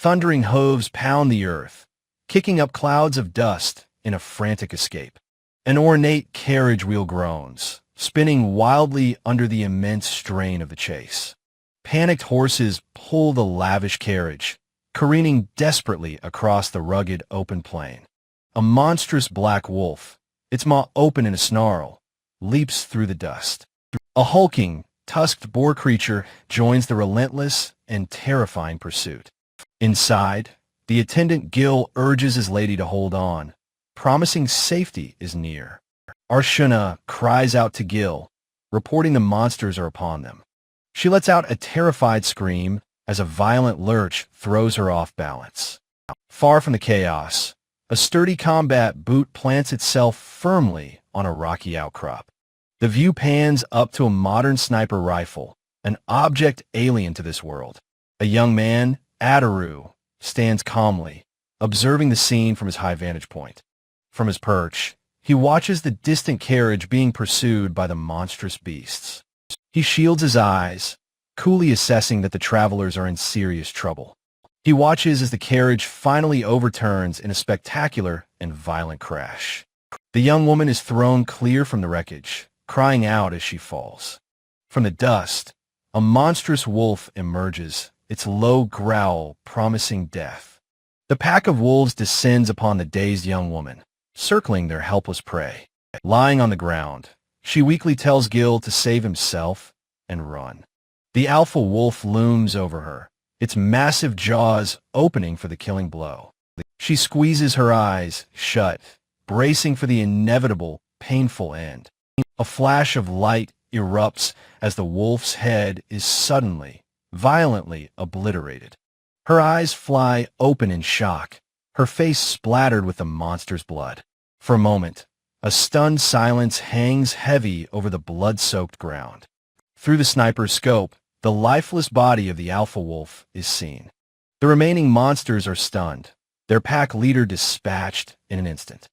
Thundering hooves pound the earth, kicking up clouds of dust in a frantic escape. An ornate carriage wheel groans, spinning wildly under the immense strain of the chase. Panicked horses pull the lavish carriage, careening desperately across the rugged open plain. A monstrous black wolf, its maw open in a snarl, leaps through the dust. A hulking, tusked boar creature joins the relentless and terrifying pursuit. Inside, the attendant Gil urges his lady to hold on, promising safety is near. Arshuna cries out to Gil, reporting the monsters are upon them. She lets out a terrified scream as a violent lurch throws her off balance. Far from the chaos, a sturdy combat boot plants itself firmly on a rocky outcrop. The view pans up to a modern sniper rifle, an object alien to this world. A young man, Adaru, stands calmly, observing the scene from his high vantage point. From his perch, he watches the distant carriage being pursued by the monstrous beasts. He shields his eyes, coolly assessing that the travelers are in serious trouble. He watches as the carriage finally overturns in a spectacular and violent crash. The young woman is thrown clear from the wreckage, crying out as she falls. From the dust, a monstrous wolf emerges, its low growl promising death. The pack of wolves descends upon the dazed young woman, circling their helpless prey. Lying on the ground, she weakly tells Gil to save himself and run. The alpha wolf looms over her, its massive jaws opening for the killing blow. She squeezes her eyes shut, bracing for the inevitable, painful end. A flash of light erupts as the wolf's head is suddenly, violently obliterated. Her eyes fly open in shock, her face splattered with the monster's blood. For a moment, a stunned silence hangs heavy over the blood-soaked ground. Through the sniper's scope, the lifeless body of the alpha wolf is seen. The remaining monsters are stunned, their pack leader dispatched in an instant.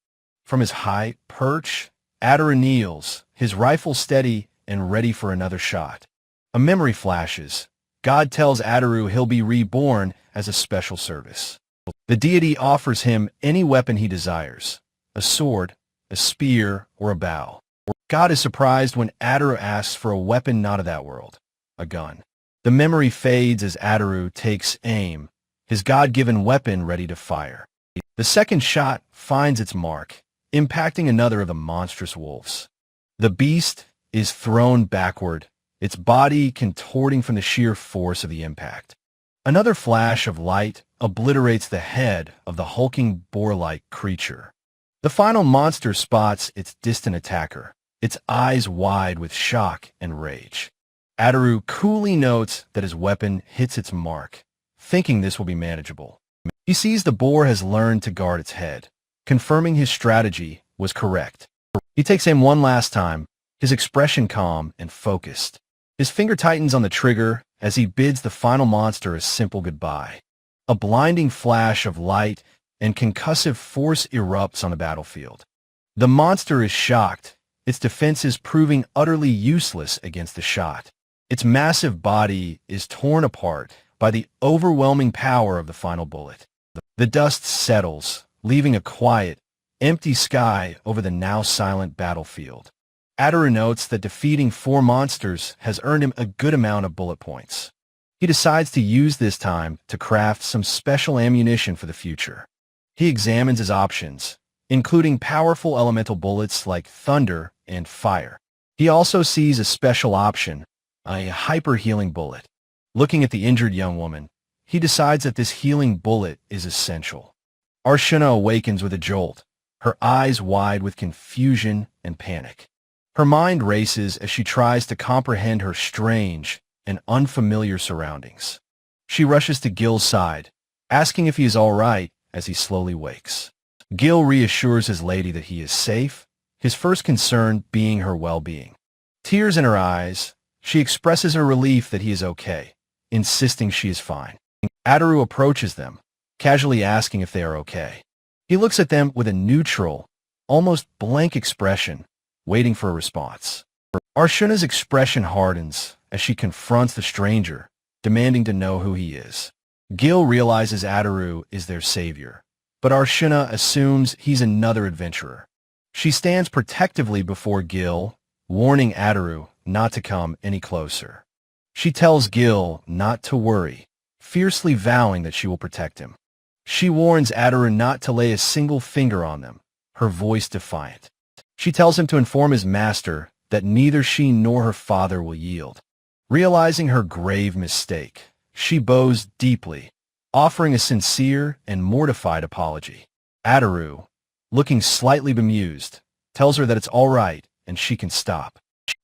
From his high perch, Adaru kneels, his rifle steady and ready for another shot. A memory flashes. God tells Adaru he'll be reborn as a special service. The deity offers him any weapon he desires, a sword, a spear, or a bow. God is surprised when Adaru asks for a weapon not of that world, a gun. The memory fades as Adaru takes aim, his God-given weapon ready to fire. The second shot finds its mark, impacting another of the monstrous wolves. The beast is thrown backward, its body contorting from the sheer force of the impact. Another flash of light obliterates the head of the hulking boar-like creature. The final monster spots its distant attacker, its eyes wide with shock and rage. Adaru coolly notes that his weapon hits its mark, thinking this will be manageable. He sees the boar has learned to guard its head, confirming his strategy was correct. He takes aim one last time, his expression calm and focused. His finger tightens on the trigger as he bids the final monster a simple goodbye. A blinding flash of light and concussive force erupts on the battlefield. The monster is shocked, its defenses proving utterly useless against the shot. Its massive body is torn apart by the overwhelming power of the final bullet. The dust settles, leaving a quiet, empty sky over the now silent battlefield. Adaru notes that defeating 4 monsters has earned him a good amount of bullet points. He decides to use this time to craft some special ammunition for the future. He examines his options, including powerful elemental bullets like thunder and fire. He also sees a special option, a hyper-healing bullet. Looking at the injured young woman, he decides that this healing bullet is essential. Arshuna awakens with a jolt, her eyes wide with confusion and panic. Her mind races as she tries to comprehend her strange and unfamiliar surroundings. She rushes to Gil's side, asking if he is all right as he slowly wakes. Gil reassures his lady that he is safe, his first concern being her well-being. Tears in her eyes, she expresses her relief that he is okay, insisting she is fine. Adaru approaches them, casually asking if they are okay. He looks at them with a neutral, almost blank expression, waiting for a response. Arshuna's expression hardens as she confronts the stranger, demanding to know who he is. Gil realizes Ataru is their savior, but Arshuna assumes he's another adventurer. She stands protectively before Gil, warning Ataru not to come any closer. She tells Gil not to worry, fiercely vowing that she will protect him. She warns Ataru not to lay a single finger on them, her voice defiant. She tells him to inform his master that neither she nor her father will yield. Realizing her grave mistake, she bows deeply, offering a sincere and mortified apology. Ataru, looking slightly bemused, tells her that it's all right and she can stop.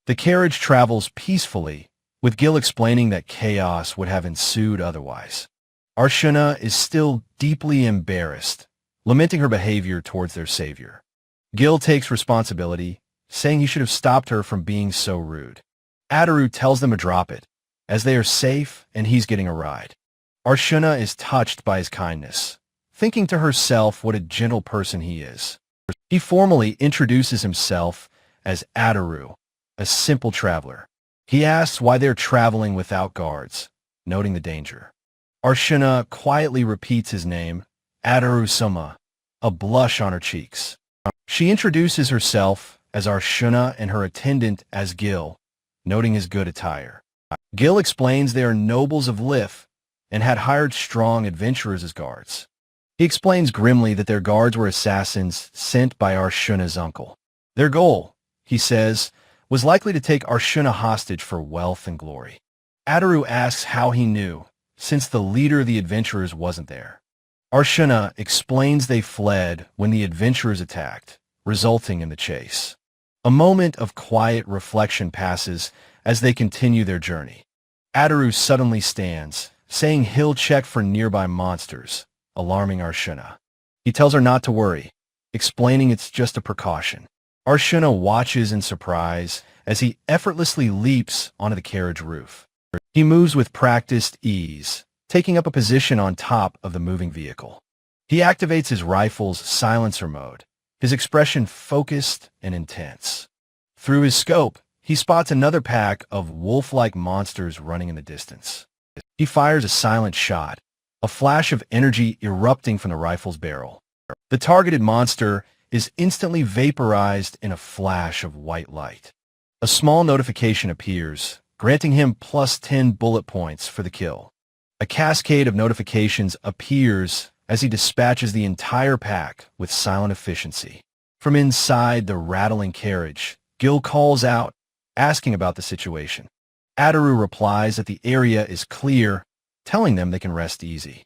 The carriage travels peacefully, with Gil explaining that chaos would have ensued otherwise. Arshuna is still deeply embarrassed, lamenting her behavior towards their savior. Gil takes responsibility, saying he should have stopped her from being so rude. Ataru tells them to drop it, as they are safe and he's getting a ride. Arshuna is touched by his kindness, thinking to herself what a gentle person he is. He formally introduces himself as Ataru, a simple traveler. He asks why they're traveling without guards, noting the danger. Arshuna quietly repeats his name, Ataru-sama, a blush on her cheeks. She introduces herself as Arshuna and her attendant as Gil, noting his good attire. Gil explains they are nobles of Lif and had hired strong adventurers as guards. He explains grimly that their guards were assassins sent by Arshuna's uncle. Their goal, he says, was likely to take Arshuna hostage for wealth and glory. Ataru asks how he knew, since the leader of the adventurers wasn't there. Arshuna explains they fled when the adventurers attacked, resulting in the chase. A moment of quiet reflection passes as they continue their journey. Ataru suddenly stands, saying he'll check for nearby monsters, alarming Arshuna. He tells her not to worry, explaining it's just a precaution. Arshuna watches in surprise as he effortlessly leaps onto the carriage roof. He moves with practiced ease, taking up a position on top of the moving vehicle. He activates his rifle's silencer mode, his expression focused and intense. Through his scope, he spots another pack of wolf-like monsters running in the distance. He fires a silent shot, a flash of energy erupting from the rifle's barrel. The targeted monster is instantly vaporized in a flash of white light. A small notification appears, granting him plus 10 bullet points for the kill. A cascade of notifications appears as he dispatches the entire pack with silent efficiency. From inside the rattling carriage, Gil calls out, asking about the situation. Ataru replies that the area is clear, telling them they can rest easy.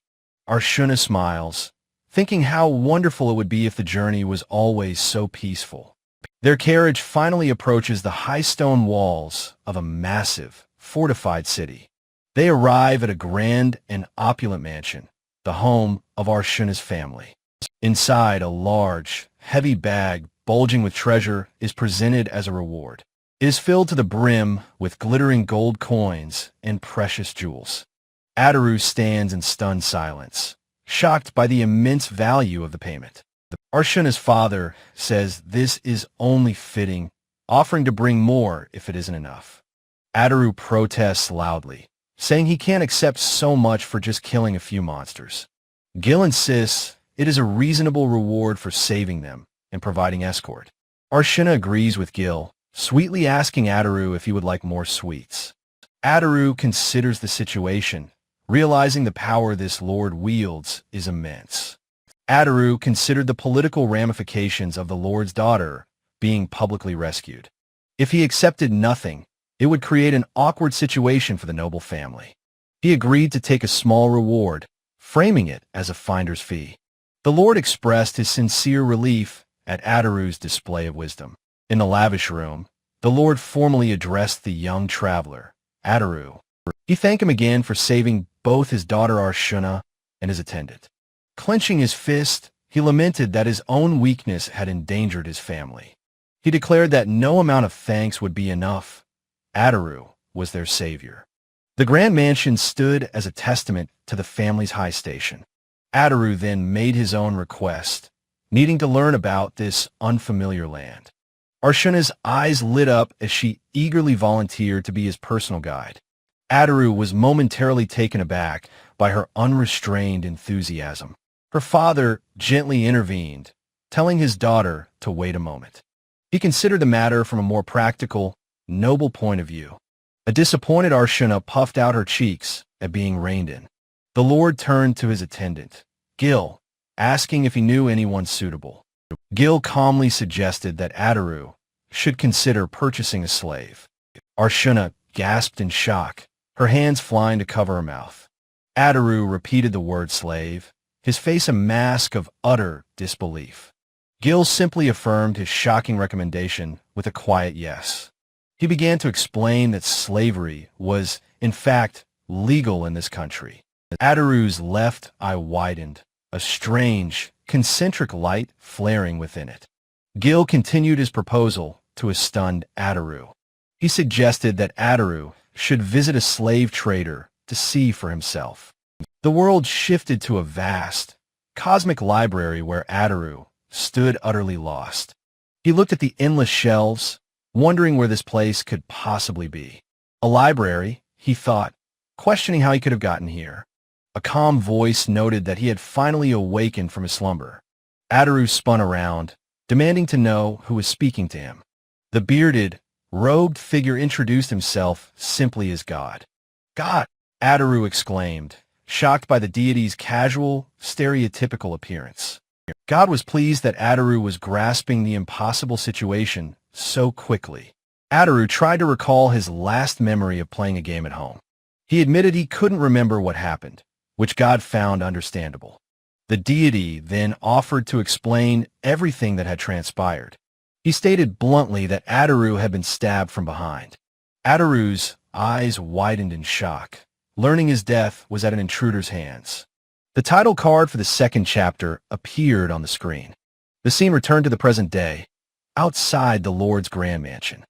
Arshuna smiles, thinking how wonderful it would be if the journey was always so peaceful. Their carriage finally approaches the high stone walls of a massive, fortified city. They arrive at a grand and opulent mansion, the home of Arshuna's family. Inside, a large, heavy bag bulging with treasure is presented as a reward. It is filled to the brim with glittering gold coins and precious jewels. Ataru stands in stunned silence, shocked by the immense value of the payment. Arshuna's father says this is only fitting, offering to bring more if it isn't enough. Ataru protests loudly, saying he can't accept so much for just killing a few monsters. Gil insists it is a reasonable reward for saving them and providing escort. Arshuna agrees with Gil, sweetly asking Ataru if he would like more sweets. Ataru considers the situation, realizing the power this lord wields is immense. Ataru considered the political ramifications of the lord's daughter being publicly rescued. If he accepted nothing, it would create an awkward situation for the noble family. He agreed to take a small reward, framing it as a finder's fee. The lord expressed his sincere relief at Ataru's display of wisdom. In the lavish room, the lord formally addressed the young traveler, Ataru. He thanked him again for saving both his daughter Arshuna and his attendant. Clenching his fist, he lamented that his own weakness had endangered his family. He declared that no amount of thanks would be enough. Ataru was their savior. The grand mansion stood as a testament to the family's high station. Ataru then made his own request, needing to learn about this unfamiliar land. Arshuna's eyes lit up as she eagerly volunteered to be his personal guide. Ataru was momentarily taken aback by her unrestrained enthusiasm. Her father gently intervened, telling his daughter to wait a moment. He considered the matter from a more practical, noble point of view. A disappointed Arshuna puffed out her cheeks at being reined in. The Lord turned to his attendant, Gil, asking if he knew anyone suitable. Gil calmly suggested that Adaru should consider purchasing a slave. Arshuna gasped in shock, her hands flying to cover her mouth. Adaru repeated the word slave, his face a mask of utter disbelief. Gil simply affirmed his shocking recommendation with a quiet yes. He began to explain that slavery was, in fact, legal in this country. Adaru's left eye widened, a strange, concentric light flaring within it. Gil continued his proposal to a stunned Adaru. He suggested that Adaru should visit a slave trader to see for himself. The world shifted to a vast, cosmic library where Adaru stood utterly lost. He looked at the endless shelves, wondering where this place could possibly be. A library, he thought, questioning how he could have gotten here. A calm voice noted that he had finally awakened from his slumber. Adaru spun around, demanding to know who was speaking to him. The bearded, robed figure introduced himself simply as God. God! Adaru exclaimed, shocked by the deity's casual, stereotypical appearance. God was pleased that Adaru was grasping the impossible situation so quickly. Adaru tried to recall his last memory of playing a game at home. He admitted he couldn't remember what happened, which God found understandable. The deity then offered to explain everything that had transpired. He stated bluntly that Adaru had been stabbed from behind. Adaru's eyes widened in shock, learning his death was at an intruder's hands. The title card for the second chapter appeared on the screen. The scene returned to the present day, outside the Lord's grand mansion.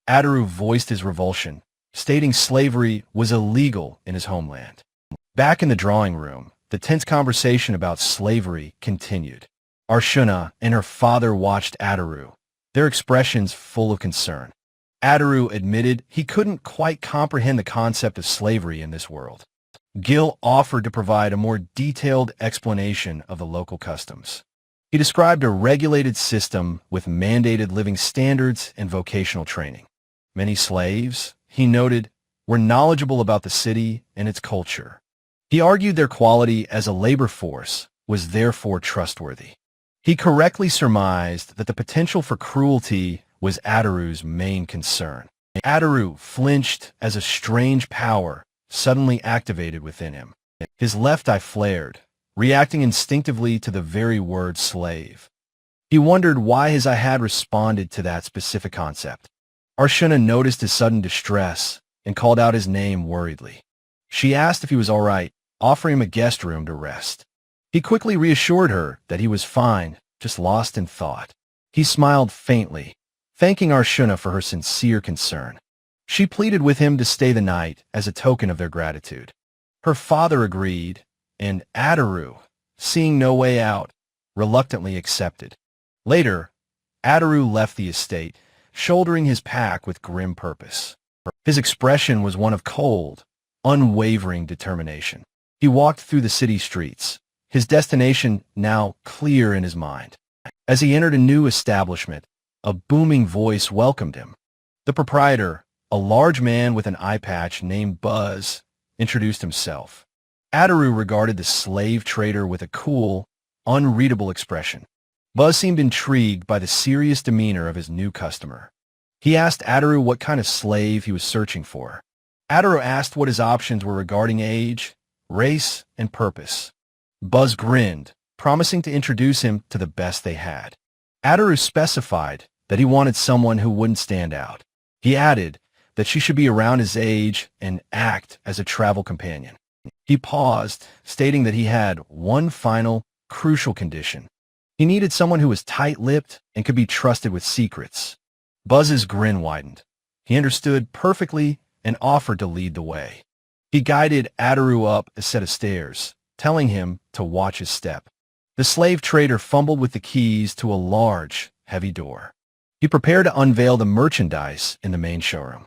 Adaru voiced his revulsion, stating slavery was illegal in his homeland. Back in the drawing room, the tense conversation about slavery continued. Arshuna and her father watched Adaru, their expressions full of concern. Adaru admitted he couldn't quite comprehend the concept of slavery in this world. Gil offered to provide a more detailed explanation of the local customs. He described a regulated system with mandated living standards and vocational training. Many slaves, he noted, were knowledgeable about the city and its culture. He argued their quality as a labor force was therefore trustworthy. He correctly surmised that the potential for cruelty was Adaru's main concern. Adaru flinched as a strange power suddenly activated within him. His left eye flared, reacting instinctively to the very word slave. He wondered why his eye had responded to that specific concept. Arshuna noticed his sudden distress and called out his name worriedly. She asked if he was all right, offering him a guest room to rest. He quickly reassured her that he was fine, just lost in thought. He smiled faintly, thanking Arshuna for her sincere concern. She pleaded with him to stay the night as a token of their gratitude. Her father agreed, and Adaru, seeing no way out, reluctantly accepted. Later, Adaru left the estate, shouldering his pack with grim purpose. His expression was one of cold, unwavering determination. He walked through the city streets, his destination now clear in his mind. As he entered a new establishment, a booming voice welcomed him. The proprietor, a large man with an eye patch named Buzz, introduced himself. Adaru regarded the slave trader with a cool, unreadable expression. Buzz seemed intrigued by the serious demeanor of his new customer. He asked Adaru what kind of slave he was searching for. Adaru asked what his options were regarding age, race, and purpose. Buzz grinned, promising to introduce him to the best they had. Adaru specified that he wanted someone who wouldn't stand out. He added that she should be around his age and act as a travel companion. He paused, stating that he had one final, crucial condition. He needed someone who was tight-lipped and could be trusted with secrets. Buzz's grin widened. He understood perfectly and offered to lead the way. He guided Adaru up a set of stairs, telling him to watch his step. The slave trader fumbled with the keys to a large, heavy door. He prepared to unveil the merchandise in the main showroom.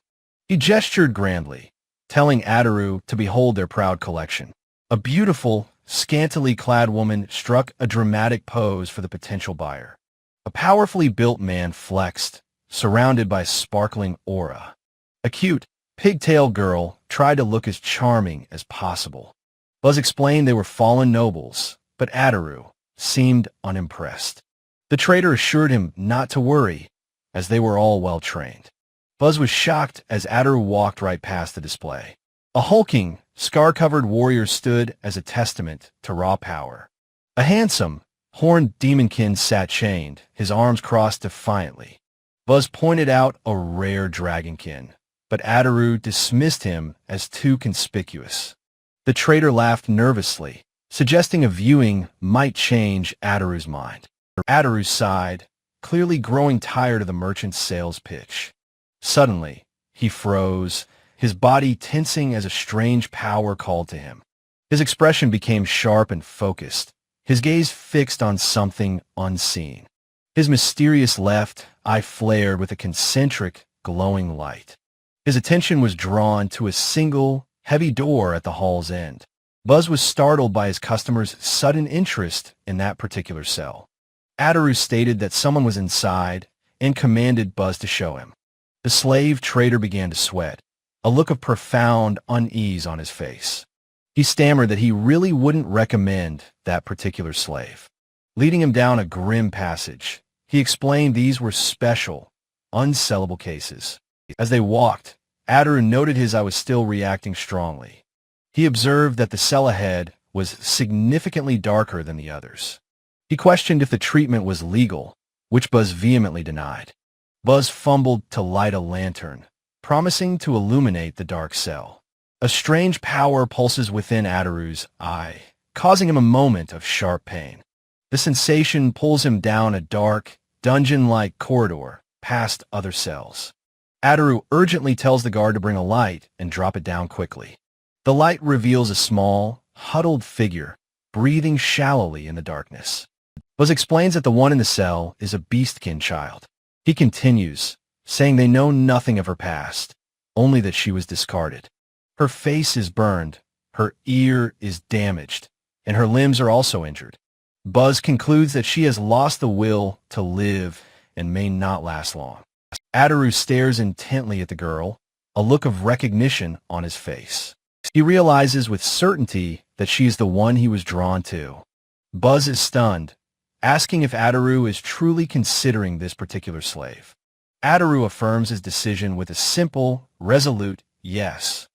He gestured grandly, telling Adaru to behold their proud collection. A beautiful, scantily clad woman struck a dramatic pose for the potential buyer. A powerfully built man flexed, surrounded by sparkling aura. A cute, pigtailed girl tried to look as charming as possible. Buzz explained they were fallen nobles, but Ataru seemed unimpressed. The trader assured him not to worry, as they were all well-trained. Buzz was shocked as Ataru walked right past the display. A hulking, scar-covered warrior stood as a testament to raw power. A handsome, horned demonkin sat chained, his arms crossed defiantly. Buzz pointed out a rare dragonkin, but Ataru dismissed him as too conspicuous. The trader laughed nervously, suggesting a viewing might change Ataru's mind. Ataru sighed, clearly growing tired of the merchant's sales pitch. Suddenly, he froze, his body tensing as a strange power called to him. His expression became sharp and focused, his gaze fixed on something unseen. His mysterious left eye flared with a concentric, glowing light. His attention was drawn to a single, heavy door at the hall's end. Buzz was startled by his customer's sudden interest in that particular cell. Ataru stated that someone was inside and commanded Buzz to show him. The slave trader began to sweat, a look of profound unease on his face. He stammered that he really wouldn't recommend that particular slave. Leading him down a grim passage, he explained these were special, unsellable cases. As they walked, Ataru noted his eye was still reacting strongly. He observed that the cell ahead was significantly darker than the others. He questioned if the treatment was legal, which Buzz vehemently denied. Buzz fumbled to light a lantern, promising to illuminate the dark cell. A strange power pulses within Ataru's eye, causing him a moment of sharp pain. The sensation pulls him down a dark, dungeon-like corridor past other cells. Ataru urgently tells the guard to bring a light and drop it down quickly. The light reveals a small, huddled figure, breathing shallowly in the darkness. Buzz explains that the one in the cell is a beastkin child. He continues, saying they know nothing of her past, only that she was discarded. Her face is burned, her ear is damaged, and her limbs are also injured. Buzz concludes that she has lost the will to live and may not last long. Ataru stares intently at the girl, a look of recognition on his face. He realizes with certainty that she is the one he was drawn to. Buzz is stunned, asking if Ataru is truly considering this particular slave. Ataru affirms his decision with a simple, resolute yes.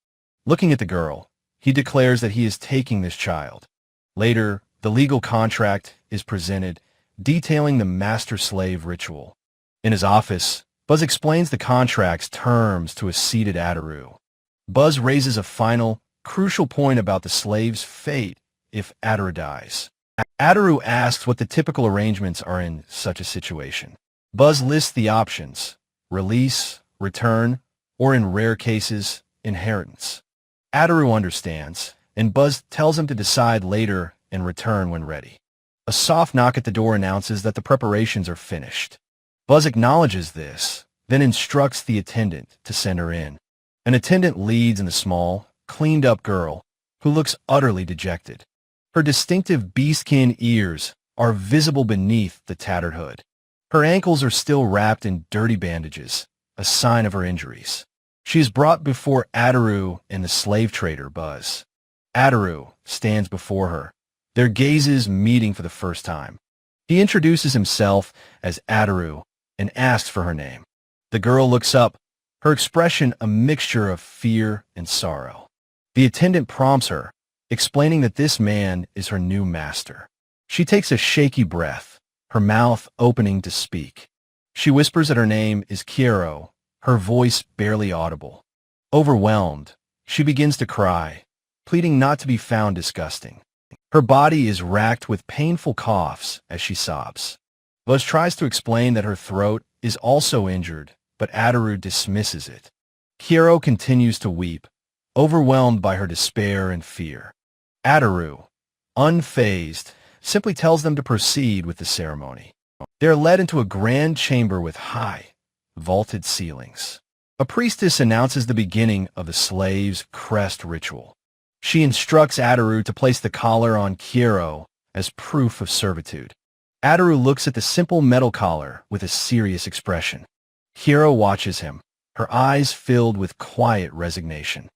Looking at the girl, he declares that he is taking this child. Later, the legal contract is presented, detailing the master-slave ritual. In his office, Buzz explains the contract's terms to a seated Ataru. Buzz raises a final, crucial point about the slave's fate if Ataru dies. Ataru asks what the typical arrangements are in such a situation. Buzz lists the options: release, return, or in rare cases, inheritance. Ataru understands, and Buzz tells him to decide later and return when ready. A soft knock at the door announces that the preparations are finished. Buzz acknowledges this, then instructs the attendant to send her in. An attendant leads in the small, cleaned-up girl, who looks utterly dejected. Her distinctive beastkin ears are visible beneath the tattered hood. Her ankles are still wrapped in dirty bandages, a sign of her injuries. She is brought before Ataru and the slave trader, Buzz. Ataru stands before her, their gazes meeting for the first time. He introduces himself as Ataru and asks for her name. The girl looks up, her expression a mixture of fear and sorrow. The attendant prompts her, explaining that this man is her new master. She takes a shaky breath, her mouth opening to speak. She whispers that her name is Kiero, her voice barely audible. Overwhelmed, she begins to cry, pleading not to be found disgusting. Her body is racked with painful coughs as she sobs. Buzz tries to explain that her throat is also injured, but Ataru dismisses it. Kiero continues to weep, overwhelmed by her despair and fear. Ataru, unfazed, simply tells them to proceed with the ceremony. They are led into a grand chamber with high, vaulted ceilings. A priestess announces the beginning of the slave's crest ritual. She instructs Ataru to place the collar on Kiro as proof of servitude. Ataru looks at the simple metal collar with a serious expression. Kiro watches him, her eyes filled with quiet resignation.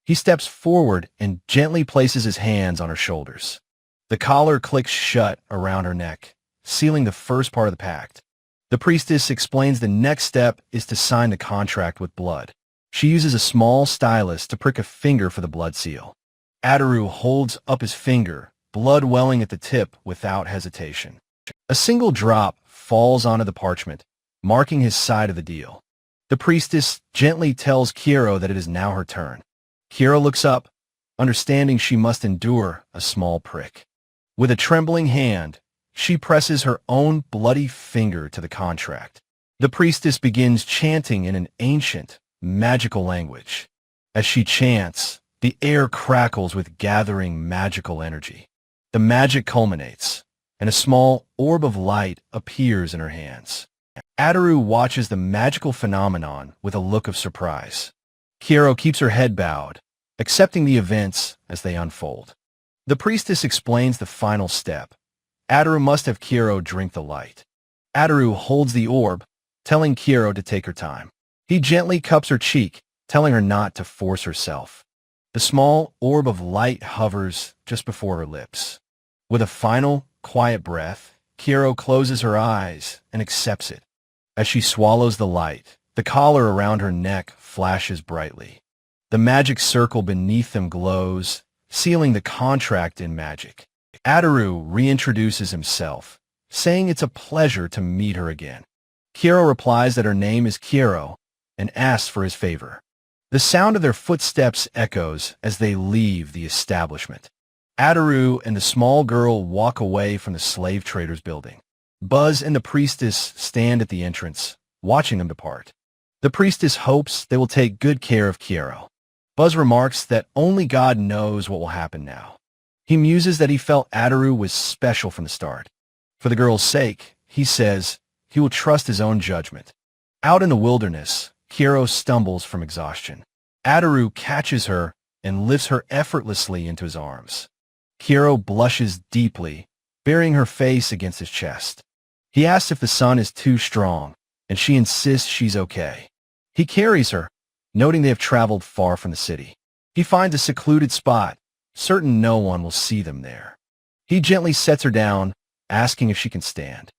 He steps forward and gently places his hands on her shoulders. The collar clicks shut around her neck, sealing the first part of the pact. The priestess explains the next step is to sign the contract with blood. She uses a small stylus to prick a finger for the blood seal. Ataru holds up his finger, blood welling at the tip without hesitation. A single drop falls onto the parchment, marking his side of the deal. The priestess gently tells Kiro that it is now her turn. Kiro looks up, understanding she must endure a small prick. With a trembling hand, she presses her own bloody finger to the contract. The priestess begins chanting in an ancient, magical language. As she chants, the air crackles with gathering magical energy. The magic culminates, and a small orb of light appears in her hands. Ataru watches the magical phenomenon with a look of surprise. Kiro keeps her head bowed, accepting the events as they unfold. The priestess explains the final step. Ataru must have Kiro drink the light. Ataru holds the orb, telling Kiro to take her time. He gently cups her cheek, telling her not to force herself. The small orb of light hovers just before her lips. With a final, quiet breath, Kiro closes her eyes and accepts it. As she swallows the light, the collar around her neck flashes brightly. The magic circle beneath them glows, sealing the contract in magic. Ataru reintroduces himself, saying it's a pleasure to meet her again. Kiro replies that her name is Kiro and asks for his favor. The sound of their footsteps echoes as they leave the establishment. Ataru and the small girl walk away from the slave trader's building. Buzz and the priestess stand at the entrance, watching them depart. The priestess hopes they will take good care of Kiro. Buzz remarks that only God knows what will happen now. He muses that he felt Ataru was special from the start. For the girl's sake, he says, he will trust his own judgment. Out in the wilderness, Kiro stumbles from exhaustion. Ataru catches her and lifts her effortlessly into his arms. Kiro blushes deeply, burying her face against his chest. He asks if the sun is too strong, and she insists she's okay. He carries her, noting they have traveled far from the city. He finds a secluded spot, certain no one will see them there. He gently sets her down, asking if she can stand.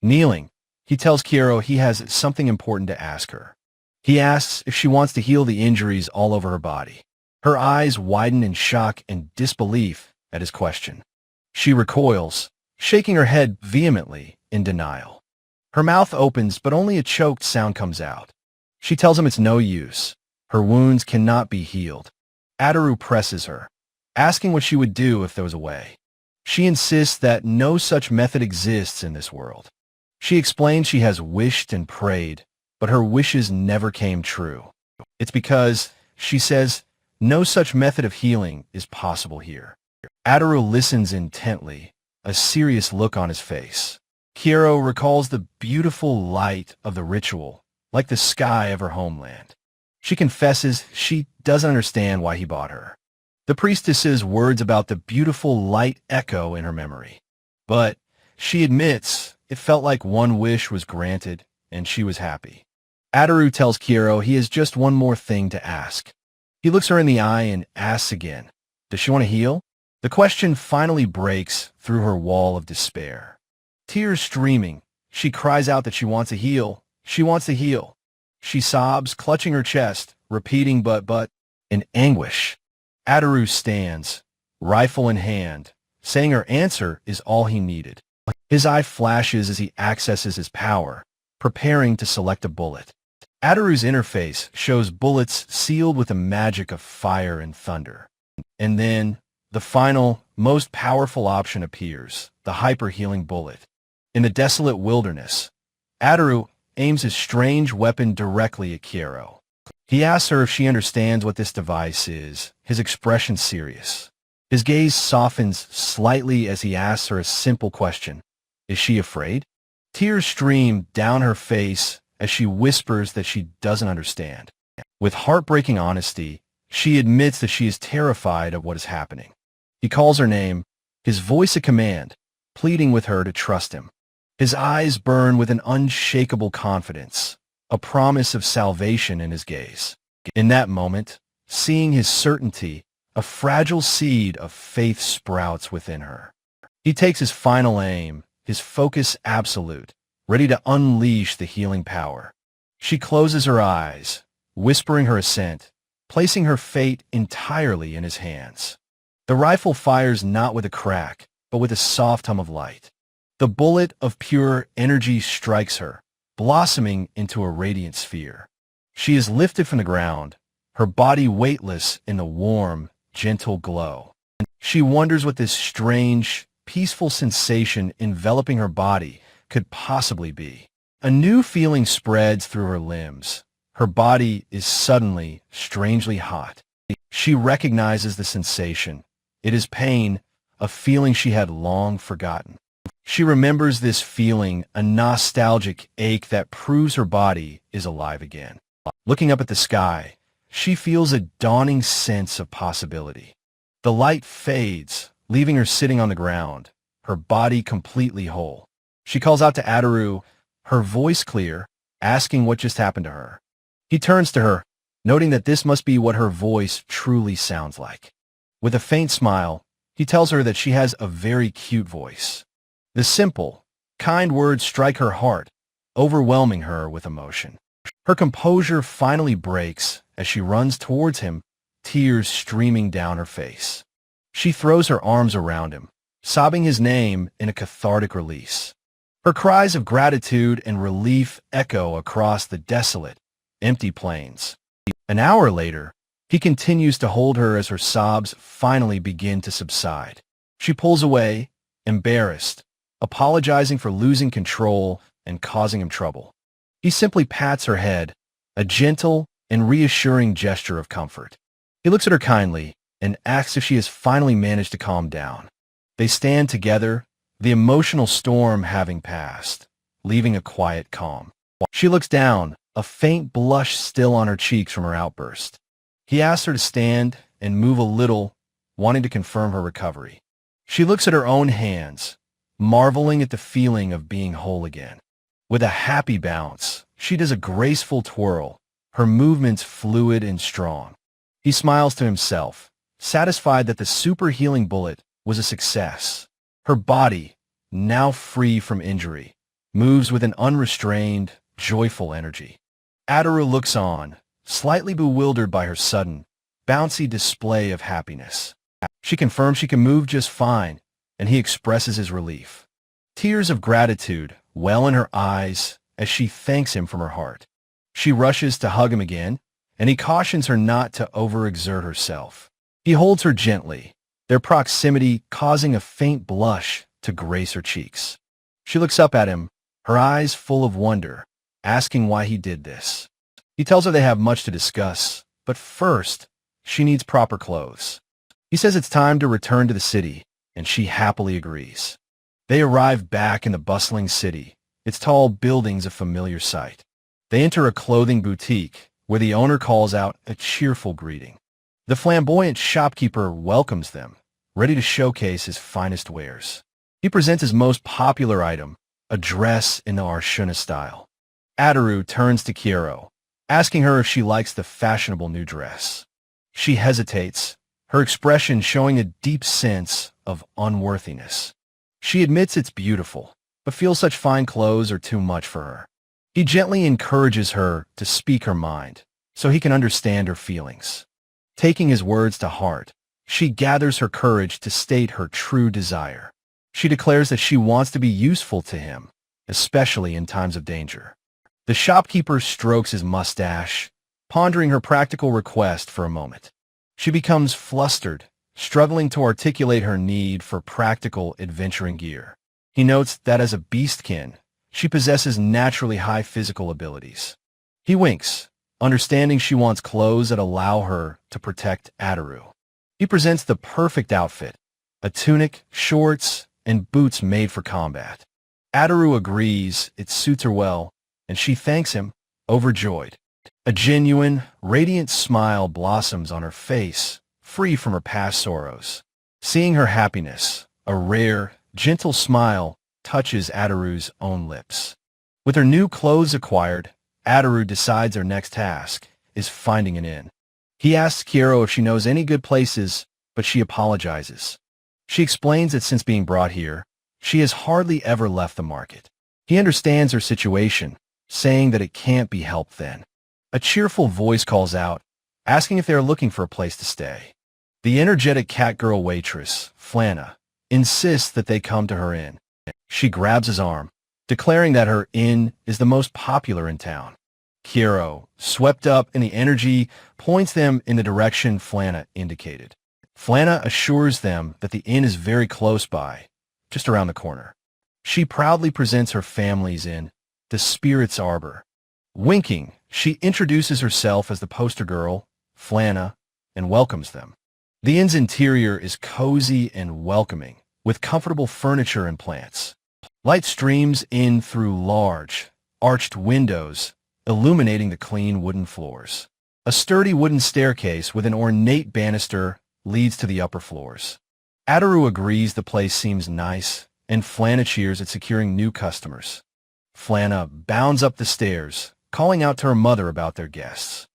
Kneeling, he tells Kiro he has something important to ask her. He asks if she wants to heal the injuries all over her body. Her eyes widen in shock and disbelief at his question. She recoils, shaking her head vehemently in denial. Her mouth opens, but only a choked sound comes out. She tells him it's no use. Her wounds cannot be healed. Ataru presses her, asking what she would do if there was a way. She insists that no such method exists in this world. She explains she has wished and prayed, but her wishes never came true. It's because, she says, no such method of healing is possible here. Ataru listens intently, a serious look on his face. Kiro recalls the beautiful light of the ritual, like the sky of her homeland. She confesses she doesn't understand why he bought her. The priestess's words about the beautiful light echo in her memory. But, she admits, it felt like one wish was granted, and she was happy. Ataru tells Kiro he has just one more thing to ask. He looks her in the eye and asks again, does she want to heal? The question finally breaks through her wall of despair. Tears streaming, she cries out that she wants to heal. She wants to heal. She sobs, clutching her chest, repeating but, in anguish. Ataru stands, rifle in hand, saying her answer is all he needed. His eye flashes as he accesses his power, preparing to select a bullet. Ataru's interface shows bullets sealed with the magic of fire and thunder. And then, the final, most powerful option appears, the hyper-healing bullet. In the desolate wilderness, Ataru aims his strange weapon directly at Kiro. He asks her if she understands what this device is, his expression serious. His gaze softens slightly as he asks her a simple question. Is she afraid? Tears stream down her face as she whispers that she doesn't understand. With heartbreaking honesty, She admits that she is terrified of what is happening. He calls her name, his voice a command, pleading with her to trust him. His eyes burn with an unshakable confidence, a promise of salvation in his gaze. In that moment, seeing his certainty, a fragile seed of faith sprouts within her. He takes his final aim, his focus absolute, ready to unleash the healing power. She closes her eyes, whispering her assent, placing her fate entirely in his hands. The rifle fires not with a crack, but with a soft hum of light. The bullet of pure energy strikes her, blossoming into a radiant sphere. She is lifted from the ground, her body weightless in the warm, gentle glow. She wonders what this strange, peaceful sensation enveloping her body could possibly be. A new feeling spreads through her limbs. Her body is suddenly, strangely hot. She recognizes the sensation. It is pain, a feeling she had long forgotten. She remembers this feeling, a nostalgic ache that proves her body is alive again. Looking up at the sky, she feels a dawning sense of possibility. The light fades, leaving her sitting on the ground, her body completely whole. She calls out to Ataru, her voice clear, asking what just happened to her. He turns to her, noting that this must be what her voice truly sounds like. With a faint smile, he tells her that she has a very cute voice. The simple, kind words strike her heart, overwhelming her with emotion. Her composure finally breaks as she runs towards him, tears streaming down her face. She throws her arms around him, sobbing his name in a cathartic release. Her cries of gratitude and relief echo across the desolate, empty plains. An hour later, he continues to hold her as her sobs finally begin to subside. She pulls away, embarrassed, apologizing for losing control and causing him trouble. He simply pats her head, a gentle and reassuring gesture of comfort. He looks at her kindly and asks if she has finally managed to calm down. They stand together, the emotional storm having passed, leaving a quiet calm. She looks down, a faint blush still on her cheeks from her outburst. He asks her to stand and move a little, wanting to confirm her recovery. She looks at her own hands, marveling at the feeling of being whole again. With a happy bounce, she does a graceful twirl, her movements fluid and strong. He smiles to himself, satisfied that the super healing bullet was a success. Her body, now free from injury, moves with an unrestrained, joyful energy. Ataru looks on, slightly bewildered by her sudden, bouncy display of happiness. She confirms she can move just fine, and he expresses his relief. Tears of gratitude well in her eyes as she thanks him from her heart. She rushes to hug him again, and he cautions her not to overexert herself. He holds her gently, their proximity causing a faint blush to grace her cheeks. She looks up at him, her eyes full of wonder, asking why he did this. He tells her they have much to discuss, but first, she needs proper clothes. He says it's time to return to the city, and she happily agrees. They arrive back in the bustling city, its tall buildings a familiar sight. They enter a clothing boutique, where the owner calls out a cheerful greeting. The flamboyant shopkeeper welcomes them, ready to showcase his finest wares. He presents his most popular item, a dress in the Arshuna style. Ataru turns to Kiro, asking her if she likes the fashionable new dress. She hesitates, her expression showing a deep sense of unworthiness. She admits it's beautiful, but feels such fine clothes are too much for her. He gently encourages her to speak her mind, so he can understand her feelings. Taking his words to heart, she gathers her courage to state her true desire. She declares that she wants to be useful to him, especially in times of danger. The shopkeeper strokes his mustache, pondering her practical request for a moment. She becomes flustered, struggling to articulate her need for practical adventuring gear. He notes that as a beastkin, she possesses naturally high physical abilities. He winks, understanding she wants clothes that allow her to protect Ataru. He presents the perfect outfit, a tunic, shorts, and boots made for combat. Ataru agrees it suits her well, and she thanks him, overjoyed. A genuine, radiant smile blossoms on her face, free from her past sorrows. Seeing her happiness, a rare, gentle smile touches Adaru's own lips. With her new clothes acquired, Adaru decides her next task is finding an inn. He asks Kiro if she knows any good places, but she apologizes. She explains that since being brought here, she has hardly ever left the market. He understands her situation, saying that it can't be helped then. A cheerful voice calls out, asking if they are looking for a place to stay. The energetic catgirl waitress, Flana, insists that they come to her inn. She grabs his arm, declaring that her inn is the most popular in town. Kiro, swept up in the energy, points them in the direction Flana indicated. Flana assures them that the inn is very close by, just around the corner. She proudly presents her family's inn, the Spirit's Arbor. Winking, she introduces herself as the poster girl, Flana, and welcomes them. The inn's interior is cozy and welcoming, with comfortable furniture and plants. Light streams in through large, arched windows, illuminating the clean wooden floors. A sturdy wooden staircase with an ornate banister leads to the upper floors. Adaru agrees the place seems nice, and Flana cheers at securing new customers. Flana bounds up the stairs, calling out to her mother about their guests.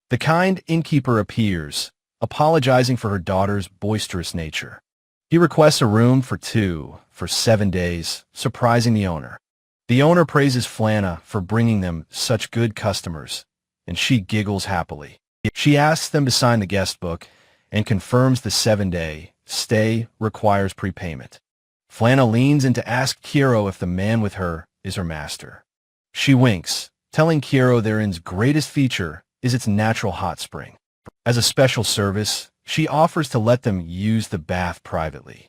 The kind innkeeper appears, apologizing for her daughter's boisterous nature. He requests a room for two for 7 days, surprising the owner. The owner praises Flana for bringing them such good customers, and she giggles happily. She asks them to sign the guest book and confirms the 7-day stay requires prepayment. Flana leans in to ask Kiro if the man with her is her master. She winks, telling Kiro their inn's greatest feature is its natural hot spring. As a special service, she offers to let them use the bath privately.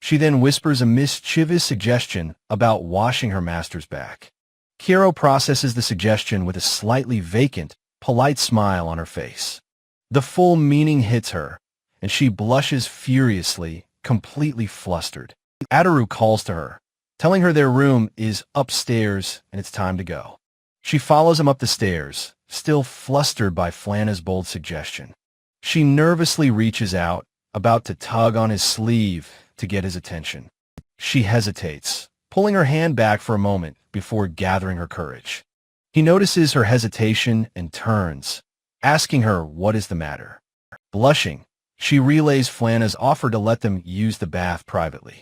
She then whispers a mischievous suggestion about washing her master's back. Kiro processes the suggestion with a slightly vacant, polite smile on her face. The full meaning hits her, and she blushes furiously, completely flustered. Adaru calls to her, telling her their room is upstairs and it's time to go. She follows him up the stairs, still flustered by Flana's bold suggestion. She nervously reaches out, about to tug on his sleeve to get his attention. She hesitates, pulling her hand back for a moment before gathering her courage. He notices her hesitation and turns, asking her what is the matter. Blushing, she relays Flana's offer to let them use the bath privately.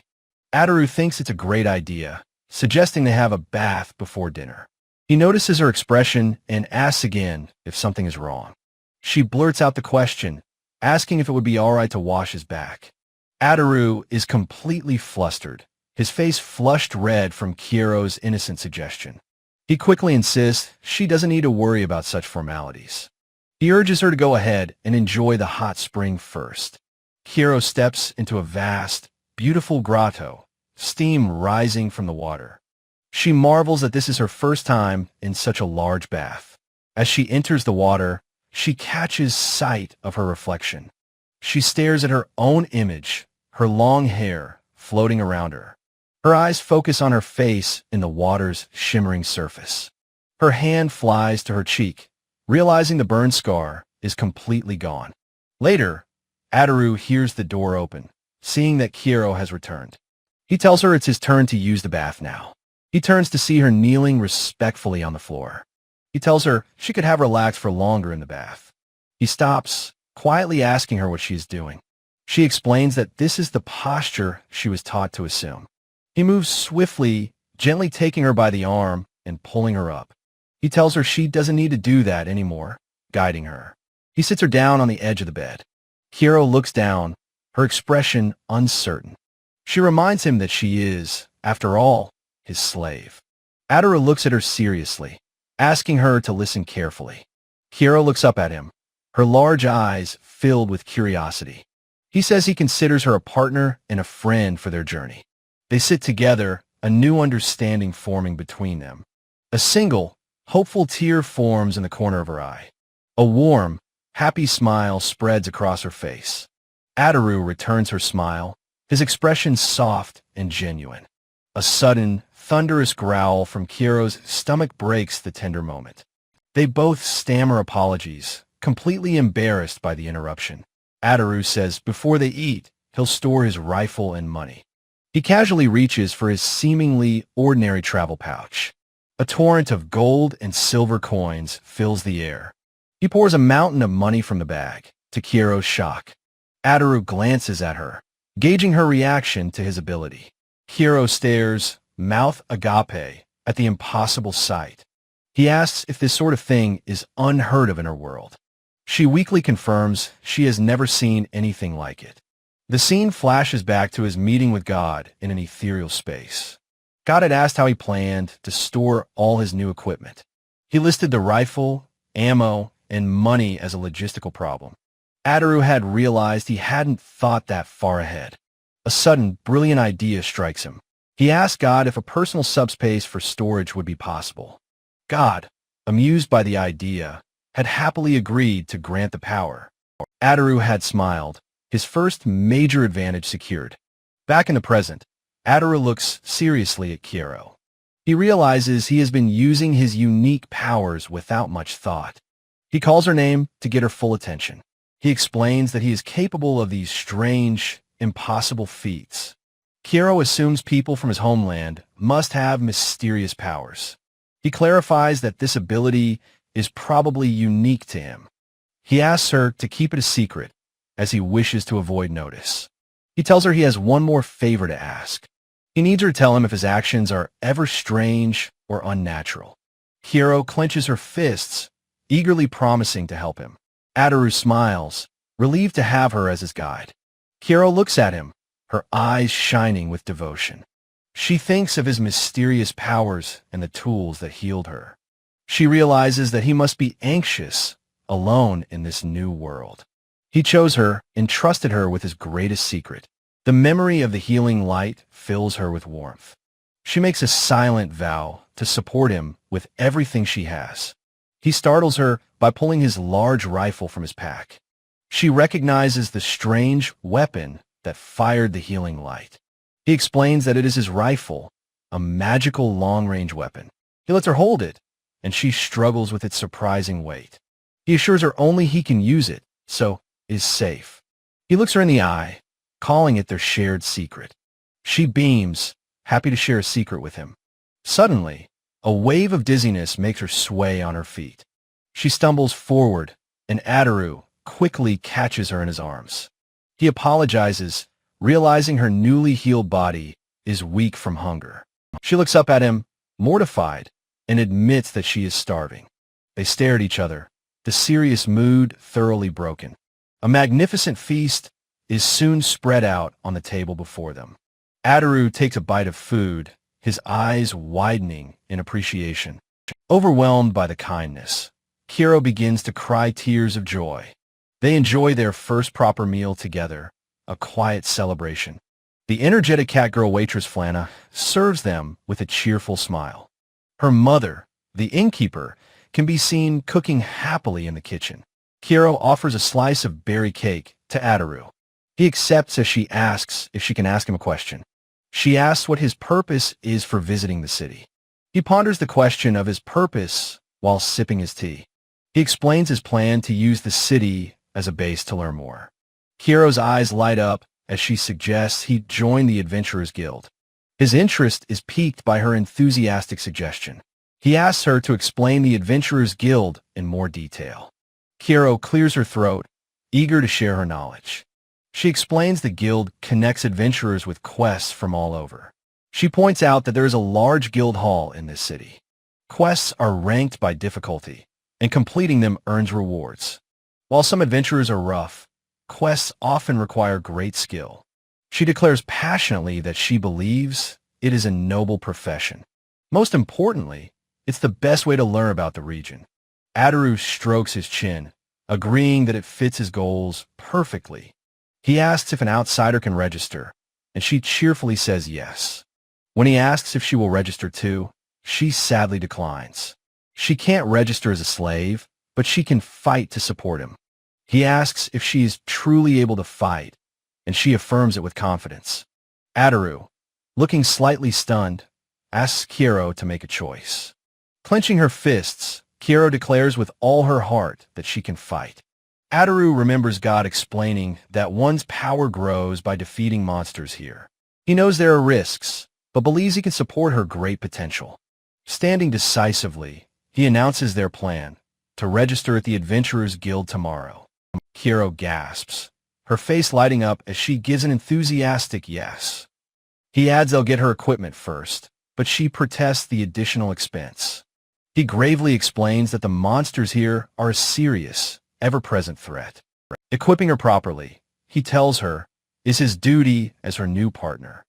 Adaru thinks it's a great idea, suggesting they have a bath before dinner. He notices her expression and asks again if something is wrong. She blurts out the question, asking if it would be all right to wash his back. Adaru is completely flustered, his face flushed red from Kiro's innocent suggestion. He quickly insists she doesn't need to worry about such formalities. He urges her to go ahead and enjoy the hot spring first. Kiro steps into a vast, beautiful grotto, steam rising from the water. She marvels that this is her first time in such a large bath. As she enters the water, she catches sight of her reflection. She stares at her own image, her long hair floating around her. Her eyes focus on her face in the water's shimmering surface. Her hand flies to her cheek, realizing the burn scar is completely gone. Later, Adaru hears the door open, seeing that Kiro has returned. He tells her it's his turn to use the bath now. He turns to see her kneeling respectfully on the floor. He tells her she could have relaxed for longer in the bath. He stops, quietly asking her what she is doing. She explains that this is the posture she was taught to assume. He moves swiftly, gently taking her by the arm and pulling her up. He tells her she doesn't need to do that anymore, guiding her. He sits her down on the edge of the bed. Kiro looks down, her expression uncertain. She reminds him that she is, after all, his slave. Adaru looks at her seriously, asking her to listen carefully. Kiro looks up at him, her large eyes filled with curiosity. He says he considers her a partner and a friend for their journey. They sit together, a new understanding forming between them. A single, hopeful tear forms in the corner of her eye. A warm, happy smile spreads across her face. Adaru returns her smile, his expression soft and genuine. A sudden, thunderous growl from Kiro's stomach breaks the tender moment. They both stammer apologies, completely embarrassed by the interruption. Ataru says before they eat, he'll store his rifle and money. He casually reaches for his seemingly ordinary travel pouch. A torrent of gold and silver coins fills the air. He pours a mountain of money from the bag, to Kiero's shock. Ataru glances at her, gauging her reaction to his ability. Kiero stares, mouth agape, at the impossible sight. He asks if this sort of thing is unheard of in her world. She weakly confirms she has never seen anything like it. The scene flashes back to his meeting with God in an ethereal space. God had asked how he planned to store all his new equipment. He listed the rifle, ammo, and money as a logistical problem. Ataru had realized he hadn't thought that far ahead. A sudden, brilliant idea strikes him. He asks God if a personal subspace for storage would be possible. God, amused by the idea, had happily agreed to grant the power. Ataru had smiled, his first major advantage secured. Back in the present, Ataru looks seriously at Kiero. He realizes he has been using his unique powers without much thought. He calls her name to get her full attention. He explains that he is capable of these strange, impossible feats. Kiero assumes people from his homeland must have mysterious powers. He clarifies that this ability is probably unique to him. He asks her to keep it a secret, as he wishes to avoid notice. He tells her he has one more favor to ask. He needs her to tell him if his actions are ever strange or unnatural. Kiero clenches her fists, eagerly promising to help him. Ataru smiles, relieved to have her as his guide. Kiero looks at him, her eyes shining with devotion. She thinks of his mysterious powers and the tools that healed her. She realizes that he must be anxious, alone in this new world. He chose her and trusted her with his greatest secret. The memory of the healing light fills her with warmth. She makes a silent vow to support him with everything she has. He startles her by pulling his large rifle from his pack. She recognizes the strange weapon that fired the healing light. He explains that it is his rifle, a magical long-range weapon. He lets her hold it, and she struggles with its surprising weight. He assures her only he can use it, so is safe. He looks her in the eye, calling it their shared secret. She beams, happy to share a secret with him. Suddenly, a wave of dizziness makes her sway on her feet. She stumbles forward, and Ataru quickly catches her in his arms. He apologizes, realizing her newly healed body is weak from hunger. She looks up at him, mortified, and admits that she is starving. They stare at each other, the serious mood thoroughly broken. A magnificent feast is soon spread out on the table before them. Ataru takes a bite of food, his eyes widening in appreciation. Overwhelmed by the kindness, Kiero begins to cry tears of joy. They enjoy their first proper meal together, a quiet celebration. The energetic catgirl waitress Flana serves them with a cheerful smile. Her mother, the innkeeper, can be seen cooking happily in the kitchen. Kiero offers a slice of berry cake to Ataru. He accepts as she asks if she can ask him a question. She asks what his purpose is for visiting the city. He ponders the question of his purpose while sipping his tea. He explains his plan to use the city as a base to learn more. Kiero's eyes light up as she suggests he join the Adventurers Guild. His interest is piqued by her enthusiastic suggestion. He asks her to explain the Adventurers Guild in more detail. Kiero clears her throat, eager to share her knowledge. She explains the guild connects adventurers with quests from all over. She points out that there is a large guild hall in this city. Quests are ranked by difficulty, and completing them earns rewards. While some adventurers are rough, quests often require great skill. She declares passionately that she believes it is a noble profession. Most importantly, it's the best way to learn about the region. Ataru strokes his chin, agreeing that it fits his goals perfectly. He asks if an outsider can register, and she cheerfully says yes. When he asks if she will register too, she sadly declines. She can't register as a slave, but she can fight to support him. He asks if she is truly able to fight, and she affirms it with confidence. Ataru, looking slightly stunned, asks Kiero to make a choice. Clenching her fists, Kiro declares with all her heart that she can fight. Ataru remembers God explaining that one's power grows by defeating monsters here. He knows there are risks, but believes he can support her great potential. Standing decisively, he announces their plan to register at the Adventurers Guild tomorrow. Kiro gasps, her face lighting up as she gives an enthusiastic yes. He adds they'll get her equipment first, but she protests the additional expense. He gravely explains that the monsters here are a serious, ever-present threat. Equipping her properly, he tells her, is his duty as her new partner.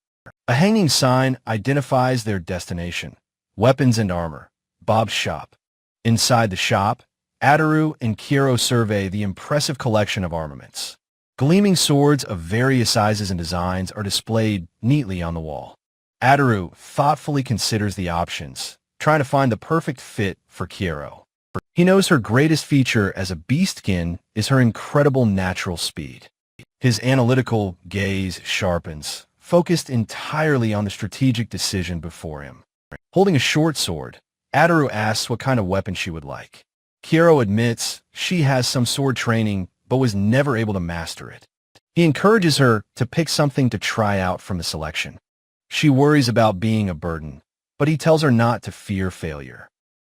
A hanging sign identifies their destination, weapons and armor, Bob's shop. Inside the shop, Ataru and Kiro survey the impressive collection of armaments. Gleaming swords of various sizes and designs are displayed neatly on the wall. Ataru thoughtfully considers the options, trying to find the perfect fit for Kiro. He knows her greatest feature as a beastkin is her incredible natural speed. His analytical gaze sharpens, focused entirely on the strategic decision before him. Holding a short sword, Ataru asks what kind of weapon she would like. Kiro admits she has some sword training but was never able to master it. He encourages her to pick something to try out from the selection. She worries about being a burden, but he tells her not to fear failure.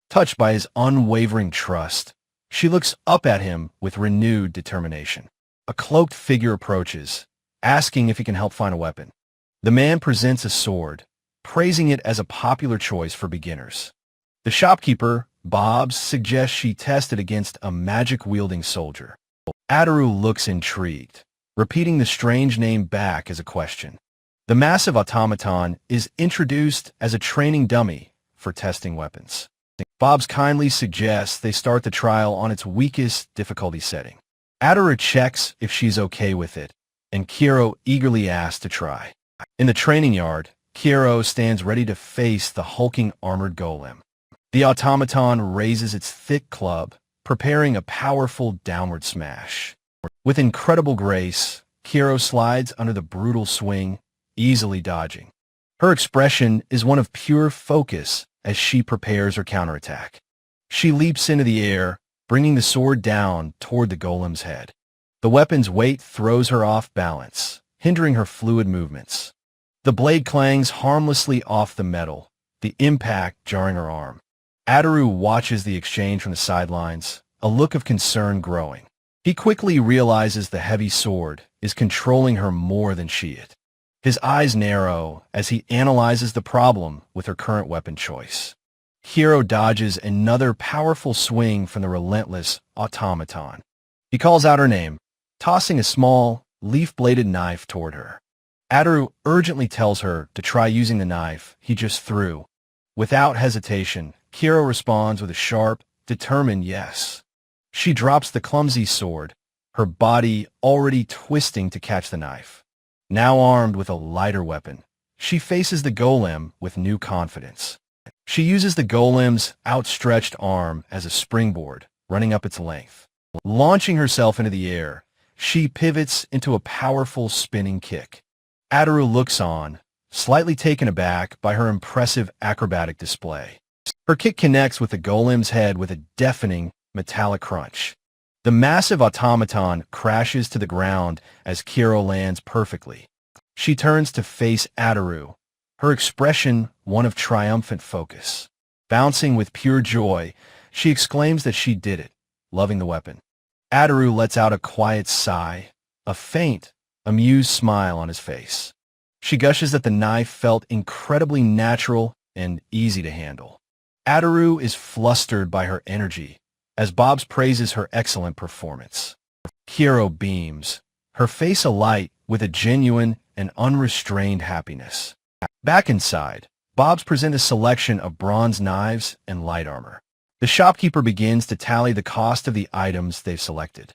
Touched by his unwavering trust, she looks up at him with renewed determination. A cloaked figure approaches, asking if he can help find a weapon. The man presents a sword, praising it as a popular choice for beginners. The shopkeeper, Bobs, suggests she test it against a magic-wielding soldier. Ataru looks intrigued, repeating the strange name back as a question. The massive automaton is introduced as a training dummy for testing weapons. Bobs kindly suggests they start the trial on its weakest difficulty setting. Ataru checks if she's okay with it, and Kiro eagerly asks to try. In the training yard, Kiro stands ready to face the hulking armored golem. The automaton raises its thick club, preparing a powerful downward smash. With incredible grace, Kiro slides under the brutal swing, easily dodging. Her expression is one of pure focus as she prepares her counterattack. She leaps into the air, bringing the sword down toward the golem's head. The weapon's weight throws her off balance, hindering her fluid movements. The blade clangs harmlessly off the metal, the impact jarring her arm. Ataru watches the exchange from the sidelines, a look of concern growing. He quickly realizes the heavy sword is controlling her more than she it. His eyes narrow as he analyzes the problem with her current weapon choice. Kiro dodges another powerful swing from the relentless automaton. He calls out her name, tossing a small, leaf-bladed knife toward her. Ataru urgently tells her to try using the knife he just threw. Without hesitation, Kiro responds with a sharp, determined yes. She drops the clumsy sword, her body already twisting to catch the knife. Now armed with a lighter weapon, she faces the golem with new confidence. She uses the golem's outstretched arm as a springboard, running up its length. Launching herself into the air, she pivots into a powerful spinning kick. Ataru looks on, slightly taken aback by her impressive acrobatic display. Her kick connects with the golem's head with a deafening, metallic crunch. The massive automaton crashes to the ground as Kiro lands perfectly. She turns to face Ataru, her expression one of triumphant focus. Bouncing with pure joy, she exclaims that she did it, loving the weapon. Ataru lets out a quiet sigh, a faint, amused smile on his face. She gushes that the knife felt incredibly natural and easy to handle. Ataru is flustered by her energy, as Bobs praises her excellent performance. Kiro beams, her face alight with a genuine and unrestrained happiness. Back inside, Bobs presents a selection of bronze knives and light armor. The shopkeeper begins to tally the cost of the items they've selected.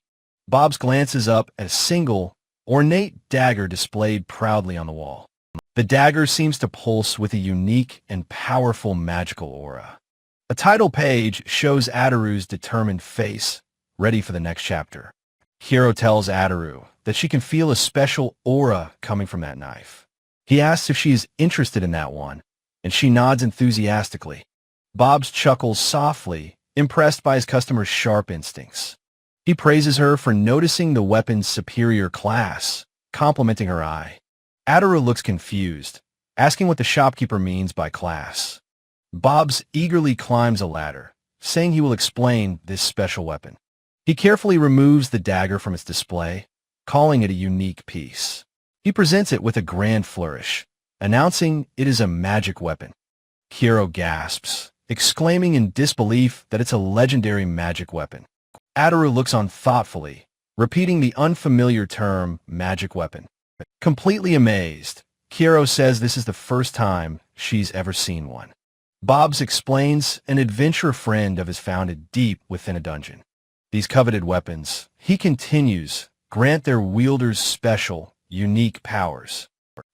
Bobs glances up at a single, ornate dagger displayed proudly on the wall. The dagger seems to pulse with a unique and powerful magical aura. A title page shows Ataru's determined face, ready for the next chapter. Kiro tells Ataru that she can feel a special aura coming from that knife. He asks if she is interested in that one, and she nods enthusiastically. Bobs chuckles softly impressed by his customer's sharp instincts. He praises her for noticing the weapon's superior class, complimenting her eye. Ataru looks confused, asking what the shopkeeper means by class. Bobs eagerly climbs a ladder, saying he will explain this special weapon. He carefully removes the dagger from its display, calling it a unique piece. He presents it with a grand flourish, announcing it is a magic weapon. Kiro gasps, exclaiming in disbelief that it's a legendary magic weapon. Ataru looks on thoughtfully, repeating the unfamiliar term magic weapon. Completely amazed, Kiro says this is the first time she's ever seen one. Bobs explains an adventure friend of his found it deep within a dungeon. These coveted weapons, he continues, grant their wielders special, unique powers.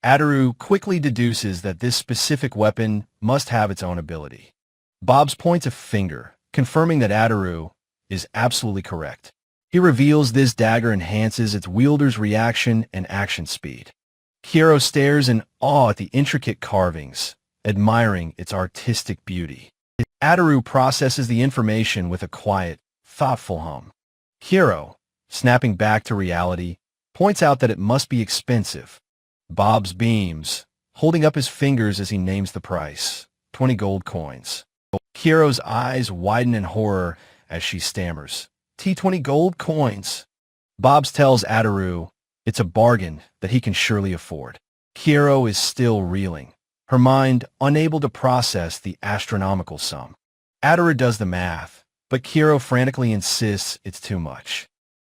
Ataru quickly deduces that this specific weapon must have its own ability. Bobs points a finger, confirming that Ataru is absolutely correct. He reveals this dagger enhances its wielder's reaction and action speed. Kiro stares in awe at the intricate carvings, admiring its artistic beauty. Ataru processes the information with a quiet, thoughtful hum. Kiro, snapping back to reality, points out that it must be expensive. Bobs beams, holding up his fingers as he names the price, 20 gold coins. Kiro's eyes widen in horror as she stammers, T20 gold coins. Bobs tells Ataru it's a bargain that he can surely afford. Kiro is still reeling, her mind unable to process the astronomical sum. Ataru does the math, but Kiro frantically insists it's too much.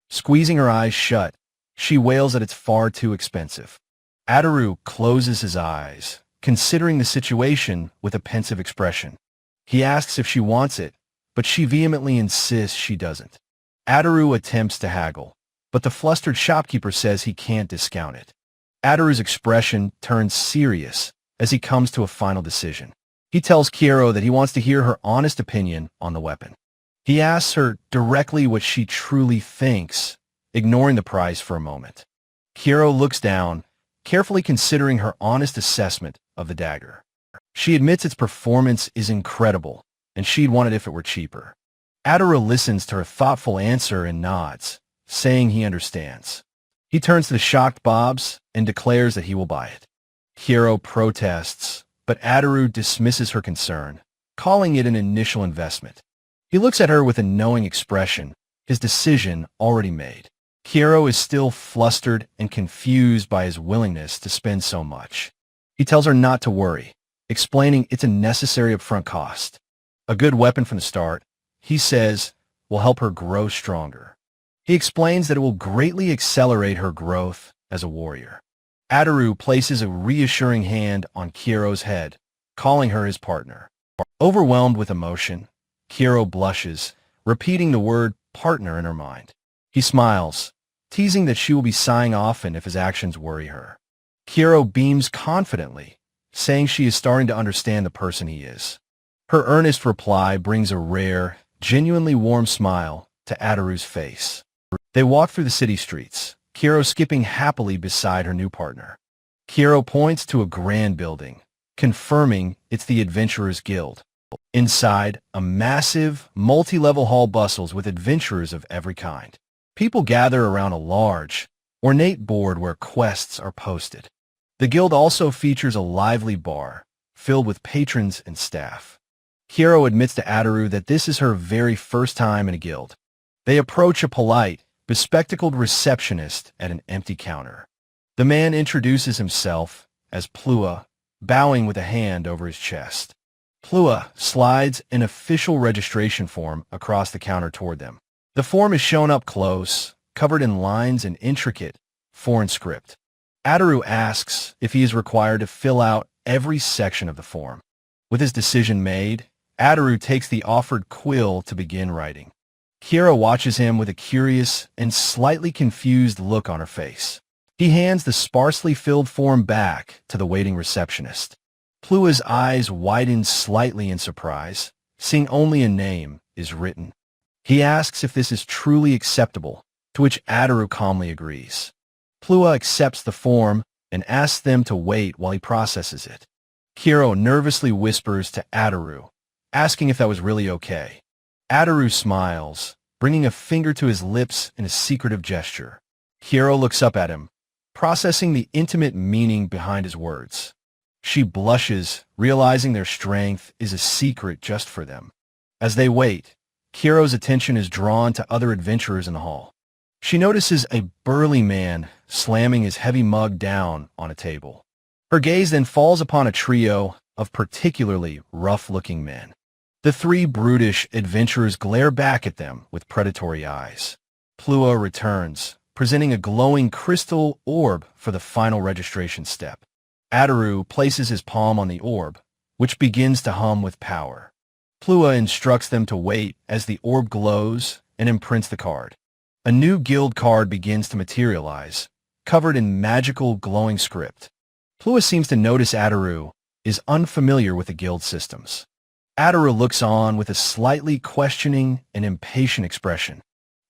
Squeezing her eyes shut, she wails that it's far too expensive. Ataru closes his eyes, considering the situation with a pensive expression. He asks if she wants it, but she vehemently insists she doesn't. Ataru attempts to haggle, but the flustered shopkeeper says he can't discount it. Ataru's expression turns serious as he comes to a final decision. He tells Kiro that he wants to hear her honest opinion on the weapon. He asks her directly what she truly thinks, ignoring the price for a moment. Kiro looks down, carefully considering her honest assessment of the dagger. She admits its performance is incredible, and she'd want it if it were cheaper. Ataru listens to her thoughtful answer and nods, saying he understands. He turns to the shocked Bobs and declares that he will buy it. Kiro protests, but Ataru dismisses her concern, calling it an initial investment. He looks at her with a knowing expression, his decision already made. Kiro is still flustered and confused by his willingness to spend so much. He tells her not to worry, explaining it's a necessary upfront cost. A good weapon from the start, he says, will help her grow stronger. He explains that it will greatly accelerate her growth as a warrior. Ataru places a reassuring hand on Kiro's head, calling her his partner. Overwhelmed with emotion, Kiro blushes, repeating the word partner in her mind. He smiles, teasing that she will be sighing often if his actions worry her. Kiro beams confidently, saying she is starting to understand the person he is. Her earnest reply brings a rare, genuinely warm smile to Ataru's face. They walk through the city streets, Kiro skipping happily beside her new partner. Kiro points to a grand building, confirming it's the Adventurers Guild. Inside, a massive, multi-level hall bustles with adventurers of every kind. People gather around a large, ornate board where quests are posted. The guild also features a lively bar, filled with patrons and staff. Kiro admits to Ataru that this is her very first time in a guild. They approach a polite, bespectacled receptionist at an empty counter. The man introduces himself as Plua, bowing with a hand over his chest. Plua slides an official registration form across the counter toward them. The form is shown up close, covered in lines and intricate, foreign script. Ataru asks if he is required to fill out every section of the form. With his decision made, Ataru takes the offered quill to begin writing. Kiro watches him with a curious and slightly confused look on her face. He hands the sparsely filled form back to the waiting receptionist. Plua's eyes widen slightly in surprise, seeing only a name is written. He asks if this is truly acceptable, to which Ataru calmly agrees. Plua accepts the form and asks them to wait while he processes it. Kiro nervously whispers to Ataru, asking if that was really okay. Ataru smiles, bringing a finger to his lips in a secretive gesture. Kiro looks up at him, processing the intimate meaning behind his words. She blushes, realizing their strength is a secret just for them. As they wait, Kiro's attention is drawn to other adventurers in the hall. She notices a burly man slamming his heavy mug down on a table. Her gaze then falls upon a trio of particularly rough-looking men. The three brutish adventurers glare back at them with predatory eyes. Plua returns, presenting a glowing crystal orb for the final registration step. Ataru places his palm on the orb, which begins to hum with power. Plua instructs them to wait as the orb glows and imprints the card. A new guild card begins to materialize, covered in magical glowing script. Plua seems to notice Ataru is unfamiliar with the guild systems. Ataru looks on with a slightly questioning and impatient expression.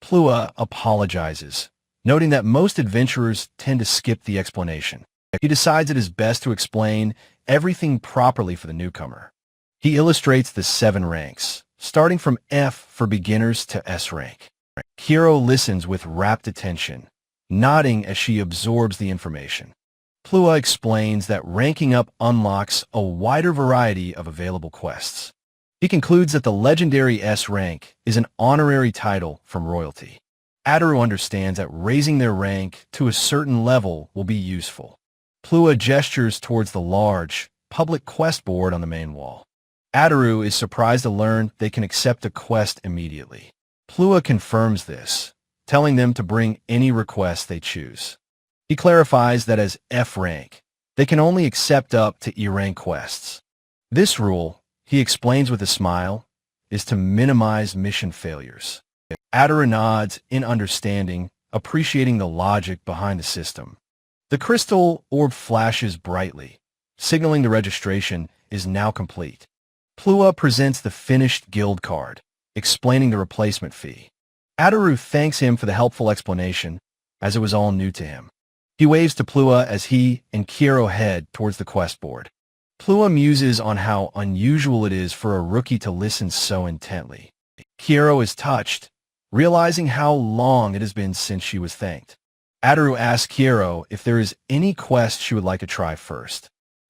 Plua apologizes, noting that most adventurers tend to skip the explanation. He decides it is best to explain everything properly for the newcomer. He illustrates the 7 ranks, starting from F for beginners to S rank. Kiro listens with rapt attention, nodding as she absorbs the information. Plua explains that ranking up unlocks a wider variety of available quests. He concludes that the legendary S rank is an honorary title from royalty. Ataru understands that raising their rank to a certain level will be useful. Plua gestures towards the large, public quest board on the main wall. Ataru is surprised to learn they can accept a quest immediately. Plua confirms this, telling them to bring any request they choose. He clarifies that as F rank, they can only accept up to E rank quests. This rule, he explains with a smile, is to minimize mission failures. Ataru nods in understanding, appreciating the logic behind the system. The crystal orb flashes brightly, signaling the registration is now complete. Plua presents the finished guild card, explaining the replacement fee. Ataru thanks him for the helpful explanation, as it was all new to him. He waves to Plua as he and Kiro head towards the quest board. Plua muses on how unusual it is for a rookie to listen so intently. Kiro is touched, realizing how long it has been since she was thanked. Ataru asks Kiro if there is any quest she would like to try first.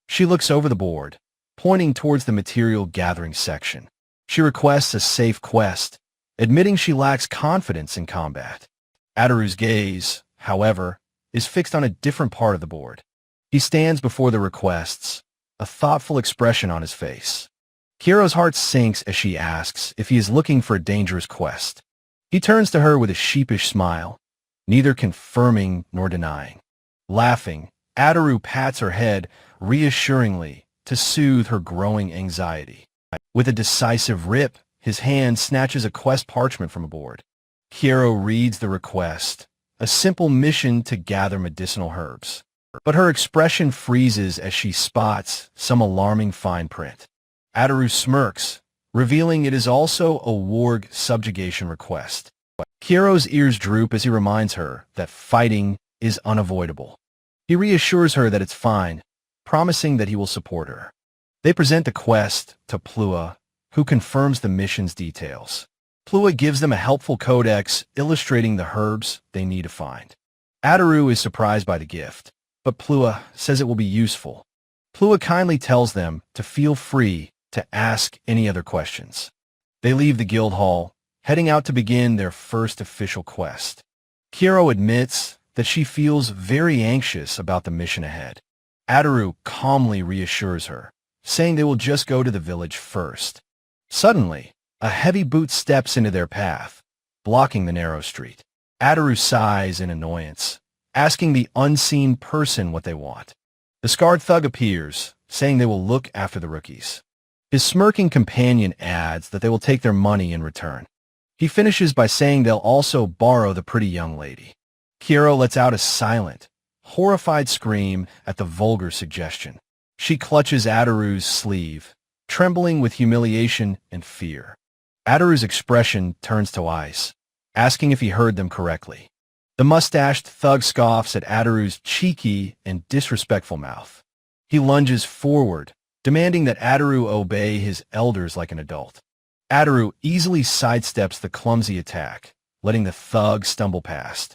She looks over the board, pointing towards the material gathering section. She requests a safe quest, admitting she lacks confidence in combat. Ataru's gaze, however, is fixed on a different part of the board. He stands before the requests, a thoughtful expression on his face. Kiro's heart sinks as she asks if he is looking for a dangerous quest. He turns to her with a sheepish smile, neither confirming nor denying. Laughing, Ataru pats her head reassuringly to soothe her growing anxiety. With a decisive rip, his hand snatches a quest parchment from a board. Kiro reads the request, a simple mission to gather medicinal herbs. But her expression freezes as she spots some alarming fine print. Ataru smirks, revealing it is also a warg subjugation request. Kiro's ears droop as he reminds her that fighting is unavoidable. He reassures her that it's fine, promising that he will support her. They present the quest to Plua, who confirms the mission's details. Plua gives them a helpful codex illustrating the herbs they need to find. Ataru is surprised by the gift, but Plua says it will be useful. Plua kindly tells them to feel free to ask any other questions. They leave the guild hall, heading out to begin their first official quest. Kiro admits that she feels very anxious about the mission ahead. Ataru calmly reassures her, saying they will just go to the village first. Suddenly, a heavy boot steps into their path, blocking the narrow street. Ataru sighs in annoyance, asking the unseen person what they want. The scarred thug appears, saying they will look after the rookies. His smirking companion adds that they will take their money in return. He finishes by saying they'll also borrow the pretty young lady. Kiro lets out a silent, horrified scream at the vulgar suggestion. She clutches Ataru's sleeve, trembling with humiliation and fear. Ataru's expression turns to ice, asking if he heard them correctly. The mustached thug scoffs at Ataru's cheeky and disrespectful mouth. He lunges forward, demanding that Ataru obey his elders like an adult. Ataru easily sidesteps the clumsy attack, letting the thug stumble past.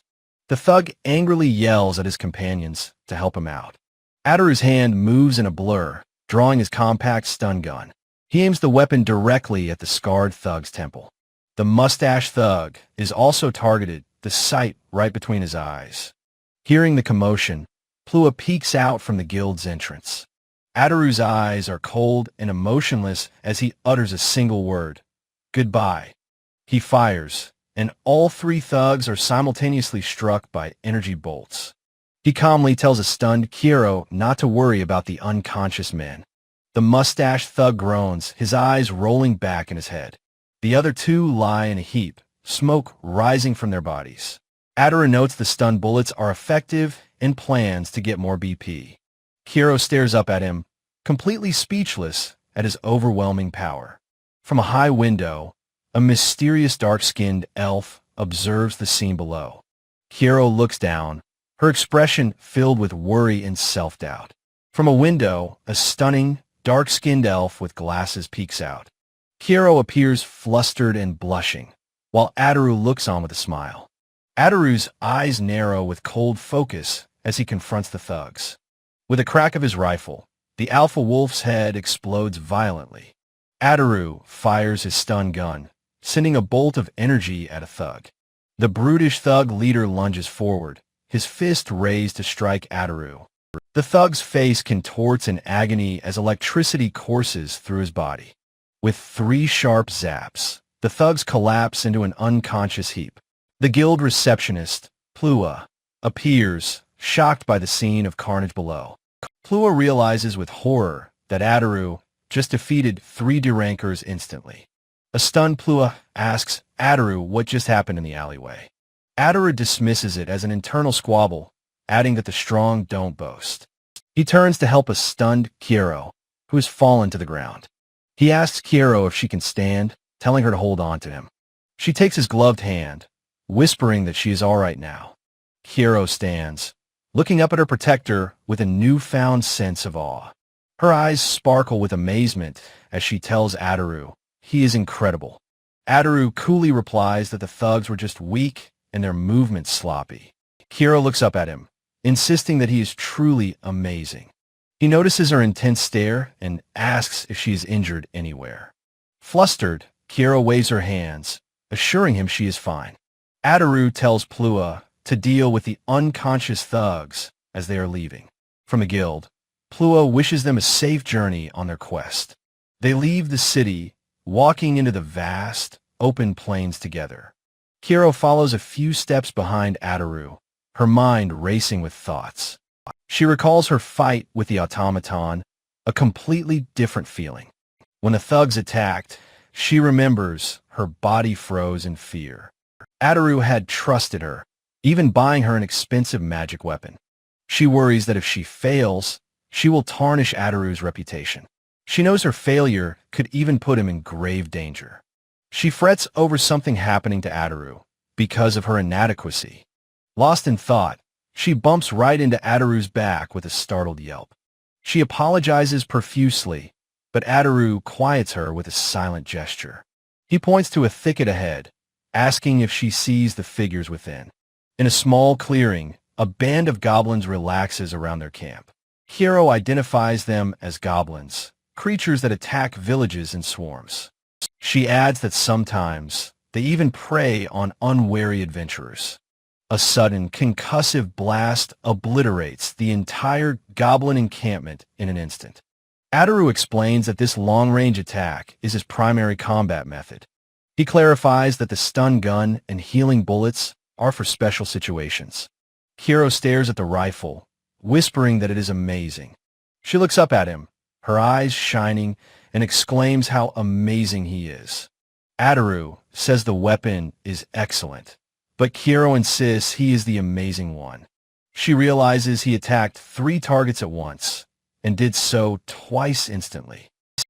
The thug angrily yells at his companions to help him out. Ataru's hand moves in a blur, drawing his compact stun gun. He aims the weapon directly at the scarred thug's temple. The mustache thug is also targeted, the sight right between his eyes. Hearing the commotion, Plua peeks out from the guild's entrance. Ataru's eyes are cold and emotionless as he utters a single word, "Goodbye." He fires, and all three thugs are simultaneously struck by energy bolts. He calmly tells a stunned Kiro not to worry about the unconscious men. The mustache thug groans, his eyes rolling back in his head. The other two lie in a heap, smoke rising from their bodies. Ataru notes the stun bullets are effective and plans to get more BP. Kiro stares up at him, completely speechless at his overwhelming power. From a high window, a mysterious dark-skinned elf observes the scene below. Kiro looks down, her expression filled with worry and self-doubt. From a window, a stunning, dark-skinned elf with glasses peeks out. Kiro appears flustered and blushing, while Ataru looks on with a smile. Ataru's eyes narrow with cold focus as he confronts the thugs. With a crack of his rifle, the alpha wolf's head explodes violently. Ataru fires his stun gun, sending a bolt of energy at a thug. The brutish thug leader lunges forward, his fist raised to strike Ataru. The thug's face contorts in agony as electricity courses through his body. With 3 sharp zaps, the thugs collapse into an unconscious heap. The guild receptionist, Plua, appears, shocked by the scene of carnage below. Plua realizes with horror that Ataru just defeated 3 derankers instantly. A stunned Plua asks Ataru what just happened in the alleyway. Ataru dismisses it as an internal squabble, adding that the strong don't boast. He turns to help a stunned Kiro, who has fallen to the ground. He asks Kiro if she can stand, telling her to hold on to him. She takes his gloved hand, whispering that she is all right now. Kiro stands, looking up at her protector with a newfound sense of awe. Her eyes sparkle with amazement as she tells Ataru he is incredible. Ataru coolly replies that the thugs were just weak and their movements sloppy. Kiro looks up at him, insisting that he is truly amazing. He notices her intense stare and asks if she is injured anywhere. Flustered, Kiro waves her hands, assuring him she is fine. Ataru tells Plua to deal with the unconscious thugs as they are leaving. From the guild, Plua wishes them a safe journey on their quest. They leave the city, walking into the vast, open plains together. Kiro follows a few steps behind Ataru, her mind racing with thoughts. She recalls her fight with the automaton, a completely different feeling. When the thugs attacked, she remembers her body froze in fear. Ataru had trusted her, even buying her an expensive magic weapon. She worries that if she fails, she will tarnish Ataru's reputation. She knows her failure could even put him in grave danger. She frets over something happening to Ataru because of her inadequacy. Lost in thought, she bumps right into Ataru's back with a startled yelp. She apologizes profusely, but Ataru quiets her with a silent gesture. He points to a thicket ahead, asking if she sees the figures within. In a small clearing, a band of goblins relaxes around their camp. Kiro identifies them as goblins, creatures that attack villages in swarms. She adds that sometimes they even prey on unwary adventurers. A sudden, concussive blast obliterates the entire goblin encampment in an instant. Ataru explains that this long-range attack is his primary combat method. He clarifies that the stun gun and healing bullets are for special situations. Kiro stares at the rifle, whispering that it is amazing. She looks up at him, her eyes shining, and exclaims how amazing he is. Ataru says the weapon is excellent, but Kiro insists he is the amazing one. She realizes he attacked 3 targets at once, and did so twice instantly.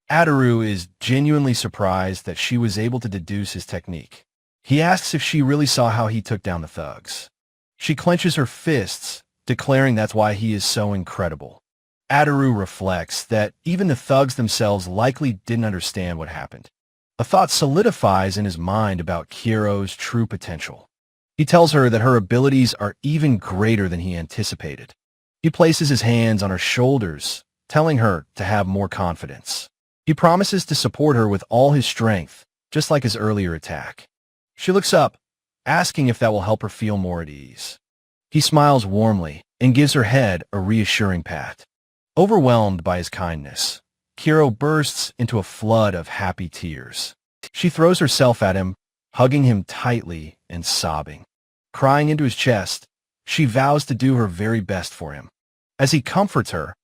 Ataru is genuinely surprised that she was able to deduce his technique. He asks if she really saw how he took down the thugs. She clenches her fists, declaring that's why he is so incredible. Ataru reflects that even the thugs themselves likely didn't understand what happened. A thought solidifies in his mind about Kiro's true potential. He tells her that her abilities are even greater than he anticipated. He places his hands on her shoulders, telling her to have more confidence. He promises to support her with all his strength, just like his earlier attack. She looks up, asking if that will help her feel more at ease. He smiles warmly and gives her head a reassuring pat. Overwhelmed by his kindness, Kiro bursts into a flood of happy tears. She throws herself at him, hugging him tightly and sobbing. Crying into his chest, she vows to do her very best for him. As he comforts her,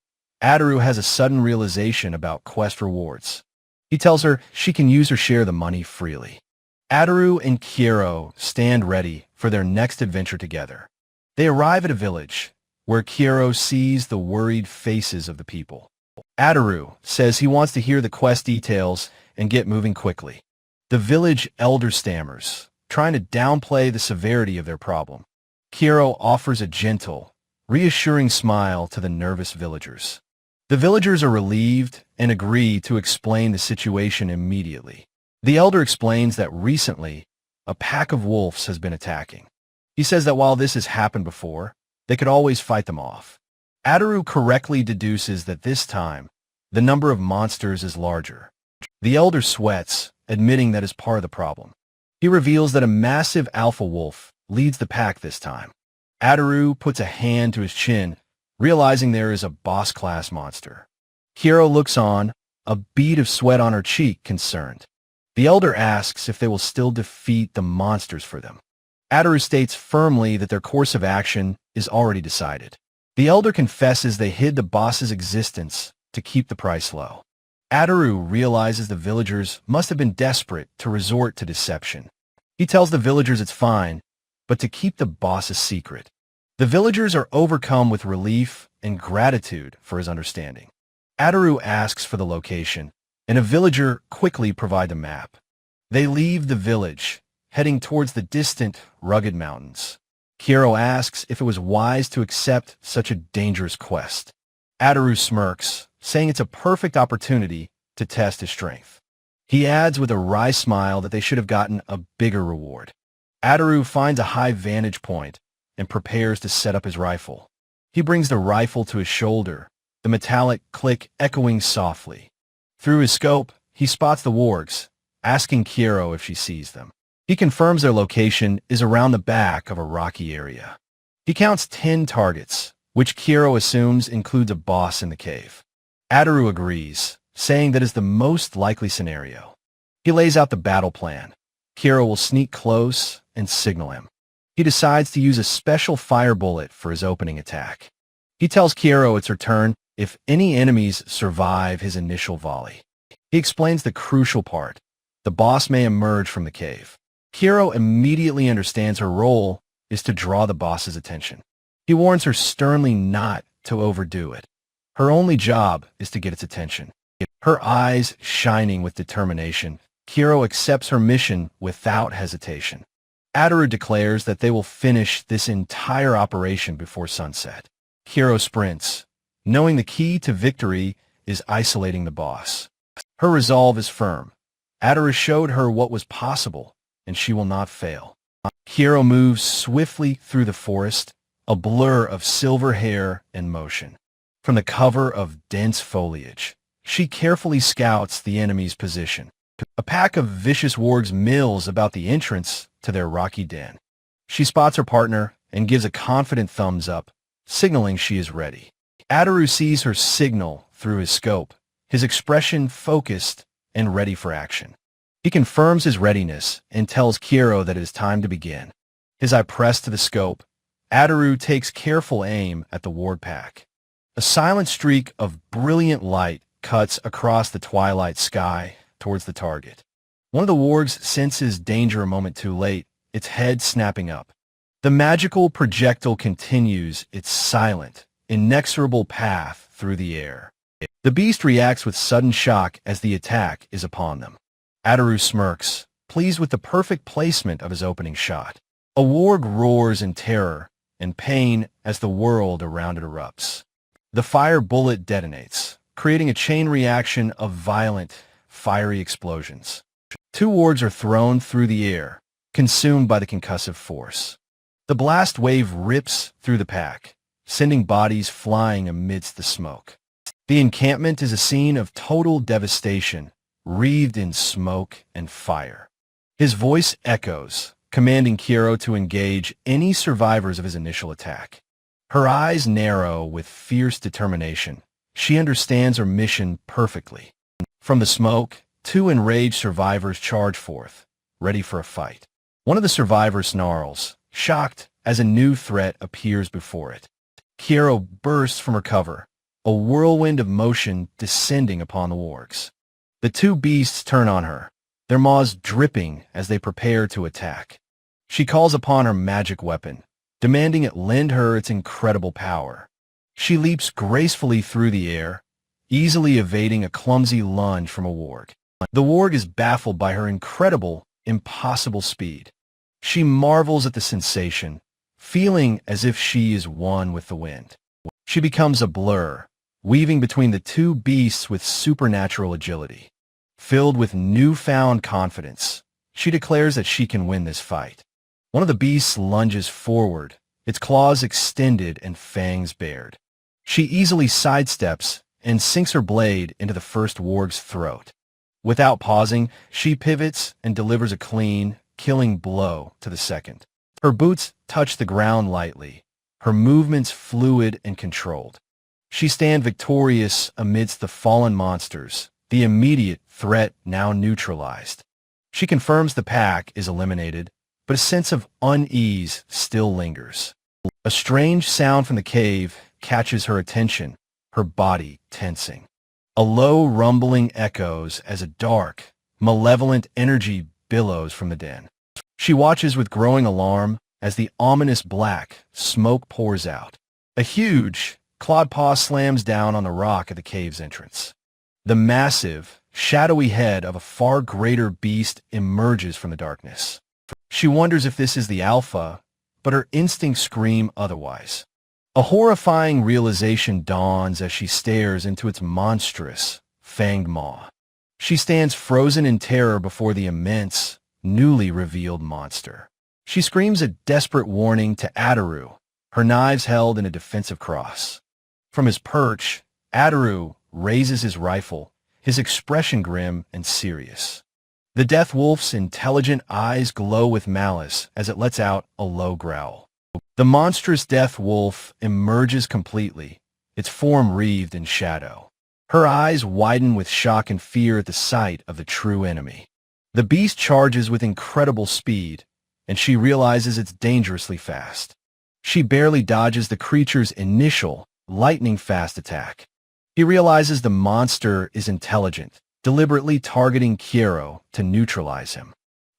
Adoru has a sudden realization about quest rewards. He tells her she can use or share the money freely. Adoru and Kiro stand ready for their next adventure together. They arrive at a village, where Kiro sees the worried faces of the people. Adoru says he wants to hear the quest details and get moving quickly. The village elder stammers, trying to downplay the severity of their problem. Kiro offers a gentle, reassuring smile to the nervous villagers. The villagers are relieved and agree to explain the situation immediately. The elder explains that recently, a pack of wolves has been attacking. He says that while this has happened before, they could always fight them off. Adoru correctly deduces that this time, the number of monsters is larger. The elder sweats, admitting that is part of the problem. He reveals that a massive alpha wolf leads the pack this time. Adoru puts a hand to his chin, realizing there is a boss-class monster. Kiro looks on, a bead of sweat on her cheek, concerned. The elder asks if they will still defeat the monsters for them. Adoru states firmly that their course of action is already decided. The elder confesses they hid the boss's existence to keep the price low. Adoru realizes the villagers must have been desperate to resort to deception. He tells the villagers it's fine, but to keep the boss a secret. The villagers are overcome with relief and gratitude for his understanding. Adoru asks for the location, and a villager quickly provides a map. They leave the village, heading towards the distant, rugged mountains. Kiro asks if it was wise to accept such a dangerous quest. Adoru smirks, saying it's a perfect opportunity to test his strength. He adds with a wry smile that they should have gotten a bigger reward. Adoru finds a high vantage point and prepares to set up his rifle. He brings the rifle to his shoulder, the metallic click echoing softly. Through his scope, he spots the wargs, asking Kiro if she sees them. He confirms their location is around the back of a rocky area. He counts 10 targets, which Kiro assumes includes a boss in the cave. Adoru agrees, saying that is the most likely scenario. He lays out the battle plan. Kiro will sneak close and signal him. He decides to use a special fire bullet for his opening attack. He tells Kiro it's her turn if any enemies survive his initial volley. He explains the crucial part. The boss may emerge from the cave. Kiro immediately understands her role is to draw the boss's attention. He warns her sternly not to overdo it. Her only job is to get its attention. Her eyes shining with determination, Kiro accepts her mission without hesitation. Adoru declares that they will finish this entire operation before sunset. Kiro sprints, knowing the key to victory is isolating the boss. Her resolve is firm. Adoru showed her what was possible, and she will not fail. Kiro moves swiftly through the forest, a blur of silver hair and motion. From the cover of dense foliage, she carefully scouts the enemy's position. A pack of vicious wargs mills about the entrance to their rocky den. She spots her partner and gives a confident thumbs up, signaling she is ready. Adoru sees her signal through his scope, his expression focused and ready for action. He confirms his readiness and tells Kiro that it is time to begin. His eye pressed to the scope, Adoru takes careful aim at the ward pack. A silent streak of brilliant light cuts across the twilight sky towards the target. One of the wargs senses danger a moment too late, its head snapping up. The magical projectile continues its silent, inexorable path through the air. The beast reacts with sudden shock as the attack is upon them. Adoru smirks, pleased with the perfect placement of his opening shot. A warg roars in terror and pain as the world around it erupts. The fire bullet detonates, creating a chain reaction of violent, fiery explosions. Two wargs are thrown through the air, consumed by the concussive force. The blast wave rips through the pack, sending bodies flying amidst the smoke. The encampment is a scene of total devastation, wreathed in smoke and fire. His voice echoes, commanding Kiro to engage any survivors of his initial attack. Her eyes narrow with fierce determination. She understands her mission perfectly. From the smoke, two enraged survivors charge forth, ready for a fight. One of the survivors snarls, shocked as a new threat appears before it. Kiro bursts from her cover, a whirlwind of motion descending upon the wargs. The two beasts turn on her, their maws dripping as they prepare to attack. She calls upon her magic weapon, demanding it lend her its incredible power. She leaps gracefully through the air, easily evading a clumsy lunge from a warg. The warg is baffled by her incredible, impossible speed. She marvels at the sensation, feeling as if she is one with the wind. She becomes a blur, weaving between the two beasts with supernatural agility. Filled with newfound confidence, she declares that she can win this fight. One of the beasts lunges forward, its claws extended and fangs bared. She easily sidesteps and sinks her blade into the first warg's throat. Without pausing, she pivots and delivers a clean, killing blow to the second. Her boots touch the ground lightly, her movements fluid and controlled. She stands victorious amidst the fallen monsters, the immediate threat now neutralized. She confirms the pack is eliminated, but a sense of unease still lingers. A strange sound from the cave catches her attention, her body tensing. A low rumbling echoes as a dark, malevolent energy billows from the den. She watches with growing alarm as the ominous black smoke pours out. A huge, clawed paw slams down on the rock at the cave's entrance. The massive, shadowy head of a far greater beast emerges from the darkness. She wonders if this is the alpha, but her instincts scream otherwise. A horrifying realization dawns as she stares into its monstrous, fanged maw. She stands frozen in terror before the immense, newly revealed monster. She screams a desperate warning to Ataru, her knives held in a defensive cross. From his perch, Ataru raises his rifle, his expression grim and serious. The death wolf's intelligent eyes glow with malice as it lets out a low growl. The monstrous death wolf emerges completely, its form wreathed in shadow. Her eyes widen with shock and fear at the sight of the true enemy. The beast charges with incredible speed, and she realizes it's dangerously fast. She barely dodges the creature's initial, lightning-fast attack. He realizes the monster is intelligent, deliberately targeting Kiro to neutralize him.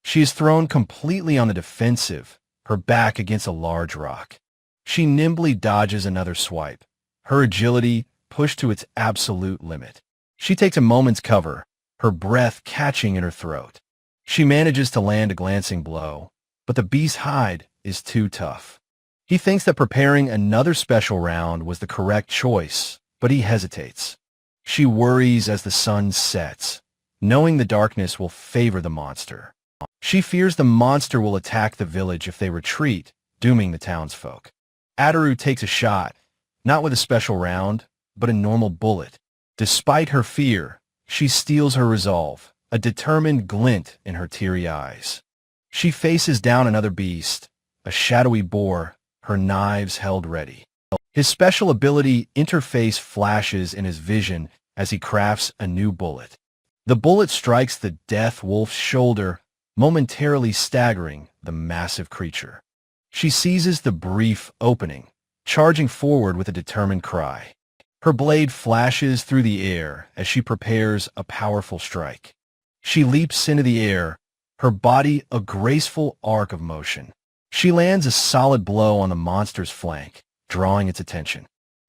She is thrown completely on the defensive, her back against a large rock. She nimbly dodges another swipe, her agility pushed to its absolute limit. She takes a moment's cover, her breath catching in her throat. She manages to land a glancing blow, but the beast's hide is too tough. He thinks that preparing another special round was the correct choice, but he hesitates. She worries as the sun sets, knowing the darkness will favor the monster. She fears the monster will attack the village if they retreat, dooming the townsfolk. Ataru takes a shot, not with a special round, but a normal bullet. Despite her fear, she steels her resolve, a determined glint in her teary eyes. She faces down another beast, a shadowy boar, her knives held ready. His special ability interface flashes in his vision as he crafts a new bullet. The bullet strikes the death wolf's shoulder, momentarily staggering the massive creature. She seizes the brief opening, charging forward with a determined cry. Her blade flashes through the air as she prepares a powerful strike. She leaps into the air, her body a graceful arc of motion. She lands a solid blow on the monster's flank, drawing its attention.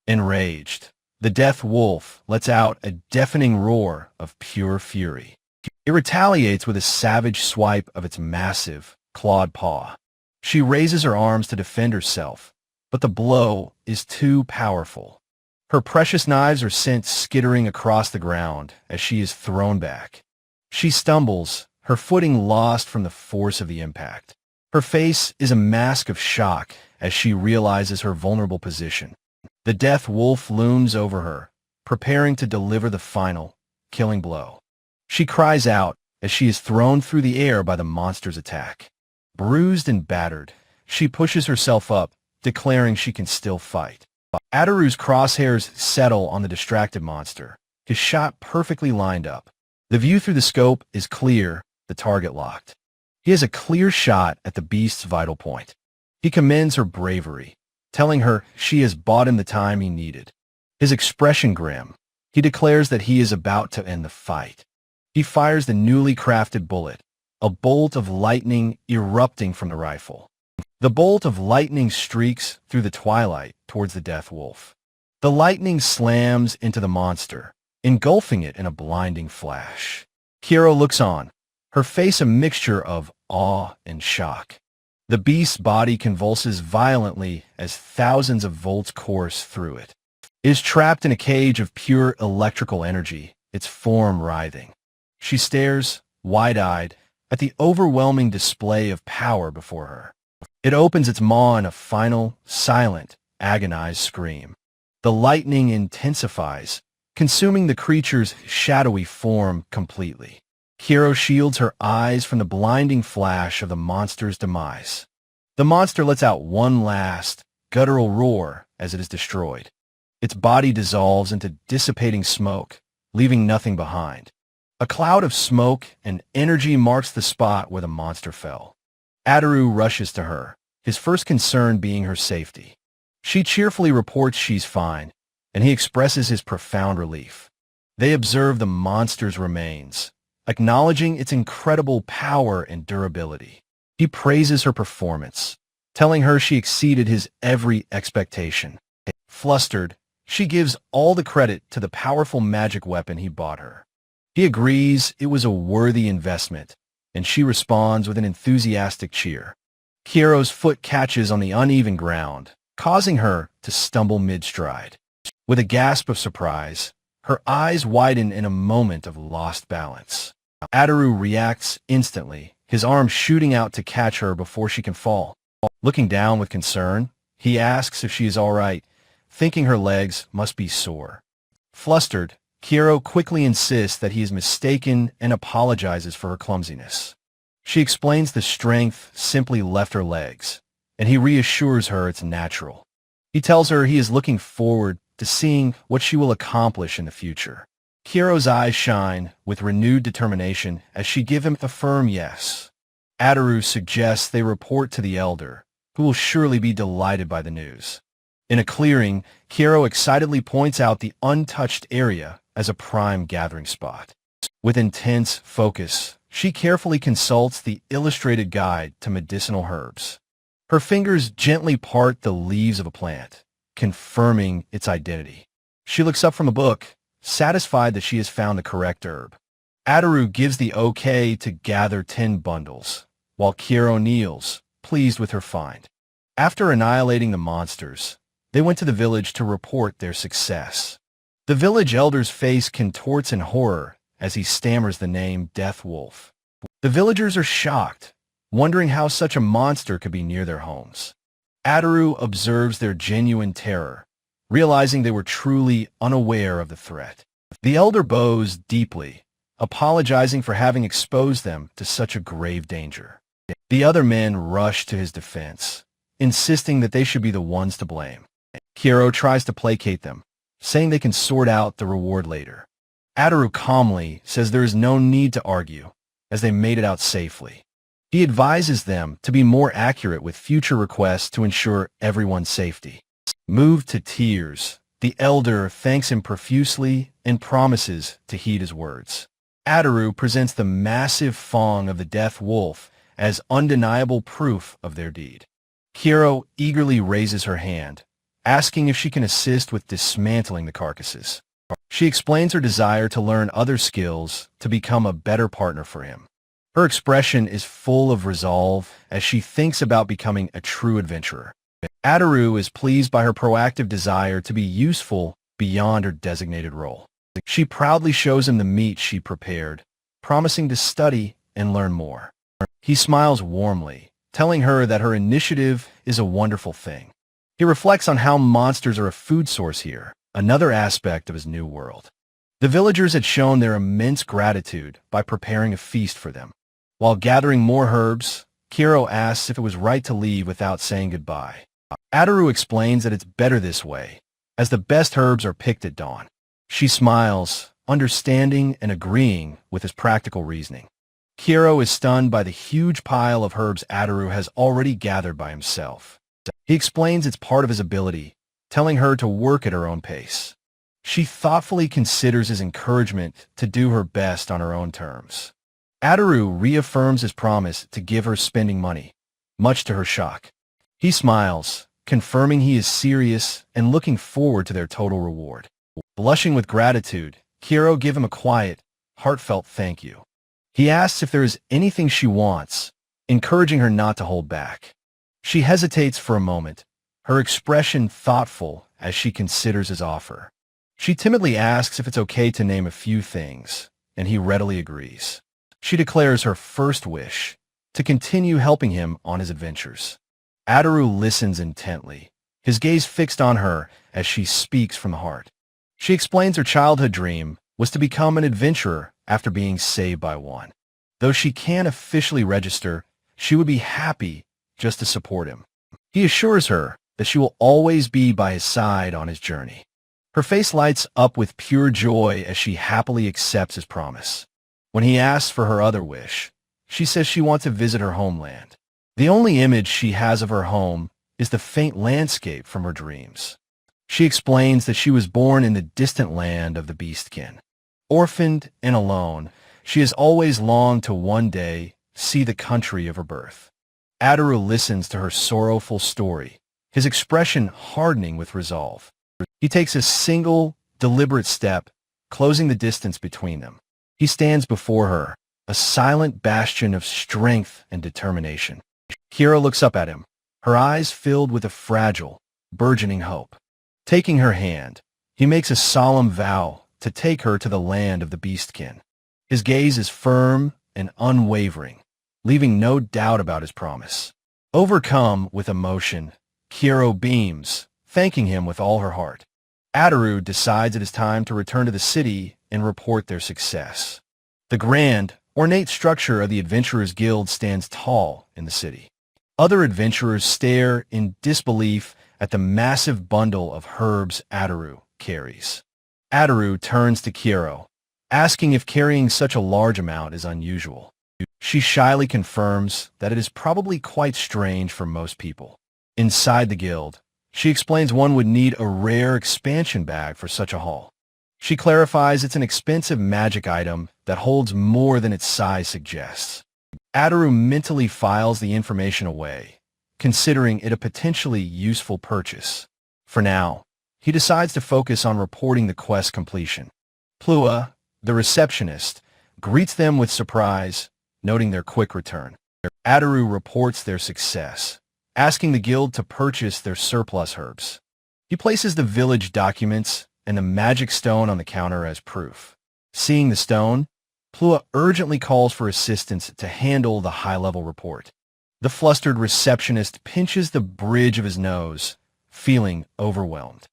Enraged, the death wolf lets out a deafening roar of pure fury. It retaliates with a savage swipe of its massive, clawed paw. She raises her arms to defend herself, but the blow is too powerful. Her precious knives are sent skittering across the ground as she is thrown back. She stumbles, her footing lost from the force of the impact. Her face is a mask of shock as she realizes her vulnerable position. The death wolf looms over her, preparing to deliver the final, killing blow. She cries out as she is thrown through the air by the monster's attack. Bruised and battered, she pushes herself up, declaring she can still fight. Ataru's crosshairs settle on the distracted monster, his shot perfectly lined up. The view through the scope is clear, the target locked. He has a clear shot at the beast's vital point. He commends her bravery, telling her she has bought him the time he needed. His expression grim, he declares that he is about to end the fight. He fires the newly crafted bullet, a bolt of lightning erupting from the rifle. The bolt of lightning streaks through the twilight towards the death wolf. The lightning slams into the monster, engulfing it in a blinding flash. Kiro looks on, her face a mixture of awe and shock. The beast's body convulses violently as thousands of volts course through it. It is trapped in a cage of pure electrical energy, its form writhing. She stares, wide-eyed, at the overwhelming display of power before her. It opens its maw in a final, silent, agonized scream. The lightning intensifies, consuming the creature's shadowy form completely. Kiro shields her eyes from the blinding flash of the monster's demise. The monster lets out one last, guttural roar as it is destroyed. Its body dissolves into dissipating smoke, leaving nothing behind. A cloud of smoke and energy marks the spot where the monster fell. Ataru rushes to her, his first concern being her safety. She cheerfully reports she's fine, and he expresses his profound relief. They observe the monster's remains, acknowledging its incredible power and durability. He praises her performance, telling her she exceeded his every expectation. Flustered, she gives all the credit to the powerful magic weapon he bought her. He agrees it was a worthy investment, and she responds with an enthusiastic cheer. Kiro's foot catches on the uneven ground, causing her to stumble mid-stride. With a gasp of surprise, her eyes widen in a moment of lost balance. Ataru reacts instantly, his arm shooting out to catch her before she can fall. Looking down with concern, he asks if she is all right, thinking her legs must be sore. Flustered, Kiro quickly insists that he is mistaken and apologizes for her clumsiness. She explains the strength simply left her legs, and he reassures her it's natural. He tells her he is looking forward to seeing what she will accomplish in the future. Kiro's eyes shine with renewed determination as she gives him a firm yes. Ataru suggests they report to the elder, who will surely be delighted by the news. In a clearing, Kiro excitedly points out the untouched area as a prime gathering spot. With intense focus, she carefully consults the illustrated guide to medicinal herbs. Her fingers gently part the leaves of a plant, confirming its identity. She looks up from a book, satisfied that she has found the correct herb. Ataru gives the okay to gather 10 bundles, while Kiro kneels, pleased with her find. After annihilating the monsters, they went to the village to report their success. The village elder's face contorts in horror as he stammers the name Death Wolf. The villagers are shocked, wondering how such a monster could be near their homes. Ataru observes their genuine terror, realizing they were truly unaware of the threat. The elder bows deeply, apologizing for having exposed them to such a grave danger. The other men rush to his defense, insisting that they should be the ones to blame. Kiro tries to placate them, saying they can sort out the reward later. Ataru calmly says there is no need to argue, as they made it out safely. He advises them to be more accurate with future requests to ensure everyone's safety. Moved to tears, the elder thanks him profusely and promises to heed his words. Ataru presents the massive fang of the death wolf as undeniable proof of their deed. Kiro eagerly raises her hand, asking if she can assist with dismantling the carcasses. She explains her desire to learn other skills to become a better partner for him. Her expression is full of resolve as she thinks about becoming a true adventurer. Ataru is pleased by her proactive desire to be useful beyond her designated role. She proudly shows him the meat she prepared, promising to study and learn more. He smiles warmly, telling her that her initiative is a wonderful thing. He reflects on how monsters are a food source here, another aspect of his new world. The villagers had shown their immense gratitude by preparing a feast for them. While gathering more herbs, Kiro asks if it was right to leave without saying goodbye. Adaru explains that it's better this way, as the best herbs are picked at dawn. She smiles, understanding and agreeing with his practical reasoning. Kiro is stunned by the huge pile of herbs Adaru has already gathered by himself. He explains it's part of his ability, telling her to work at her own pace. She thoughtfully considers his encouragement to do her best on her own terms. Adaru reaffirms his promise to give her spending money, much to her shock. He smiles, confirming he is serious and looking forward to their total reward. Blushing with gratitude, Kiro gives him a quiet, heartfelt thank you. He asks if there is anything she wants, encouraging her not to hold back. She hesitates for a moment, her expression thoughtful as she considers his offer. She timidly asks if it's okay to name a few things, and he readily agrees. She declares her first wish, to continue helping him on his adventures. Adaru listens intently, his gaze fixed on her as she speaks from the heart. She explains her childhood dream was to become an adventurer after being saved by one. Though she can't officially register, she would be happy just to support him. He assures her that she will always be by his side on his journey. Her face lights up with pure joy as she happily accepts his promise. When he asks for her other wish, she says she wants to visit her homeland. The only image she has of her home is the faint landscape from her dreams. She explains that she was born in the distant land of the beastkin. Orphaned and alone, she has always longed to one day see the country of her birth. Adaru listens to her sorrowful story, his expression hardening with resolve. He takes a single, deliberate step, closing the distance between them. He stands before her, a silent bastion of strength and determination. Kira looks up at him, her eyes filled with a fragile, burgeoning hope. Taking her hand, he makes a solemn vow to take her to the land of the beastkin. His gaze is firm and unwavering, leaving no doubt about his promise. Overcome with emotion, Kiro beams, thanking him with all her heart. Adaru decides it is time to return to the city and report their success. The grand, ornate structure of the Adventurers Guild stands tall in the city. Other adventurers stare in disbelief at the massive bundle of herbs Adaru carries. Adaru turns to Kiro, asking if carrying such a large amount is unusual. She shyly confirms that it is probably quite strange for most people. Inside the guild, she explains one would need a rare expansion bag for such a haul. She clarifies it's an expensive magic item that holds more than its size suggests. Adaru mentally files the information away, considering it a potentially useful purchase. For now, he decides to focus on reporting the quest completion. Plua, the receptionist, greets them with surprise, noting their quick return. Adaru reports their success, asking the guild to purchase their surplus herbs. He places the village documents and the magic stone on the counter as proof. Seeing the stone, Plua urgently calls for assistance to handle the high-level report. The flustered receptionist pinches the bridge of his nose, feeling overwhelmed.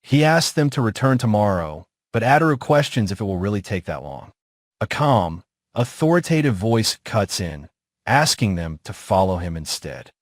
He asks them to return tomorrow, but Adaru questions if it will really take that long. A calm, authoritative voice cuts in, asking them to follow him instead.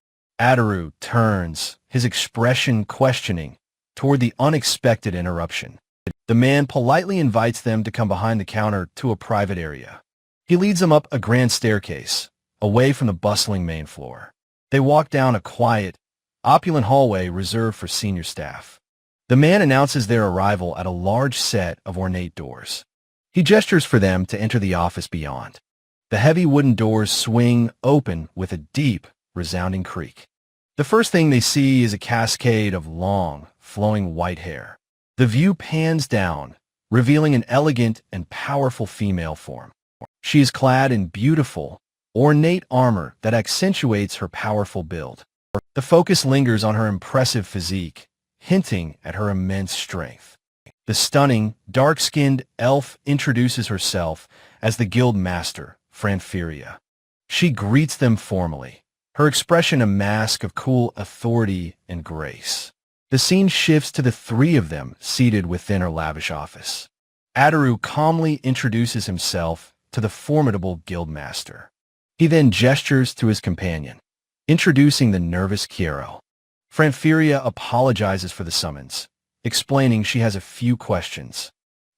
Adaru turns, his expression questioning, toward the unexpected interruption. The man politely invites them to come behind the counter to a private area. He leads them up a grand staircase, away from the bustling main floor. They walk down a quiet, opulent hallway reserved for senior staff. The man announces their arrival at a large set of ornate doors. He gestures for them to enter the office beyond. The heavy wooden doors swing open with a deep, resounding creak. The first thing they see is a cascade of long, flowing white hair. The view pans down, revealing an elegant and powerful female form. She is clad in beautiful, ornate armor that accentuates her powerful build. The focus lingers on her impressive physique, hinting at her immense strength. The stunning, dark-skinned elf introduces herself as the guild master, Franferia. She greets them formally, her expression a mask of cool authority and grace. The scene shifts to the three of them seated within her lavish office. Ataru calmly introduces himself to the formidable guildmaster. He then gestures to his companion, introducing the nervous Kiero. Franferia apologizes for the summons, explaining she has a few questions.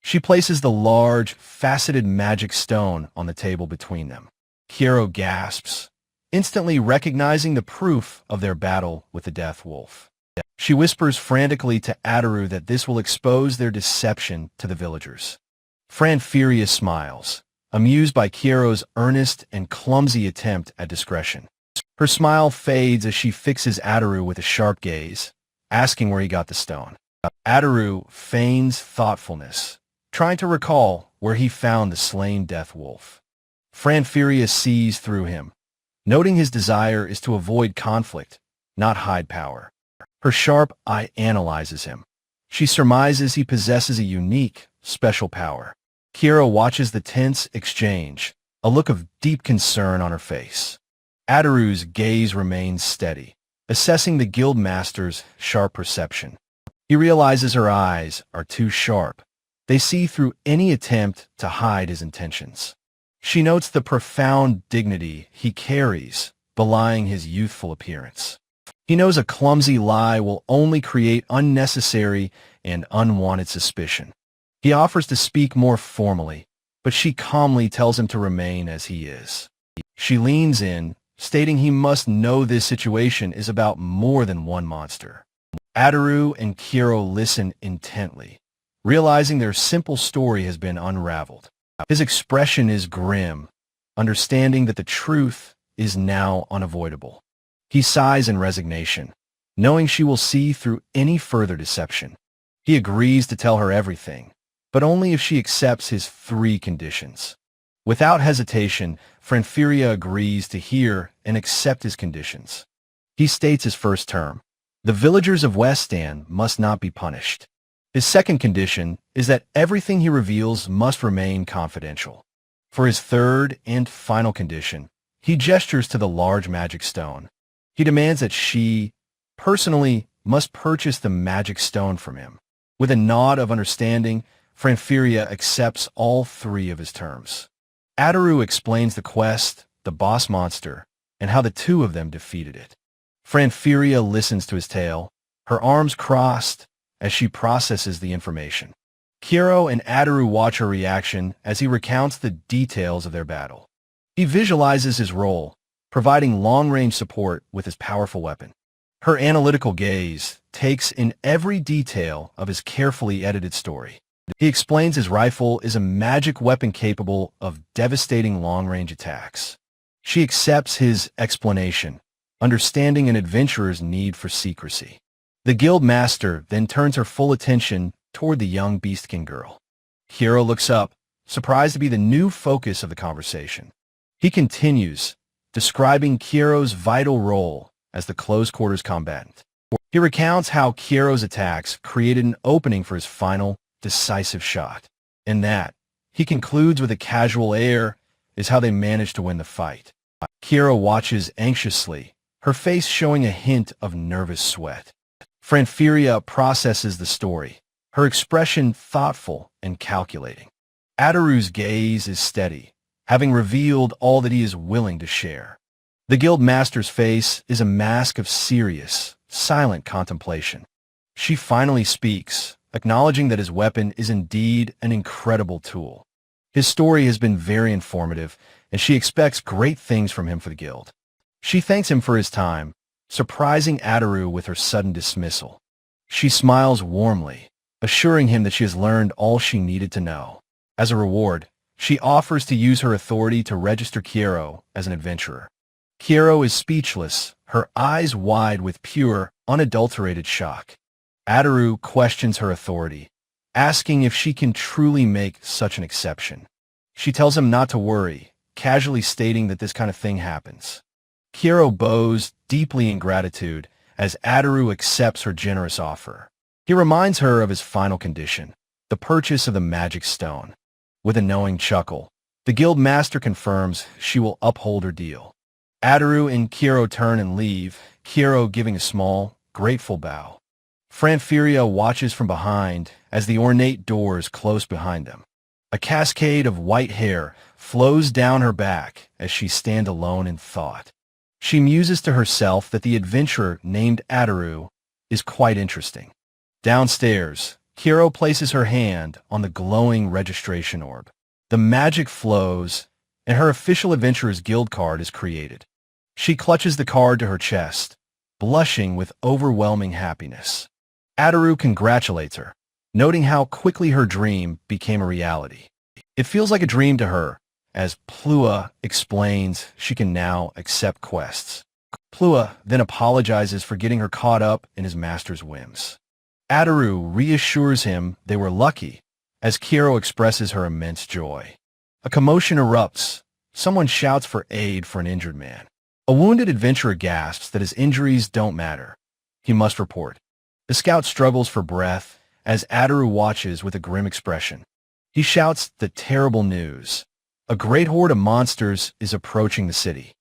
She places the large, faceted magic stone on the table between them. Kiero gasps, instantly recognizing the proof of their battle with the Death Wolf. She whispers frantically to Ataru that this will expose their deception to the villagers. Franferia smiles, amused by Kiero's earnest and clumsy attempt at discretion. Her smile fades as she fixes Ataru with a sharp gaze, asking where he got the stone. Ataru feigns thoughtfulness, trying to recall where he found the slain Death Wolf. Franferia sees through him, noting his desire is to avoid conflict, not hide power. Her sharp eye analyzes him. She surmises he possesses a unique, special power. Kiero watches the tense exchange, a look of deep concern on her face. Ataru's gaze remains steady, assessing the guildmaster's sharp perception. He realizes her eyes are too sharp. They see through any attempt to hide his intentions. She notes the profound dignity he carries, belying his youthful appearance. He knows a clumsy lie will only create unnecessary and unwanted suspicion. He offers to speak more formally, but she calmly tells him to remain as he is. She leans in, stating he must know this situation is about more than one monster. Ataru and Kiero listen intently, realizing their simple story has been unraveled. His expression is grim, understanding that the truth is now unavoidable. He sighs in resignation, knowing she will see through any further deception. He agrees to tell her everything, but only if she accepts his 3 conditions. Without hesitation, Franferia agrees to hear and accept his conditions. He states his first term. The villagers of Westan must not be punished. His second condition is that everything he reveals must remain confidential. For his third and final condition, he gestures to the large magic stone. He demands that she, personally, must purchase the magic stone from him. With a nod of understanding, Franferia accepts all 3 of his terms. Ataru explains the quest, the boss monster, and how the 2 of them defeated it. Franferia listens to his tale, her arms crossed as she processes the information. Kiero and Ataru watch her reaction as he recounts the details of their battle. He visualizes his role, providing long-range support with his powerful weapon. Her analytical gaze takes in every detail of his carefully edited story. He explains his rifle is a magic weapon capable of devastating long-range attacks. She accepts his explanation, understanding an adventurer's need for secrecy. The guild master then turns her full attention toward the young Beastkin girl. Kiero looks up, surprised to be the new focus of the conversation. He continues, describing Kiero's vital role as the close-quarters combatant. He recounts how Kiero's attacks created an opening for his final, decisive shot. And that, he concludes with a casual air, is how they managed to win the fight. Kiero watches anxiously, her face showing a hint of nervous sweat. Franferia processes the story, her expression thoughtful and calculating. Ataru's gaze is steady, having revealed all that he is willing to share. The guild master's face is a mask of serious, silent contemplation. She finally speaks, acknowledging that his weapon is indeed an incredible tool. His story has been very informative, and she expects great things from him for the guild. She thanks him for his time, surprising Ataru with her sudden dismissal. She smiles warmly, assuring him that she has learned all she needed to know. As a reward, she offers to use her authority to register Kiero as an adventurer. Kiero is speechless, her eyes wide with pure, unadulterated shock. Ataru questions her authority, asking if she can truly make such an exception. She tells him not to worry, casually stating that this kind of thing happens. Kiero bows deeply in gratitude as Ataru accepts her generous offer. He reminds her of his final condition, the purchase of the magic stone. With a knowing chuckle, The guild master confirms she will uphold her deal. Ataru and Kiro turn and leave, Kiro giving a small, grateful bow. Franfiria watches from behind as the ornate doors close behind them. A cascade of white hair flows down her back as she stands alone in thought. She muses to herself that the adventurer named Ataru is quite interesting. Downstairs, Kiro places her hand on the glowing registration orb. The magic flows, and her official Adventurer's Guild card is created. She clutches the card to her chest, blushing with overwhelming happiness. Ataru congratulates her, noting how quickly her dream became a reality. It feels like a dream to her, as Plua explains she can now accept quests. Plua then apologizes for getting her caught up in his master's whims. Ataru reassures him they were lucky, as Kiro expresses her immense joy. A commotion erupts. Someone shouts for aid for an injured man. A wounded adventurer gasps that his injuries don't matter. He must report. The scout struggles for breath as Ataru watches with a grim expression. He shouts the terrible news. A great horde of monsters is approaching the city.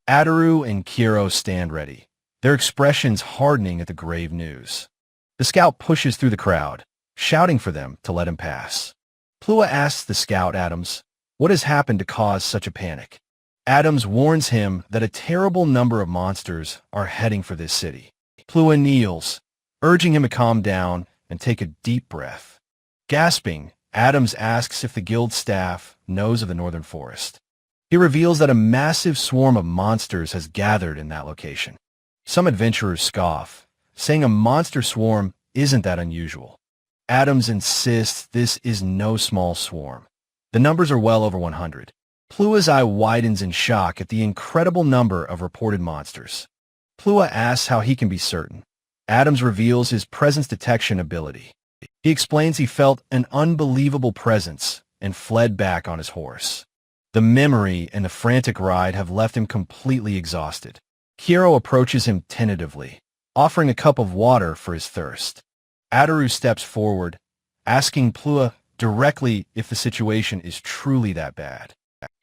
Ataru and Kiro stand ready, their expressions hardening at the grave news. The scout pushes through the crowd, shouting for them to let him pass. Plua asks the scout Adams, what has happened to cause such a panic? Adams warns him that a terrible number of monsters are heading for this city. Plua kneels, urging him to calm down and take a deep breath. Gasping, Adams asks if the guild staff knows of the northern forest. He reveals that a massive swarm of monsters has gathered in that location. Some adventurers scoff, saying a monster swarm isn't that unusual. Adams insists this is no small swarm. The numbers are well over 100. Plua's eye widens in shock at the incredible number of reported monsters. Plua asks how he can be certain. Adams reveals his presence detection ability. He explains he felt an unbelievable presence and fled back on his horse. The memory and the frantic ride have left him completely exhausted. Kiro approaches him tentatively, offering a cup of water for his thirst. Ataru steps forward, asking Plua directly if the situation is truly that bad.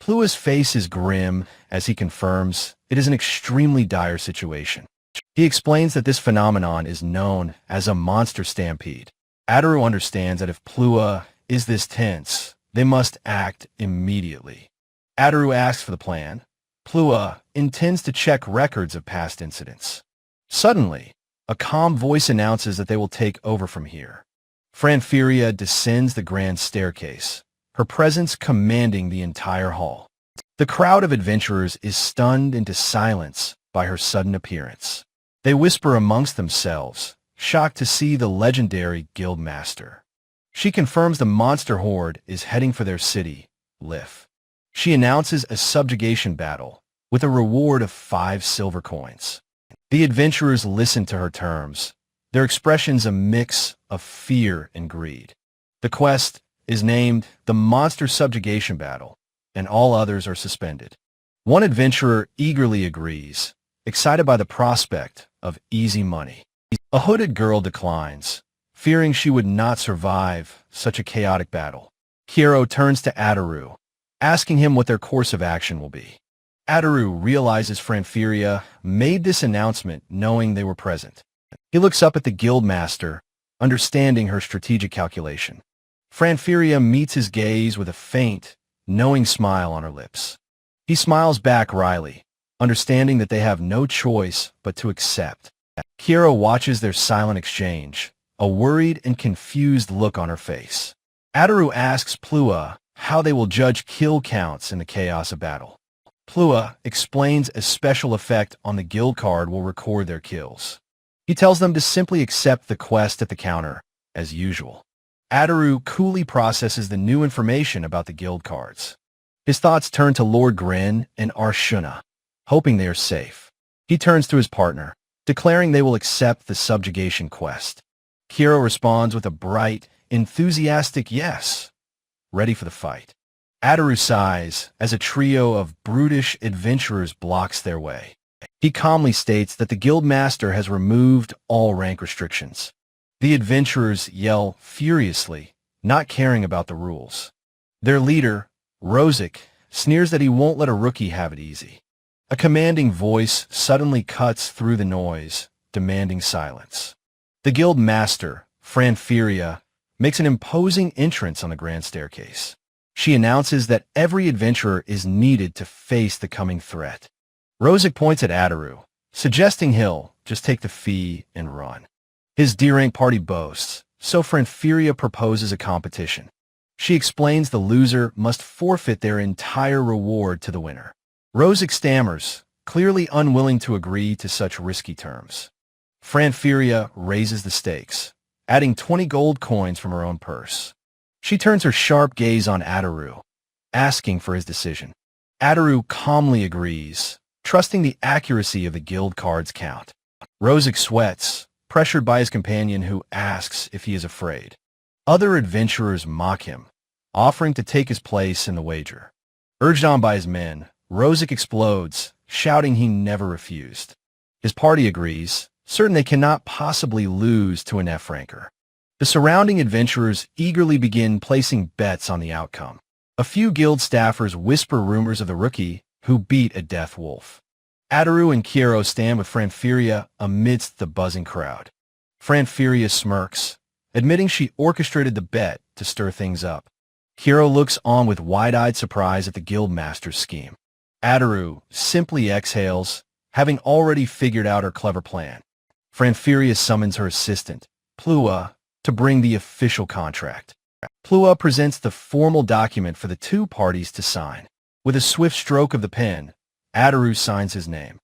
Plua's face is grim as he confirms it is an extremely dire situation. He explains that this phenomenon is known as a monster stampede. Ataru understands that if Plua is this tense, they must act immediately. Ataru asks for the plan. Plua intends to check records of past incidents. Suddenly, a calm voice announces that they will take over from here. Franfiria descends the grand staircase, her presence commanding the entire hall. The crowd of adventurers is stunned into silence by her sudden appearance. They whisper amongst themselves, shocked to see the legendary guild master. She confirms the monster horde is heading for their city, Lif. She announces a subjugation battle with a reward of 5 silver coins. The adventurers listen to her terms, their expressions a mix of fear and greed. The quest is named the Monster Subjugation Battle, and all others are suspended. One adventurer eagerly agrees, excited by the prospect of easy money. A hooded girl declines, fearing she would not survive such a chaotic battle. Kiro turns to Ataru, asking him what their course of action will be. Ataru realizes Franfiria made this announcement knowing they were present. He looks up at the guild master, understanding her strategic calculation. Franfiria meets his gaze with a faint, knowing smile on her lips. He smiles back wryly, understanding that they have no choice but to accept. Kiro watches their silent exchange, a worried and confused look on her face. Ataru asks Plua how they will judge kill counts in the chaos of battle. Plua explains a special effect on the guild card will record their kills. He tells them to simply accept the quest at the counter, as usual. Ataru coolly processes the new information about the guild cards. His thoughts turn to Lord Grin and Arshuna, hoping they are safe. He turns to his partner, declaring they will accept the subjugation quest. Kiro responds with a bright, enthusiastic yes, ready for the fight. Ataru sighs as a trio of brutish adventurers blocks their way. He calmly states that the guild master has removed all rank restrictions. The adventurers yell furiously, not caring about the rules. Their leader, Rosic, sneers that he won't let a rookie have it easy. A commanding voice suddenly cuts through the noise, demanding silence. The guild master, Franferia, makes an imposing entrance on the grand staircase. She announces that every adventurer is needed to face the coming threat. Rosic points at Ataru, suggesting he'll just take the fee and run. His D-rank party boasts, so Franferia proposes a competition. She explains the loser must forfeit their entire reward to the winner. Rosic stammers, clearly unwilling to agree to such risky terms. Franferia raises the stakes, adding 20 gold coins from her own purse. She turns her sharp gaze on Ataru, asking for his decision. Ataru calmly agrees, trusting the accuracy of the guild card's count. Rosic sweats, pressured by his companion who asks if he is afraid. Other adventurers mock him, offering to take his place in the wager. Urged on by his men, Rosic explodes, shouting he never refused. His party agrees, certain they cannot possibly lose to an F-ranker. The surrounding adventurers eagerly begin placing bets on the outcome. A few guild staffers whisper rumors of the rookie who beat a death wolf. Ataru and Kiero stand with Franferia amidst the buzzing crowd. Franferia smirks, admitting she orchestrated the bet to stir things up. Kiero looks on with wide-eyed surprise at the guildmaster's scheme. Ataru simply exhales, having already figured out her clever plan. Franferia summons her assistant, Plua, to bring the official contract. Plua presents the formal document for the two parties to sign. With a swift stroke of the pen, Ataru signs his name.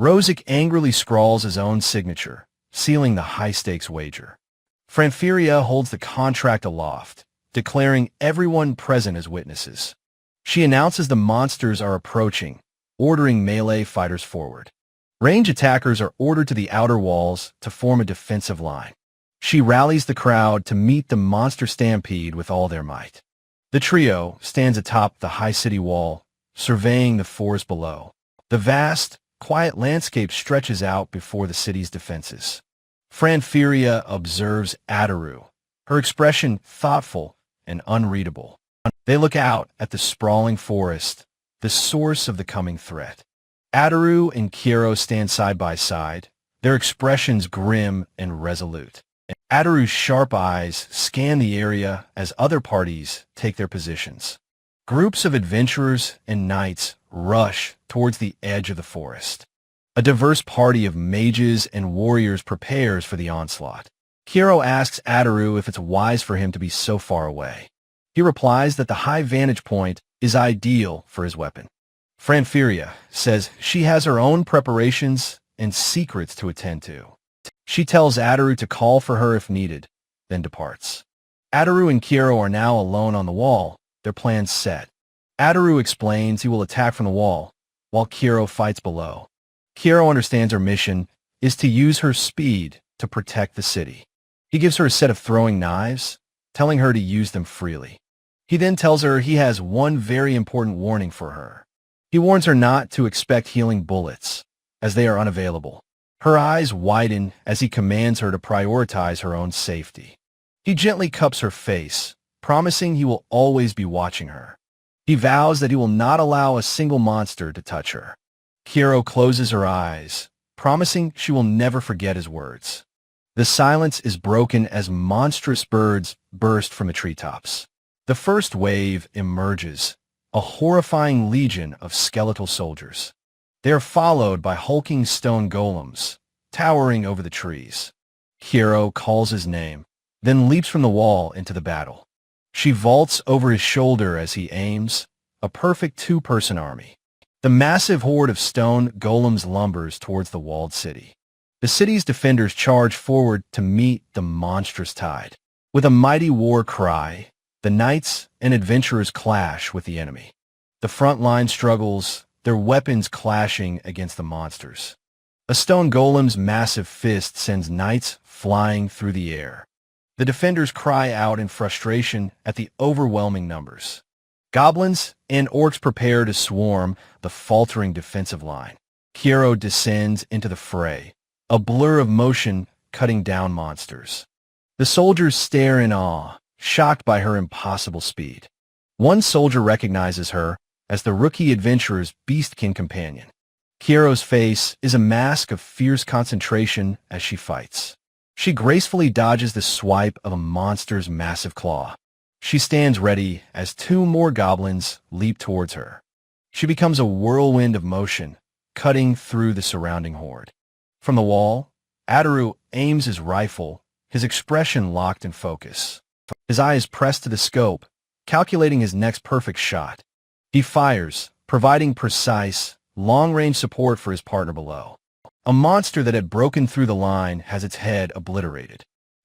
Rosic angrily scrawls his own signature, sealing the high-stakes wager. Franferia holds the contract aloft, declaring everyone present as witnesses. She announces the monsters are approaching, ordering melee fighters forward. Range attackers are ordered to the outer walls to form a defensive line. She rallies the crowd to meet the monster stampede with all their might. The trio stands atop the high city wall, surveying the forest below. The vast, quiet landscape stretches out before the city's defenses. Franferia observes Ataru, her expression thoughtful and unreadable. They look out at the sprawling forest, the source of the coming threat. Ataru and Kiero stand side by side, their expressions grim and resolute. Ataru's sharp eyes scan the area as other parties take their positions. Groups of adventurers and knights rush towards the edge of the forest. A diverse party of mages and warriors prepares for the onslaught. Kiero asks Ataru if it's wise for him to be so far away. He replies that the high vantage point is ideal for his weapon. Franferia says she has her own preparations and secrets to attend to. She tells Ataru to call for her if needed, then departs. Ataru and Kiero are now alone on the wall, their plans set. Ataru explains he will attack from the wall, while Kiero fights below. Kiero understands her mission is to use her speed to protect the city. He gives her a set of throwing knives, telling her to use them freely. He then tells her he has one very important warning for her. He warns her not to expect healing bullets, as they are unavailable. Her eyes widen as he commands her to prioritize her own safety. He gently cups her face, promising he will always be watching her. He vows that he will not allow a single monster to touch her. Kiero closes her eyes, promising she will never forget his words. The silence is broken as monstrous birds burst from the treetops. The first wave emerges, a horrifying legion of skeletal soldiers. They are followed by hulking stone golems, towering over the trees. Kiero calls his name, then leaps from the wall into the battle. She vaults over his shoulder as he aims, a perfect two-person army. The massive horde of stone golems lumbers towards the walled city. The city's defenders charge forward to meet the monstrous tide. With a mighty war cry, the knights and adventurers clash with the enemy. The front line struggles, their weapons clashing against the monsters. A stone golem's massive fist sends knights flying through the air. The defenders cry out in frustration at the overwhelming numbers. Goblins and orcs prepare to swarm the faltering defensive line. Kiero descends into the fray, a blur of motion cutting down monsters. The soldiers stare in awe, shocked by her impossible speed. One soldier recognizes her, as the rookie adventurer's beastkin companion. Kiero's face is a mask of fierce concentration as she fights. She gracefully dodges the swipe of a monster's massive claw. She stands ready as two more goblins leap towards her. She becomes a whirlwind of motion, cutting through the surrounding horde. From the wall, Ataru aims his rifle, his expression locked in focus. His eye is pressed to the scope, calculating his next perfect shot. He fires, providing precise, long-range support for his partner below. A monster that had broken through the line has its head obliterated.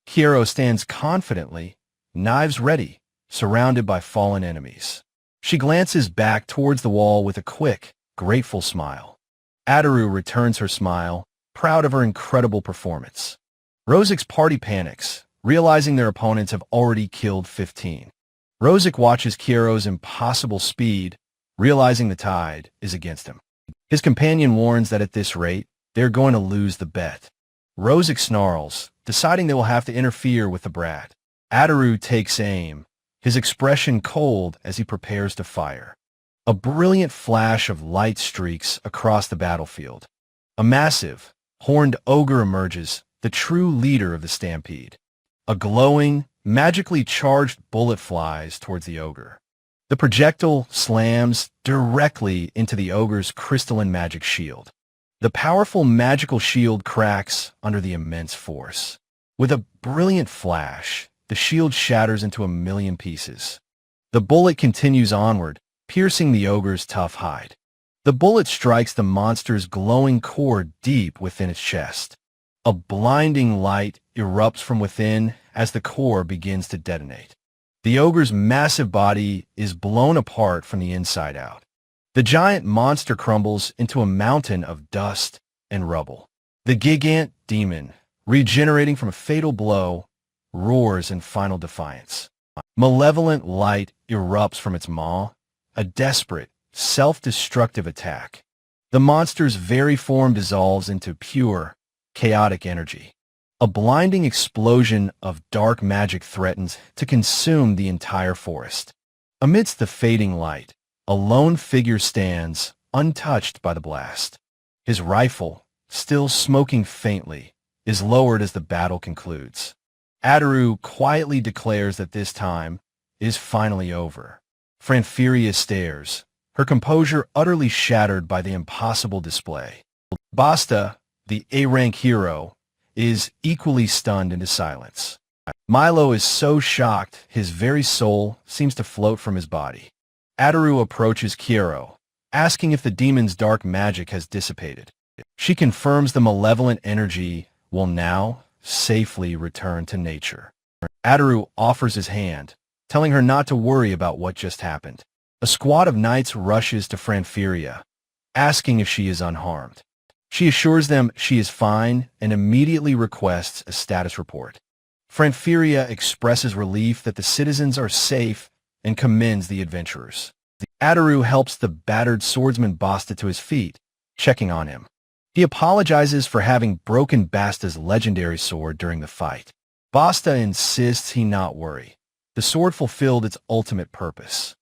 Kiero stands confidently, knives ready, surrounded by fallen enemies. She glances back towards the wall with a quick, grateful smile. Ataru returns her smile, proud of her incredible performance. Rozik's party panics, realizing their opponents have already killed 15. Rozik watches Kiero's impossible speed, realizing the tide is against him. His companion warns that at this rate, they're going to lose the bet. Rozik snarls, deciding they will have to interfere with the brat. Ataru takes aim, his expression cold as he prepares to fire. A brilliant flash of light streaks across the battlefield. A massive, horned ogre emerges, the true leader of the stampede. A glowing, magically charged bullet flies towards the ogre. The projectile slams directly into the ogre's crystalline magic shield. The powerful magical shield cracks under the immense force. With a brilliant flash, the shield shatters into a million pieces. The bullet continues onward, piercing the ogre's tough hide. The bullet strikes the monster's glowing core deep within its chest. A blinding light erupts from within as the core begins to detonate. The ogre's massive body is blown apart from the inside out. The giant monster crumbles into a mountain of dust and rubble. The gigant demon, regenerating from a fatal blow, roars in final defiance. Malevolent light erupts from its maw, a desperate, self-destructive attack. The monster's very form dissolves into pure, chaotic energy. A blinding explosion of dark magic threatens to consume the entire forest. Amidst the fading light, a lone figure stands, untouched by the blast. His rifle, still smoking faintly, is lowered as the battle concludes. Ataru quietly declares that this time is finally over. Franfiria stares, her composure utterly shattered by the impossible display. Basta, the A-rank hero, is equally stunned into silence. Milo is so shocked his very soul seems to float from his body. Ataru approaches Kiero, asking if the demon's dark magic has dissipated. She confirms the malevolent energy will now safely return to nature. Ataru offers his hand, telling her not to worry about what just happened. A squad of knights rushes to Franfiria, asking if she is unharmed. She assures them she is fine and immediately requests a status report. Franfiria expresses relief that the citizens are safe and commends the adventurers. Ataru helps the battered swordsman Basta to his feet, checking on him. He apologizes for having broken Basta's legendary sword during the fight. Basta insists he not worry. The sword fulfilled its ultimate purpose.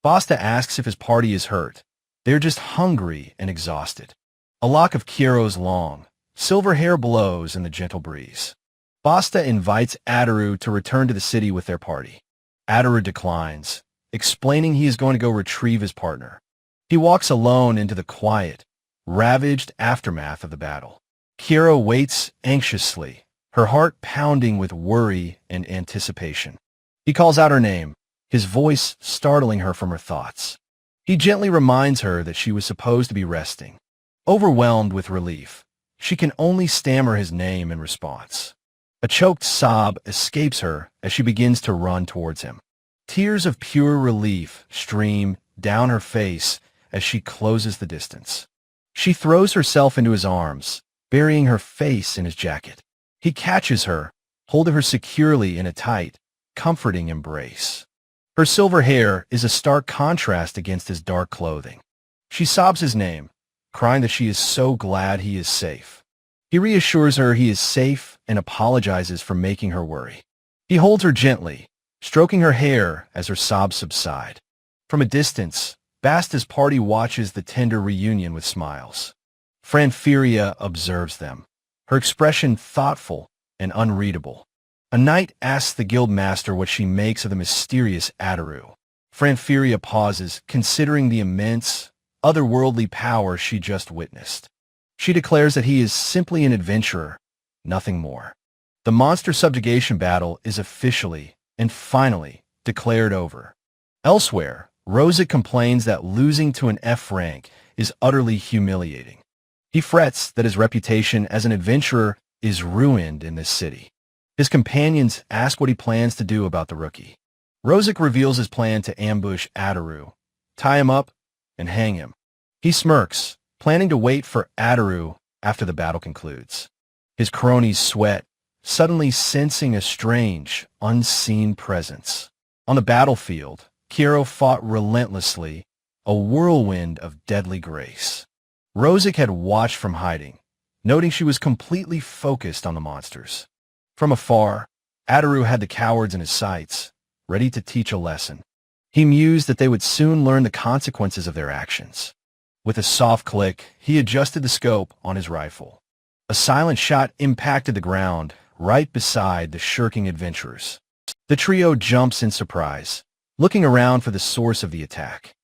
Basta asks if his party is hurt. They're just hungry and exhausted. A lock of Kiero's long, silver hair blows in the gentle breeze. Basta invites Ataru to return to the city with their party. Ataru declines, explaining he is going to go retrieve his partner. He walks alone into the quiet, ravaged aftermath of the battle. Kiero waits anxiously, her heart pounding with worry and anticipation. He calls out her name, his voice startling her from her thoughts. He gently reminds her that she was supposed to be resting. Overwhelmed with relief, she can only stammer his name in response. A choked sob escapes her as she begins to run towards him. Tears of pure relief stream down her face as she closes the distance. She throws herself into his arms, burying her face in his jacket. He catches her, holding her securely in a tight, comforting embrace. Her silver hair is a stark contrast against his dark clothing. She sobs his name, crying that she is so glad he is safe. He reassures her he is safe and apologizes for making her worry. He holds her gently, stroking her hair as her sobs subside. From a distance, Basta's party watches the tender reunion with smiles. Franferia observes them, her expression thoughtful and unreadable. A knight asks the guild master what she makes of the mysterious Ataru. Franferia pauses, considering the immense, otherworldly power she just witnessed. She declares that he is simply an adventurer, nothing more. The monster subjugation battle is officially and finally declared over. Elsewhere, Rosic complains that losing to an F rank is utterly humiliating. He frets that his reputation as an adventurer is ruined in this city. His companions ask what he plans to do about the rookie. Rosic reveals his plan to ambush Ataru, tie him up, and hang him. He smirks, planning to wait for Ataru after the battle concludes. His cronies sweat, suddenly sensing a strange, unseen presence. On the battlefield, Kiero fought relentlessly, a whirlwind of deadly grace. Rosic had watched from hiding, noting she was completely focused on the monsters. From afar, Ataru had the cowards in his sights, ready to teach a lesson. He mused that they would soon learn the consequences of their actions. With a soft click, he adjusted the scope on his rifle. A silent shot impacted the ground, right beside the shirking adventurers. The trio jumps in surprise, looking around for the source of the attack.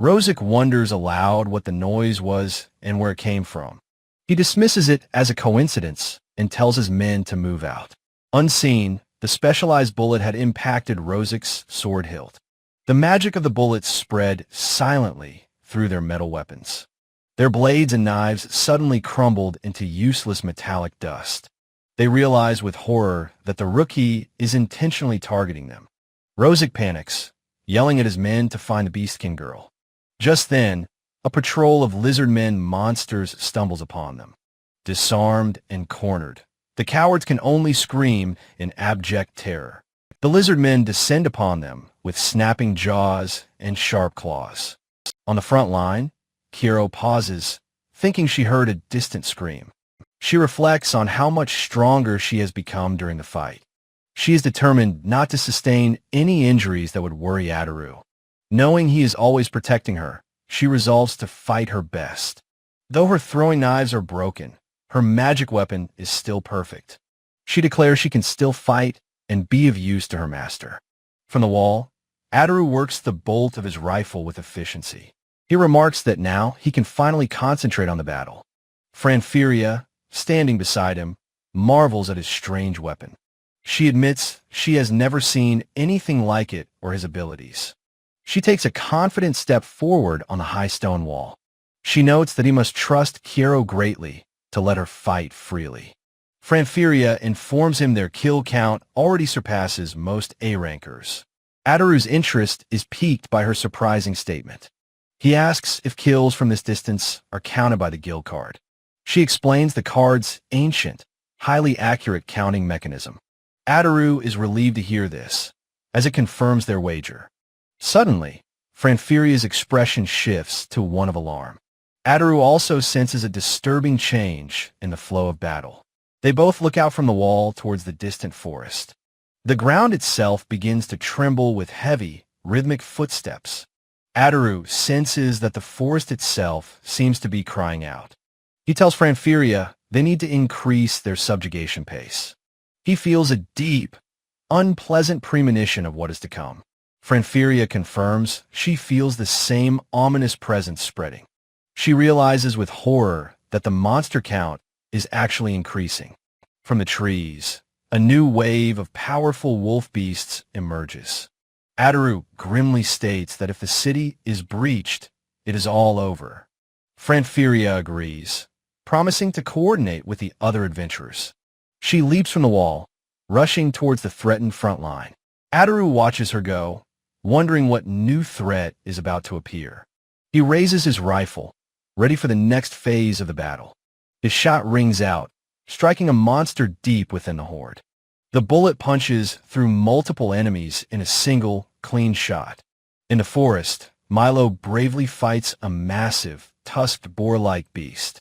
Rosic wonders aloud what the noise was and where it came from. He dismisses it as a coincidence and tells his men to move out. Unseen, the specialized bullet had impacted Rosic's sword hilt. The magic of the bullets spread silently through their metal weapons. Their blades and knives suddenly crumbled into useless metallic dust. They realize with horror that the rookie is intentionally targeting them. Rosic panics, yelling at his men to find the Beastkin girl. Just then, a patrol of lizardmen monsters stumbles upon them. Disarmed and cornered, the cowards can only scream in abject terror. The lizardmen descend upon them with snapping jaws and sharp claws. On the front line, Kiero pauses, thinking she heard a distant scream. She reflects on how much stronger she has become during the fight. She is determined not to sustain any injuries that would worry Ataru. Knowing he is always protecting her, she resolves to fight her best. Though her throwing knives are broken, her magic weapon is still perfect. She declares she can still fight and be of use to her master. From the wall, Ataru works the bolt of his rifle with efficiency. He remarks that now he can finally concentrate on the battle. Franferia, standing beside him, marvels at his strange weapon. She admits she has never seen anything like it or his abilities. She takes a confident step forward on the high stone wall. She notes that he must trust Kiero greatly to let her fight freely. Franferia informs him their kill count already surpasses most A-rankers. Ataru's interest is piqued by her surprising statement. He asks if kills from this distance are counted by the guild card. She explains the card's ancient, highly accurate counting mechanism. Ataru is relieved to hear this, as it confirms their wager. Suddenly, Franferia's expression shifts to one of alarm. Ataru also senses a disturbing change in the flow of battle. They both look out from the wall towards the distant forest. The ground itself begins to tremble with heavy, rhythmic footsteps. Ataru senses that the forest itself seems to be crying out. He tells Franferia they need to increase their subjugation pace. He feels a deep, unpleasant premonition of what is to come. Franferia confirms she feels the same ominous presence spreading. She realizes with horror that the monster count is actually increasing. From the trees, a new wave of powerful wolf beasts emerges. Ataru grimly states that if the city is breached, it is all over. Franferia agrees, promising to coordinate with the other adventurers. She leaps from the wall, rushing towards the threatened front line. Ataru watches her go, wondering what new threat is about to appear. He raises his rifle, ready for the next phase of the battle. His shot rings out, striking a monster deep within the horde. The bullet punches through multiple enemies in a single, clean shot. In the forest, Milo bravely fights a massive, tusked boar-like beast.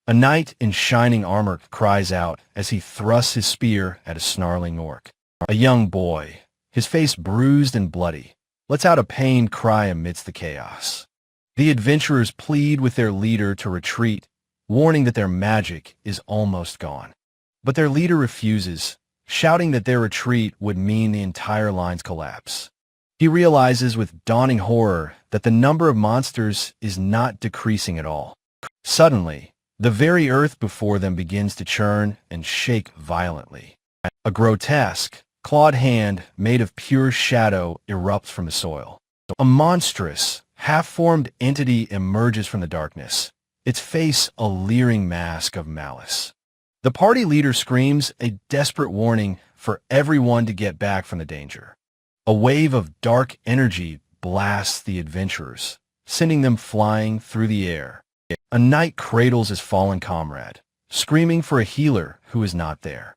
A knight in shining armor cries out as he thrusts his spear at a snarling orc. A young boy, his face bruised and bloody, lets out a pained cry amidst the chaos. The adventurers plead with their leader to retreat, warning that their magic is almost gone. But their leader refuses, shouting that their retreat would mean the entire line's collapse. He realizes with dawning horror that the number of monsters is not decreasing at all. Suddenly, the very earth before them begins to churn and shake violently. A grotesque, clawed hand made of pure shadow erupts from the soil. A monstrous, half-formed entity emerges from the darkness, its face a leering mask of malice. The party leader screams a desperate warning for everyone to get back from the danger. A wave of dark energy blasts the adventurers, sending them flying through the air. A knight cradles his fallen comrade, screaming for a healer who is not there.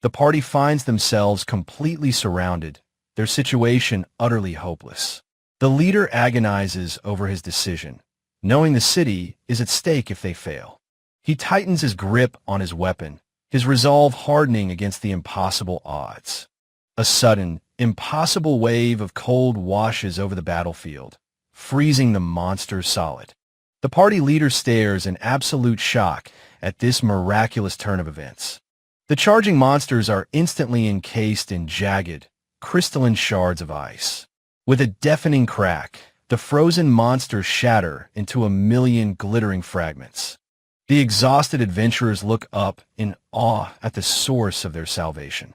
The party finds themselves completely surrounded, their situation utterly hopeless. The leader agonizes over his decision, knowing the city is at stake if they fail. He tightens his grip on his weapon, his resolve hardening against the impossible odds. A sudden, impossible wave of cold washes over the battlefield, freezing the monsters solid. The party leader stares in absolute shock at this miraculous turn of events. The charging monsters are instantly encased in jagged, crystalline shards of ice. With a deafening crack, the frozen monsters shatter into a million glittering fragments. The exhausted adventurers look up in awe at the source of their salvation.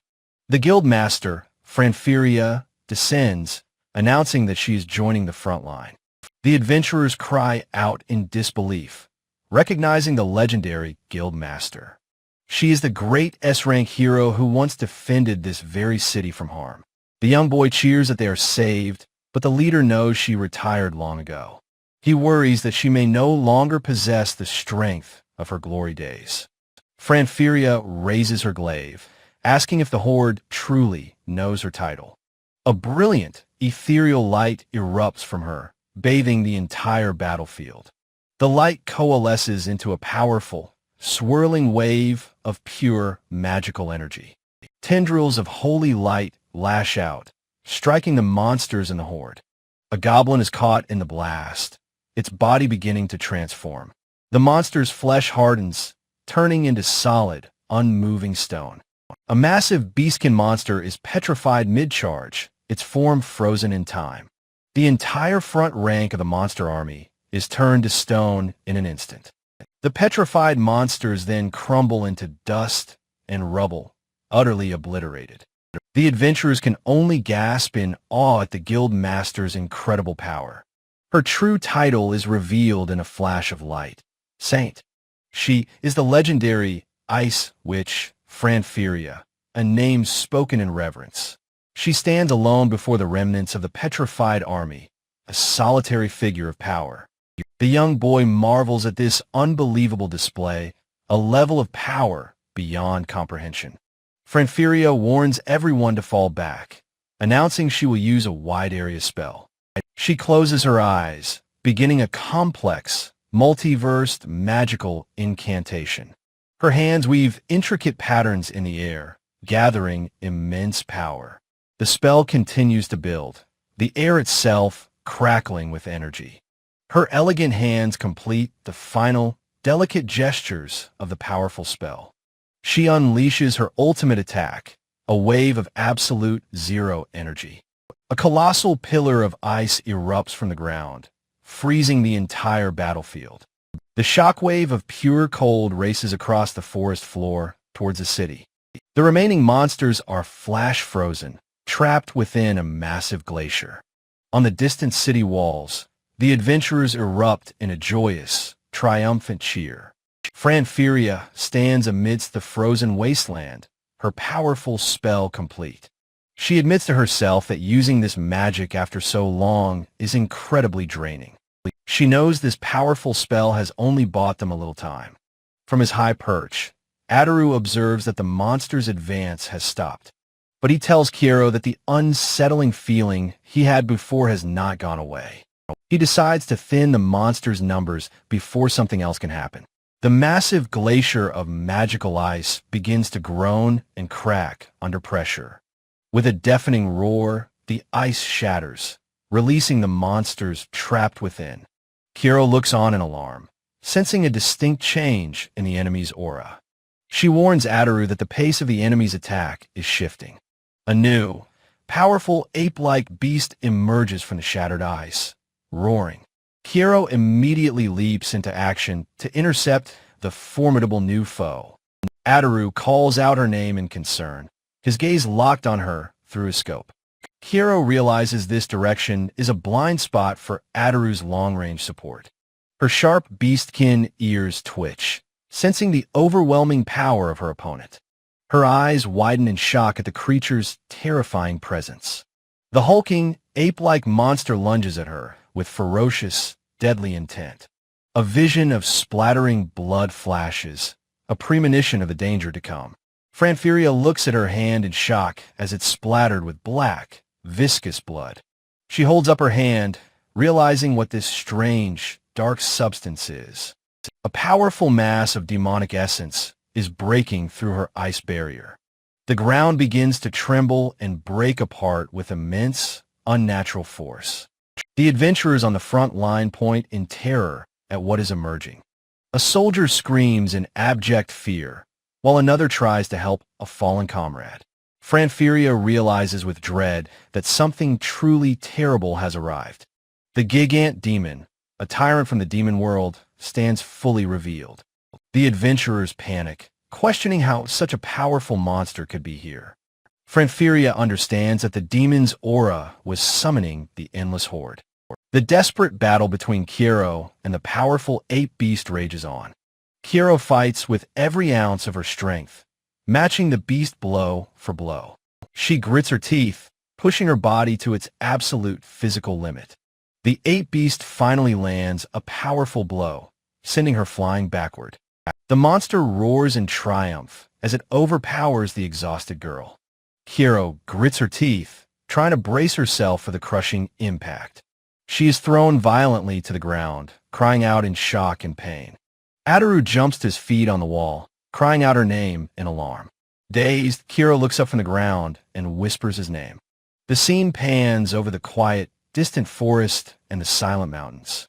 The guild master, Franferia, descends, announcing that she is joining the front line. The adventurers cry out in disbelief, recognizing the legendary guild master. She is the great S-rank hero who once defended this very city from harm. The young boy cheers that they are saved, but the leader knows she retired long ago. He worries that she may no longer possess the strength of her glory days. Franferia raises her glaive, asking if the horde truly knows her title. A brilliant, ethereal light erupts from her, bathing the entire battlefield. The light coalesces into a powerful, swirling wave of pure magical energy. Tendrils of holy light lash out, striking the monsters in the horde. A goblin is caught in the blast, its body beginning to transform. The monster's flesh hardens, turning into solid, unmoving stone. A massive beastkin monster is petrified mid-charge, its form frozen in time. The entire front rank of the monster army is turned to stone in an instant. The petrified monsters then crumble into dust and rubble, utterly obliterated. The adventurers can only gasp in awe at the guild master's incredible power. Her true title is revealed in a flash of light. Saint. She is the legendary Ice Witch Franferia, a name spoken in reverence. She stands alone before the remnants of the petrified army, a solitary figure of power. The young boy marvels at this unbelievable display, a level of power beyond comprehension. Franferia warns everyone to fall back, announcing she will use a wide area spell. She closes her eyes, beginning a complex, multiversed magical incantation. Her hands weave intricate patterns in the air, gathering immense power. The spell continues to build, the air itself crackling with energy. Her elegant hands complete the final, delicate gestures of the powerful spell. She unleashes her ultimate attack, a wave of absolute zero energy. A colossal pillar of ice erupts from the ground, freezing the entire battlefield. The shockwave of pure cold races across the forest floor towards the city. The remaining monsters are flash frozen, trapped within a massive glacier. On the distant city walls, the adventurers erupt in a joyous, triumphant cheer. Franferia stands amidst the frozen wasteland, her powerful spell complete. She admits to herself that using this magic after so long is incredibly draining. She knows this powerful spell has only bought them a little time. From his high perch, Adaru observes that the monster's advance has stopped. But he tells Kiero that the unsettling feeling he had before has not gone away. He decides to thin the monster's numbers before something else can happen. The massive glacier of magical ice begins to groan and crack under pressure. With a deafening roar, the ice shatters, releasing the monsters trapped within. Kiro looks on in alarm, sensing a distinct change in the enemy's aura. She warns Ataru that the pace of the enemy's attack is shifting. A new, powerful ape-like beast emerges from the shattered ice, roaring. Kiro immediately leaps into action to intercept the formidable new foe. Ataru calls out her name in concern, his gaze locked on her through his scope. Kiro realizes this direction is a blind spot for Ataru's long-range support. Her sharp beastkin ears twitch, sensing the overwhelming power of her opponent. Her eyes widen in shock at the creature's terrifying presence. The hulking, ape-like monster lunges at her with ferocious, deadly intent. A vision of splattering blood flashes, a premonition of the danger to come. Franfuria looks at her hand in shock as it's splattered with black, viscous blood. She holds up her hand, realizing what this strange, dark substance is. A powerful mass of demonic essence is breaking through her ice barrier. The ground begins to tremble and break apart with immense, unnatural force. The adventurers on the front line point in terror at what is emerging. A soldier screams in abject fear, while another tries to help a fallen comrade. Franfuria realizes with dread that something truly terrible has arrived. The Gigant Demon, a tyrant from the demon world, stands fully revealed. The adventurers panic, questioning how such a powerful monster could be here. Franfuria understands that the demon's aura was summoning the endless horde. The desperate battle between Kiro and the powerful ape beast rages on. Kiro fights with every ounce of her strength, matching the beast blow for blow. She grits her teeth, pushing her body to its absolute physical limit. The ape beast finally lands a powerful blow, sending her flying backward. The monster roars in triumph as it overpowers the exhausted girl. Kiro grits her teeth, trying to brace herself for the crushing impact. She is thrown violently to the ground, crying out in shock and pain. Ataru jumps to his feet on the wall, crying out her name in alarm. Dazed, Kiro looks up from the ground and whispers his name. The scene pans over the quiet, distant forest and the silent mountains.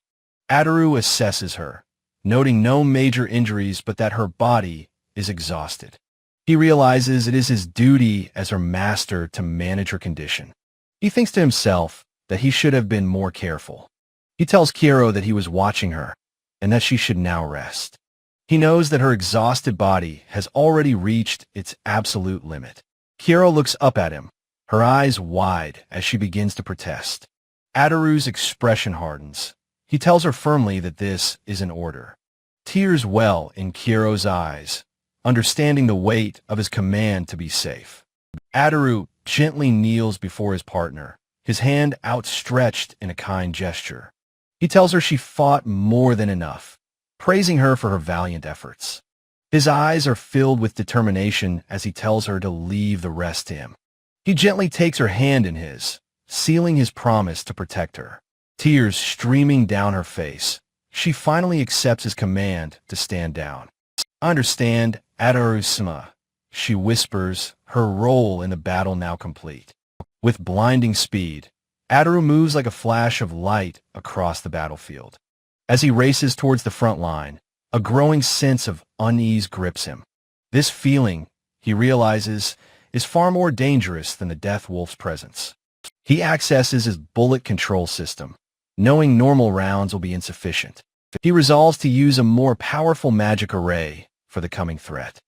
Ataru assesses her, noting no major injuries but that her body is exhausted. He realizes it is his duty as her master to manage her condition. He thinks to himself that he should have been more careful. He tells Kiro that he was watching her and that she should now rest. He knows that her exhausted body has already reached its absolute limit. Kiro looks up at him, her eyes wide as she begins to protest. Ataru's expression hardens. He tells her firmly that this is an order. Tears well in Kiro's eyes, understanding the weight of his command to be safe. Ataru gently kneels before his partner, his hand outstretched in a kind gesture. He tells her she fought more than enough, praising her for her valiant efforts. His eyes are filled with determination as he tells her to leave the rest to him. He gently takes her hand in his, sealing his promise to protect her. Tears streaming down her face, she finally accepts his command to stand down. "I understand, Ataru-sama," she whispers, her role in the battle now complete. With blinding speed, Ataru moves like a flash of light across the battlefield. As he races towards the front line, a growing sense of unease grips him. This feeling, he realizes, is far more dangerous than the Death Wolf's presence. He accesses his bullet control system, knowing normal rounds will be insufficient. He resolves to use a more powerful magic array for the coming threat.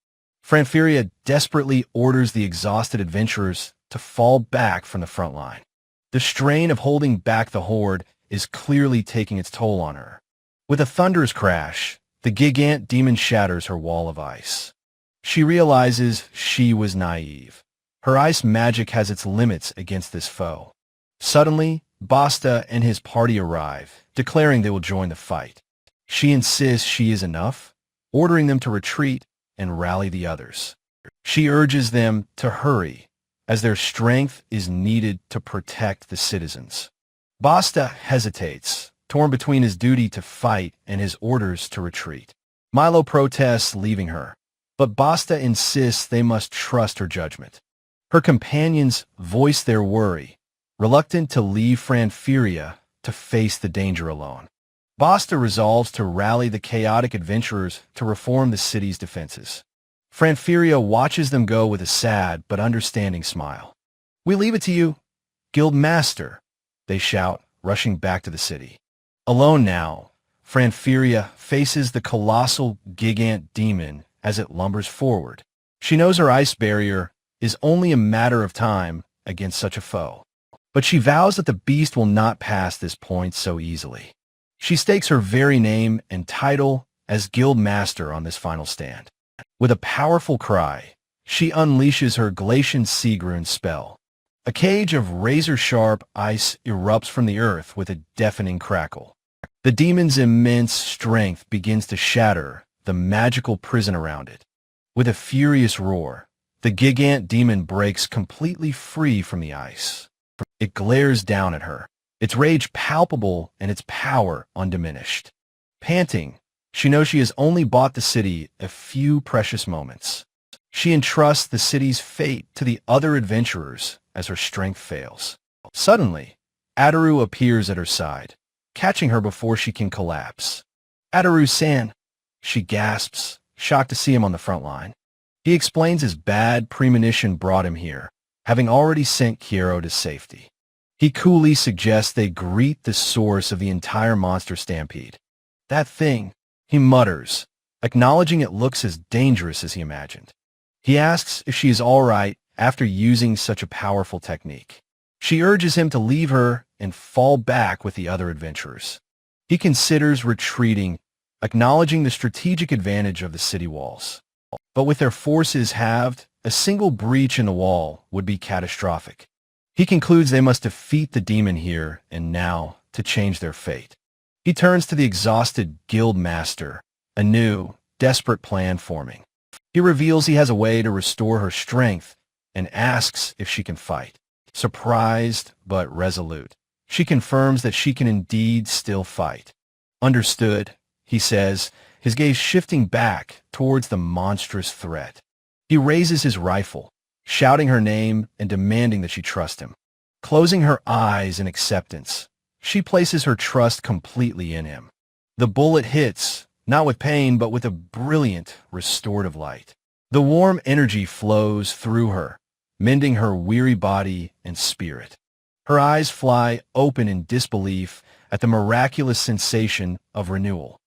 Franfuria desperately orders the exhausted adventurers to fall back from the front line. The strain of holding back the horde is clearly taking its toll on her. With a thunderous crash, the Gigant Demon shatters her wall of ice. She realizes she was naive. Her ice magic has its limits against this foe. Suddenly, Basta and his party arrive, declaring they will join the fight. She insists she is enough, ordering them to retreat and rally the others. She urges them to hurry, as their strength is needed to protect the citizens. Basta hesitates, torn between his duty to fight and his orders to retreat. Milo protests, leaving her, but Basta insists they must trust her judgment. Her companions voice their worry, reluctant to leave Franfuria to face the danger alone. Basta resolves to rally the chaotic adventurers to reform the city's defenses. Franferia watches them go with a sad but understanding smile. "We leave it to you, Guild Master," they shout, rushing back to the city. Alone now, Franferia faces the colossal gigant demon as it lumbers forward. She knows her ice barrier is only a matter of time against such a foe. But she vows that the beast will not pass this point so easily. She stakes her very name and title as Guild Master on this final stand. With a powerful cry, she unleashes her Glacian Seagrune spell. A cage of razor-sharp ice erupts from the earth with a deafening crackle. The demon's immense strength begins to shatter the magical prison around it. With a furious roar, the gigant demon breaks completely free from the ice. It glares down at her, its rage palpable and its power undiminished. Panting, she knows she has only bought the city a few precious moments. She entrusts the city's fate to the other adventurers as her strength fails. Suddenly, Ataru appears at her side, catching her before she can collapse. "Ataru-san," she gasps, shocked to see him on the front line. He explains his bad premonition brought him here, having already sent Kiro to safety. He coolly suggests they greet the source of the entire monster stampede. "That thing," he mutters, acknowledging it looks as dangerous as he imagined. He asks if she is all right after using such a powerful technique. She urges him to leave her and fall back with the other adventurers. He considers retreating, acknowledging the strategic advantage of the city walls. But with their forces halved, a single breach in the wall would be catastrophic. He concludes they must defeat the demon here and now to change their fate. He turns to the exhausted guild master, a new, desperate plan forming. He reveals he has a way to restore her strength and asks if she can fight. Surprised but resolute, she confirms that she can indeed still fight. "Understood," he says, his gaze shifting back towards the monstrous threat. He raises his rifle, shouting her name and demanding that she trust him. Closing her eyes in acceptance, she places her trust completely in him. The bullet hits, not with pain, but with a brilliant, restorative light. The warm energy flows through her, mending her weary body and spirit. Her eyes fly open in disbelief at the miraculous sensation of renewal.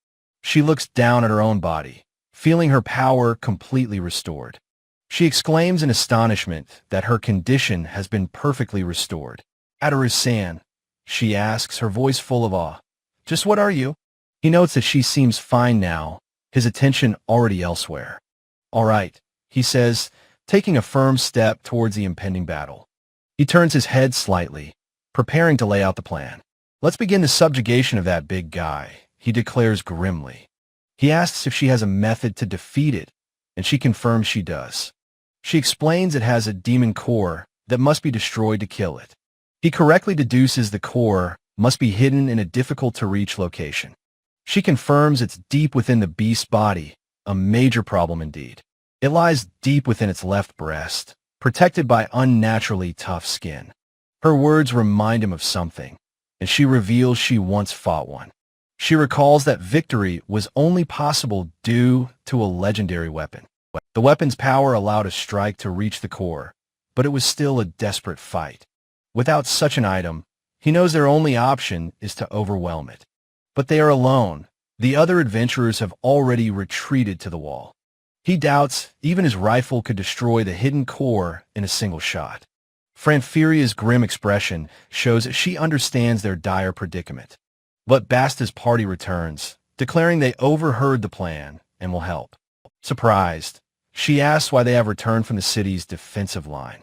She looks down at her own body, feeling her power completely restored. She exclaims in astonishment that her condition has been perfectly restored. "Ataru-san," she asks, her voice full of awe. "Just what are you?" He notes that she seems fine now, his attention already elsewhere. "All right," he says, taking a firm step towards the impending battle. He turns his head slightly, preparing to lay out the plan. "Let's begin the subjugation of that big guy," he declares grimly. He asks if she has a method to defeat it, and she confirms she does. She explains it has a demon core that must be destroyed to kill it. He correctly deduces the core must be hidden in a difficult-to-reach location. She confirms it's deep within the beast's body, a major problem indeed. It lies deep within its left breast, protected by unnaturally tough skin. Her words remind him of something, and she reveals she once fought one. She recalls that victory was only possible due to a legendary weapon. The weapon's power allowed a strike to reach the core, but it was still a desperate fight. Without such an item, he knows their only option is to overwhelm it. But they are alone. The other adventurers have already retreated to the wall. He doubts even his rifle could destroy the hidden core in a single shot. Franferia's grim expression shows that she understands their dire predicament. But Basta's party returns, declaring they overheard the plan and will help. Surprised, she asks why they have returned from the city's defensive line.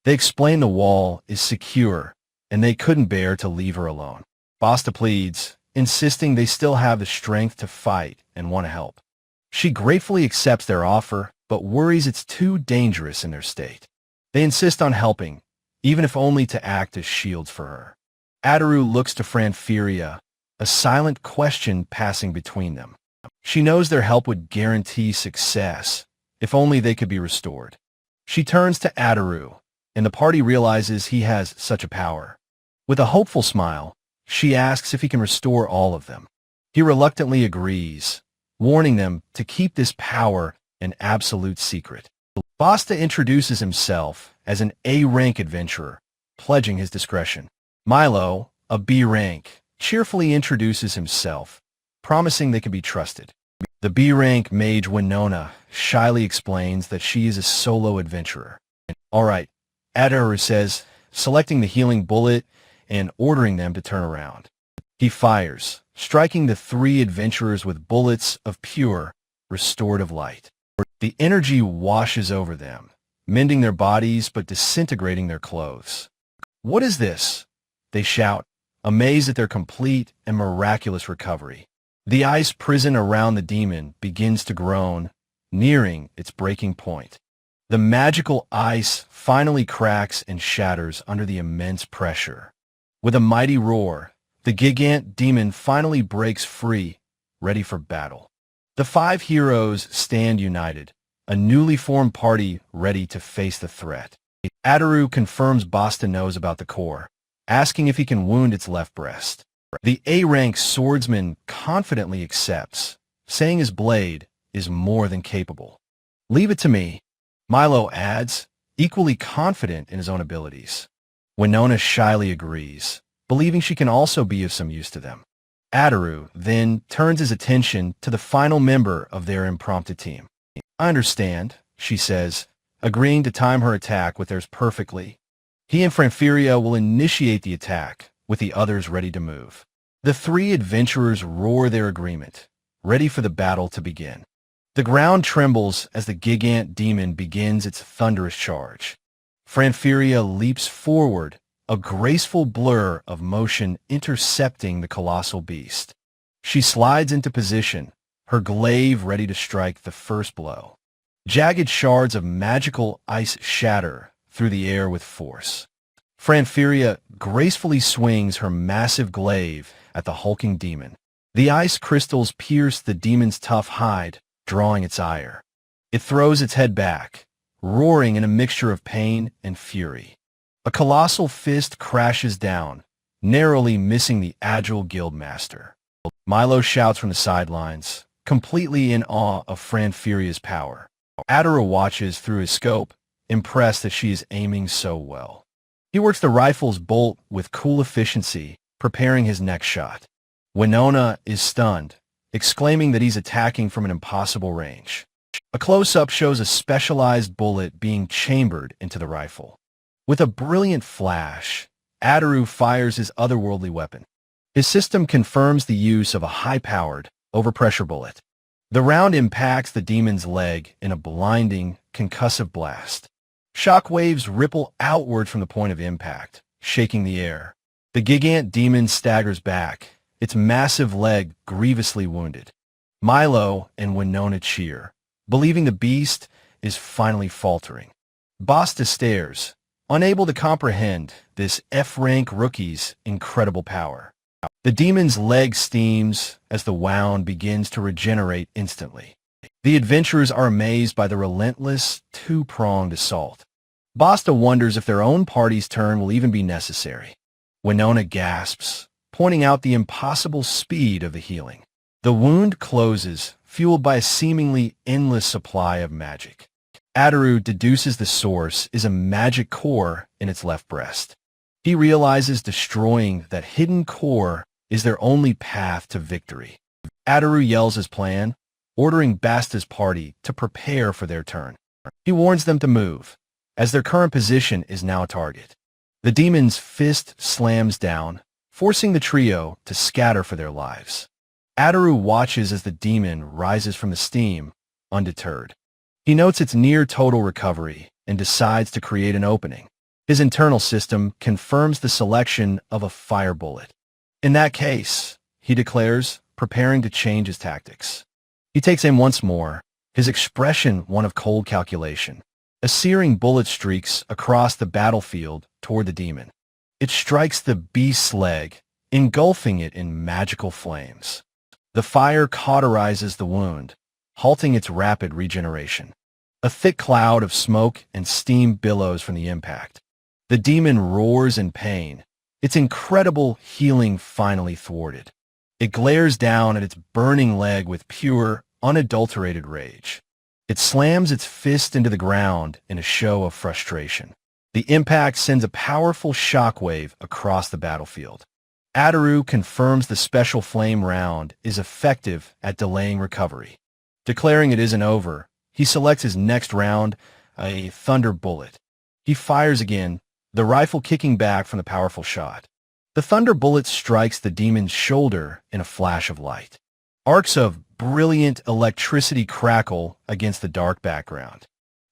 They explain the wall is secure, and they couldn't bear to leave her alone. Basta pleads, insisting they still have the strength to fight and want to help. She gratefully accepts their offer, but worries it's too dangerous in their state. They insist on helping, even if only to act as shields for her. Ataru looks to Franferia, a silent question passing between them. She knows their help would guarantee success, if only they could be restored. She turns to Ataru, and the party realizes he has such a power. With a hopeful smile, she asks if he can restore all of them. He reluctantly agrees, warning them to keep this power an absolute secret. Basta introduces himself as an A-rank adventurer, pledging his discretion. Milo, a B-rank, cheerfully introduces himself, promising they can be trusted. The B-rank mage Winona shyly explains that she is a solo adventurer. All right, Adaru says, selecting the healing bullet and ordering them to turn around. He fires, striking the three adventurers with bullets of pure, restorative light. The energy washes over them, mending their bodies but disintegrating their clothes. What is this? They shout, amazed at their complete and miraculous recovery. The ice prison around the demon begins to groan, nearing its breaking point. The magical ice finally cracks and shatters under the immense pressure. With a mighty roar, the gigant demon finally breaks free, ready for battle. The five heroes stand united, a newly formed party ready to face the threat. Adaru confirms Basta knows about the core, asking if he can wound its left breast. The A-rank swordsman confidently accepts, saying his blade is more than capable. Leave it to me, Milo adds, equally confident in his own abilities. Winona shyly agrees, believing she can also be of some use to them. Adaru then turns his attention to the final member of their impromptu team. I understand, she says, agreeing to time her attack with theirs perfectly. He and Franferia will initiate the attack, with the others ready to move. The three adventurers roar their agreement, ready for the battle to begin. The ground trembles as the gigant demon begins its thunderous charge. Franferia leaps forward, a graceful blur of motion intercepting the colossal beast. She slides into position, her glaive ready to strike the first blow. Jagged shards of magical ice shatter through the air with force. Franferia gracefully swings her massive glaive at the hulking demon. The ice crystals pierce the demon's tough hide, drawing its ire. It throws its head back, roaring in a mixture of pain and fury. A colossal fist crashes down, narrowly missing the agile guildmaster. Milo shouts from the sidelines, completely in awe of Franferia's power. Adaru watches through his scope, impressed that she is aiming so well. He works the rifle's bolt with cool efficiency, preparing his next shot. Winona is stunned, exclaiming that he's attacking from an impossible range. A close-up shows a specialized bullet being chambered into the rifle. With a brilliant flash, Adaru fires his otherworldly weapon. His system confirms the use of a high-powered, overpressure bullet. The round impacts the demon's leg in a blinding, concussive blast. Shock waves ripple outward from the point of impact, shaking the air. The gigant demon staggers back, its massive leg grievously wounded. Milo and Winona cheer, believing the beast is finally faltering. Basta stares, unable to comprehend this F-rank rookie's incredible power. The demon's leg steams as the wound begins to regenerate instantly. The adventurers are amazed by the relentless, two-pronged assault. Basta wonders if their own party's turn will even be necessary. Winona gasps, pointing out the impossible speed of the healing. The wound closes, fueled by a seemingly endless supply of magic. Adaru deduces the source is a magic core in its left breast. He realizes destroying that hidden core is their only path to victory. Adaru yells his plan, ordering Basta's party to prepare for their turn. He warns them to move, as their current position is now a target. The demon's fist slams down, forcing the trio to scatter for their lives. Adaru watches as the demon rises from the steam, undeterred. He notes its near-total recovery and decides to create an opening. His internal system confirms the selection of a fire bullet. In that case, he declares, preparing to change his tactics. He takes aim once more, his expression one of cold calculation. A searing bullet streaks across the battlefield toward the demon. It strikes the beast's leg, engulfing it in magical flames. The fire cauterizes the wound, halting its rapid regeneration. A thick cloud of smoke and steam billows from the impact. The demon roars in pain, its incredible healing finally thwarted. It glares down at its burning leg with pure, unadulterated rage. It slams its fist into the ground in a show of frustration. The impact sends a powerful shockwave across the battlefield. Ataru confirms the special flame round is effective at delaying recovery. Declaring it isn't over, he selects his next round, a thunder bullet. He fires again, the rifle kicking back from the powerful shot. The thunder bullet strikes the demon's shoulder in a flash of light. Arcs of brilliant electricity crackle against the dark background.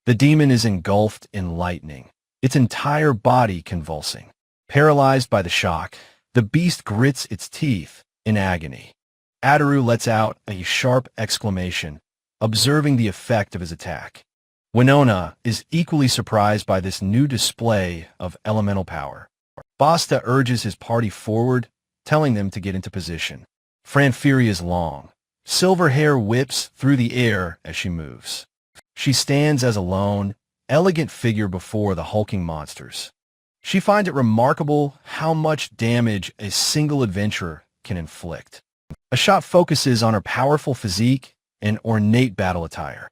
The demon is engulfed in lightning, its entire body convulsing. Paralyzed by the shock, the beast grits its teeth in agony. Ataru lets out a sharp exclamation, observing the effect of his attack. Winona is equally surprised by this new display of elemental power. Basta urges his party forward, telling them to get into position. Franfiria's long, silver hair whips through the air as she moves. She stands as a lone, elegant figure before the hulking monsters. She finds it remarkable how much damage a single adventurer can inflict. A shot focuses on her powerful physique and ornate battle attire.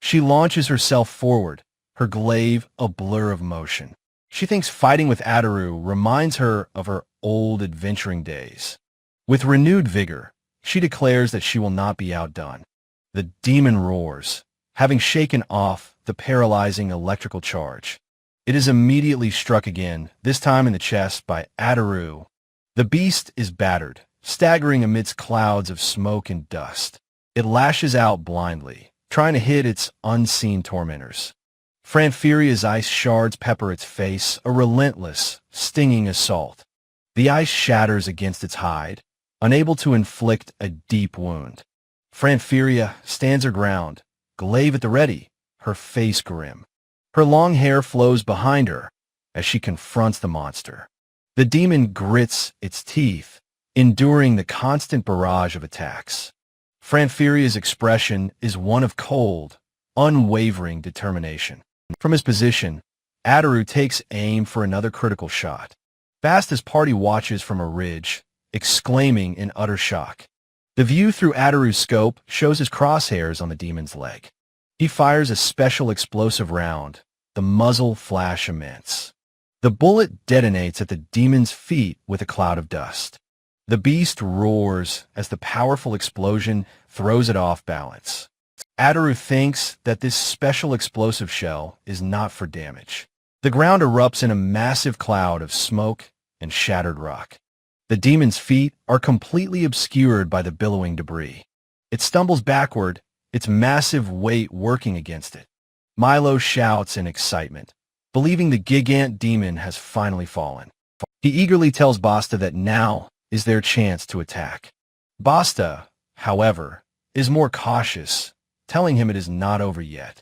She launches herself forward, her glaive a blur of motion. She thinks fighting with Ataru reminds her of her old adventuring days. With renewed vigor, she declares that she will not be outdone. The demon roars, having shaken off the paralyzing electrical charge. It is immediately struck again, this time in the chest by Ataru. The beast is battered, staggering amidst clouds of smoke and dust. It lashes out blindly, trying to hit its unseen tormentors. Franfiria's ice shards pepper its face, a relentless, stinging assault. The ice shatters against its hide, unable to inflict a deep wound. Franfiria stands her ground, glaive at the ready, her face grim. Her long hair flows behind her as she confronts the monster. The demon grits its teeth, enduring the constant barrage of attacks. Franfiria's expression is one of cold, unwavering determination. From his position, Ataru takes aim for another critical shot. Basta's party watches from a ridge, exclaiming in utter shock. The view through Ataru's scope shows his crosshairs on the demon's leg. He fires a special explosive round, the muzzle flash immense. The bullet detonates at the demon's feet with a cloud of dust. The beast roars as the powerful explosion throws it off balance. Ataru thinks that this special explosive shell is not for damage. The ground erupts in a massive cloud of smoke and shattered rock. The demon's feet are completely obscured by the billowing debris. It stumbles backward, its massive weight working against it. Milo shouts in excitement, believing the gigant demon has finally fallen. He eagerly tells Basta that now is their chance to attack. Basta, however, is more cautious, telling him it is not over yet.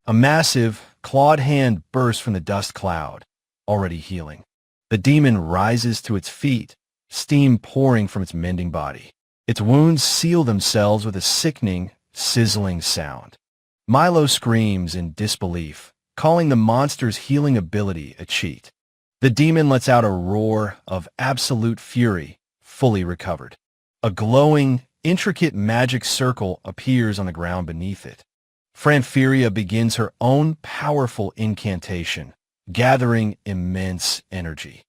A massive, clawed hand bursts from the dust cloud, already healing. The demon rises to its feet, steam pouring from its mending body. Its wounds seal themselves with a sickening, sizzling sound. Milo screams in disbelief, calling the monster's healing ability a cheat. The demon lets out a roar of absolute fury, fully recovered. A glowing, intricate magic circle appears on the ground beneath it. Franfiria begins her own powerful incantation, gathering immense energy.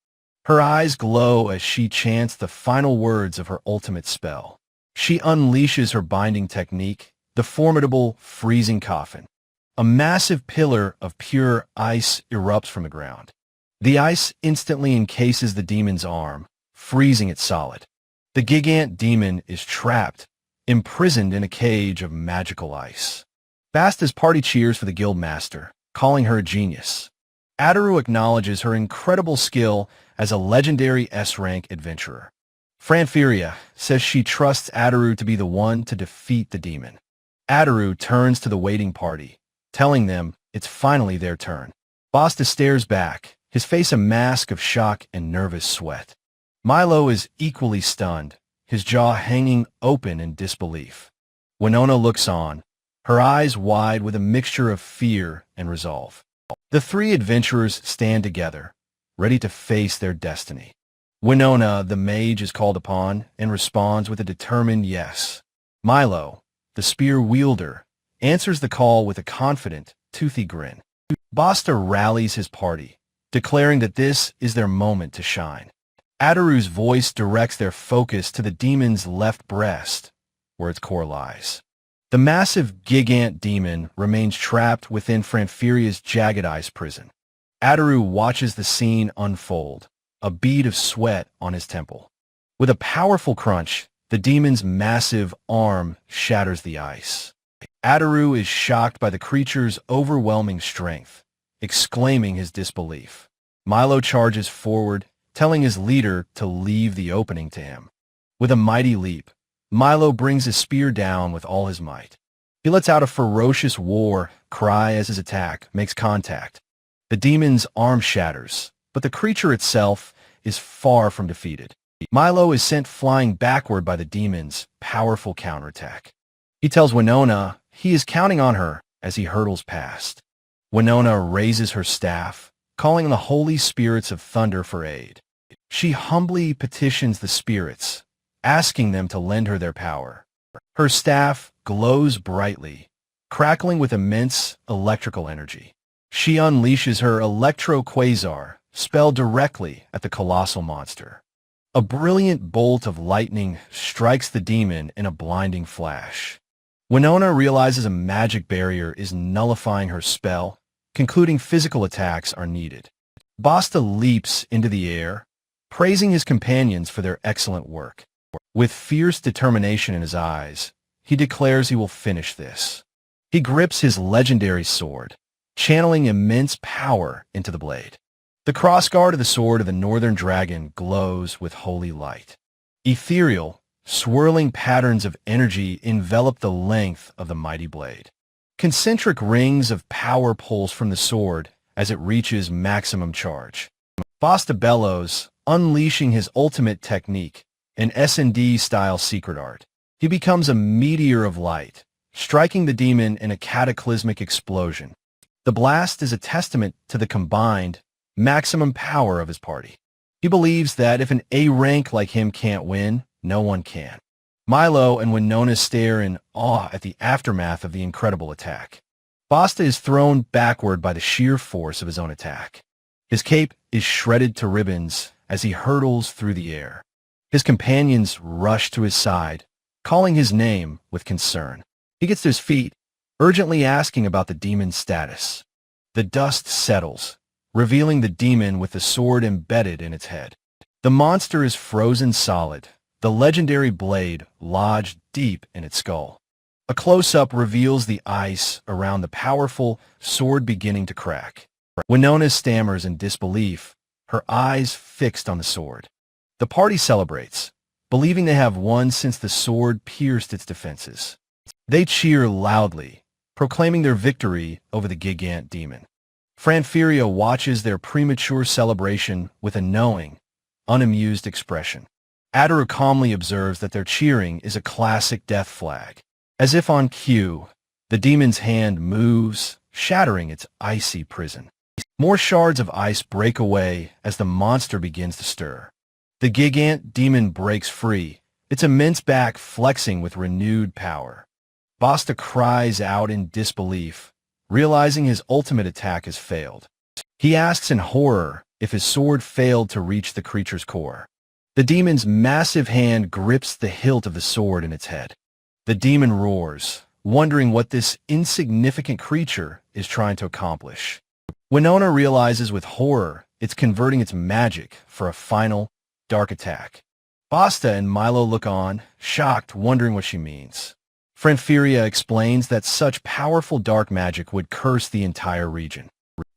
Her eyes glow as she chants the final words of her ultimate spell. She unleashes her binding technique, the formidable freezing coffin. A massive pillar of pure ice erupts from the ground. The ice instantly encases the demon's arm, freezing it solid. The gigant demon is trapped, imprisoned in a cage of magical ice. Basta's party cheers for the guildmaster, calling her a genius. Ataru acknowledges her incredible skill as a legendary S-rank adventurer. Franfiria says she trusts Ataru to be the one to defeat the demon. Ataru turns to the waiting party, telling them it's finally their turn. Basta stares back, his face a mask of shock and nervous sweat. Milo is equally stunned, his jaw hanging open in disbelief. Winona looks on, her eyes wide with a mixture of fear and resolve. The three adventurers stand together, ready to face their destiny. Winona, the mage, is called upon and responds with a determined yes. Milo, the spear wielder, answers the call with a confident, toothy grin. Basta rallies his party, declaring that this is their moment to shine. Adaru's voice directs their focus to the demon's left breast, where its core lies. The massive gigant demon remains trapped within Franfuria's jagged ice prison. Adaru watches the scene unfold, a bead of sweat on his temple. With a powerful crunch, the demon's massive arm shatters the ice. Adaru is shocked by the creature's overwhelming strength, exclaiming his disbelief. Milo charges forward, telling his leader to leave the opening to him. With a mighty leap, Milo brings his spear down with all his might. He lets out a ferocious war cry as his attack makes contact. The demon's arm shatters, but the creature itself is far from defeated. Milo is sent flying backward by the demon's powerful counterattack. He tells Winona he is counting on her as he hurtles past. Winona raises her staff, calling on the holy spirits of thunder for aid. She humbly petitions the spirits, asking them to lend her their power. Her staff glows brightly, crackling with immense electrical energy. She unleashes her electro-quasar spell directly at the colossal monster. A brilliant bolt of lightning strikes the demon in a blinding flash. Winona realizes a magic barrier is nullifying her spell, concluding physical attacks are needed. Basta leaps into the air, praising his companions for their excellent work. With fierce determination in his eyes, he declares he will finish this. He grips his legendary sword, channeling immense power into the blade. The crossguard of the sword of the Northern Dragon glows with holy light. Ethereal, swirling patterns of energy envelop the length of the mighty blade. Concentric rings of power pulse from the sword as it reaches maximum charge. Basta bellows, unleashing his ultimate technique, an S&D-style secret art. He becomes a meteor of light, striking the demon in a cataclysmic explosion. The blast is a testament to the combined, maximum power of his party. He believes that if an A rank like him can't win, no one can. Milo and Winona stare in awe at the aftermath of the incredible attack. Basta is thrown backward by the sheer force of his own attack. His cape is shredded to ribbons as he hurtles through the air. His companions rush to his side, calling his name with concern. He gets to his feet, urgently asking about the demon's status. The dust settles, revealing the demon with the sword embedded in its head. The monster is frozen solid, the legendary blade lodged deep in its skull. A close-up reveals the ice around the powerful sword beginning to crack. Winona stammers in disbelief, her eyes fixed on the sword. The party celebrates, believing they have won since the sword pierced its defenses. They cheer loudly, proclaiming their victory over the gigant demon. Franfuria watches their premature celebration with a knowing, unamused expression. Adaru calmly observes that their cheering is a classic death flag. As if on cue, the demon's hand moves, shattering its icy prison. More shards of ice break away as the monster begins to stir. The gigant demon breaks free, its immense back flexing with renewed power. Basta cries out in disbelief, realizing his ultimate attack has failed. He asks in horror if his sword failed to reach the creature's core. The demon's massive hand grips the hilt of the sword in its head. The demon roars, wondering what this insignificant creature is trying to accomplish. Winona realizes with horror it's converting its magic for a final, dark attack. Basta and Milo look on, shocked, wondering what she means. Franfuria explains that such powerful dark magic would curse the entire region.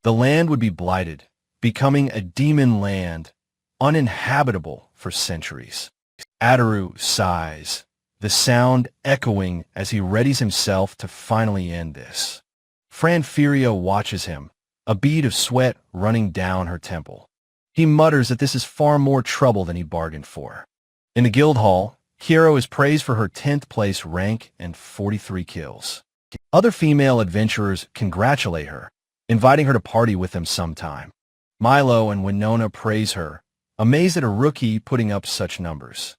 The land would be blighted, becoming a demon land, uninhabitable for centuries. Adaru sighs, the sound echoing as he readies himself to finally end this. Franfuria watches him, a bead of sweat running down her temple. He mutters that this is far more trouble than he bargained for. In the guild hall, Hiro is praised for her 10th place rank and 43 kills. Other female adventurers congratulate her, inviting her to party with them sometime. Milo and Winona praise her, amazed at a rookie putting up such numbers.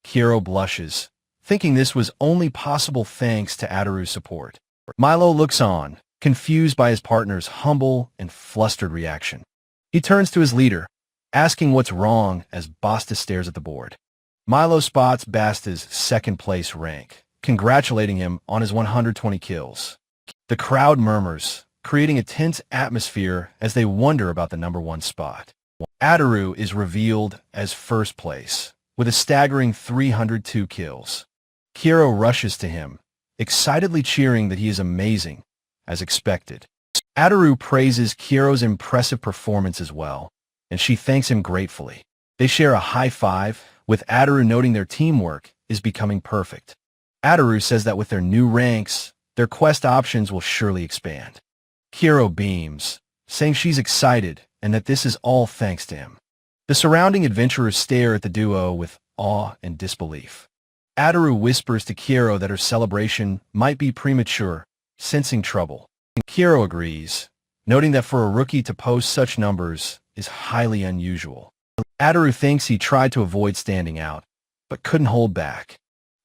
Kiro blushes, thinking this was only possible thanks to Ataru's support. Milo looks on, confused by his partner's humble and flustered reaction. He turns to his leader, asking what's wrong as Basta stares at the board. Milo spots Basta's second-place rank, congratulating him on his 120 kills. The crowd murmurs, creating a tense atmosphere as they wonder about the number one spot. Ataru is revealed as first place, with a staggering 302 kills. Kiro rushes to him, excitedly cheering that he is amazing, as expected. Ataru praises Kiro's impressive performance as well, and she thanks him gratefully. They share a high five, with Ataru noting their teamwork is becoming perfect. Ataru says that with their new ranks, their quest options will surely expand. Kiro beams, saying she's excited and that this is all thanks to him. The surrounding adventurers stare at the duo with awe and disbelief. Ataru whispers to Kiro that her celebration might be premature, sensing trouble. Kiro agrees, noting that for a rookie to post such numbers is highly unusual. Ataru thinks he tried to avoid standing out, but couldn't hold back.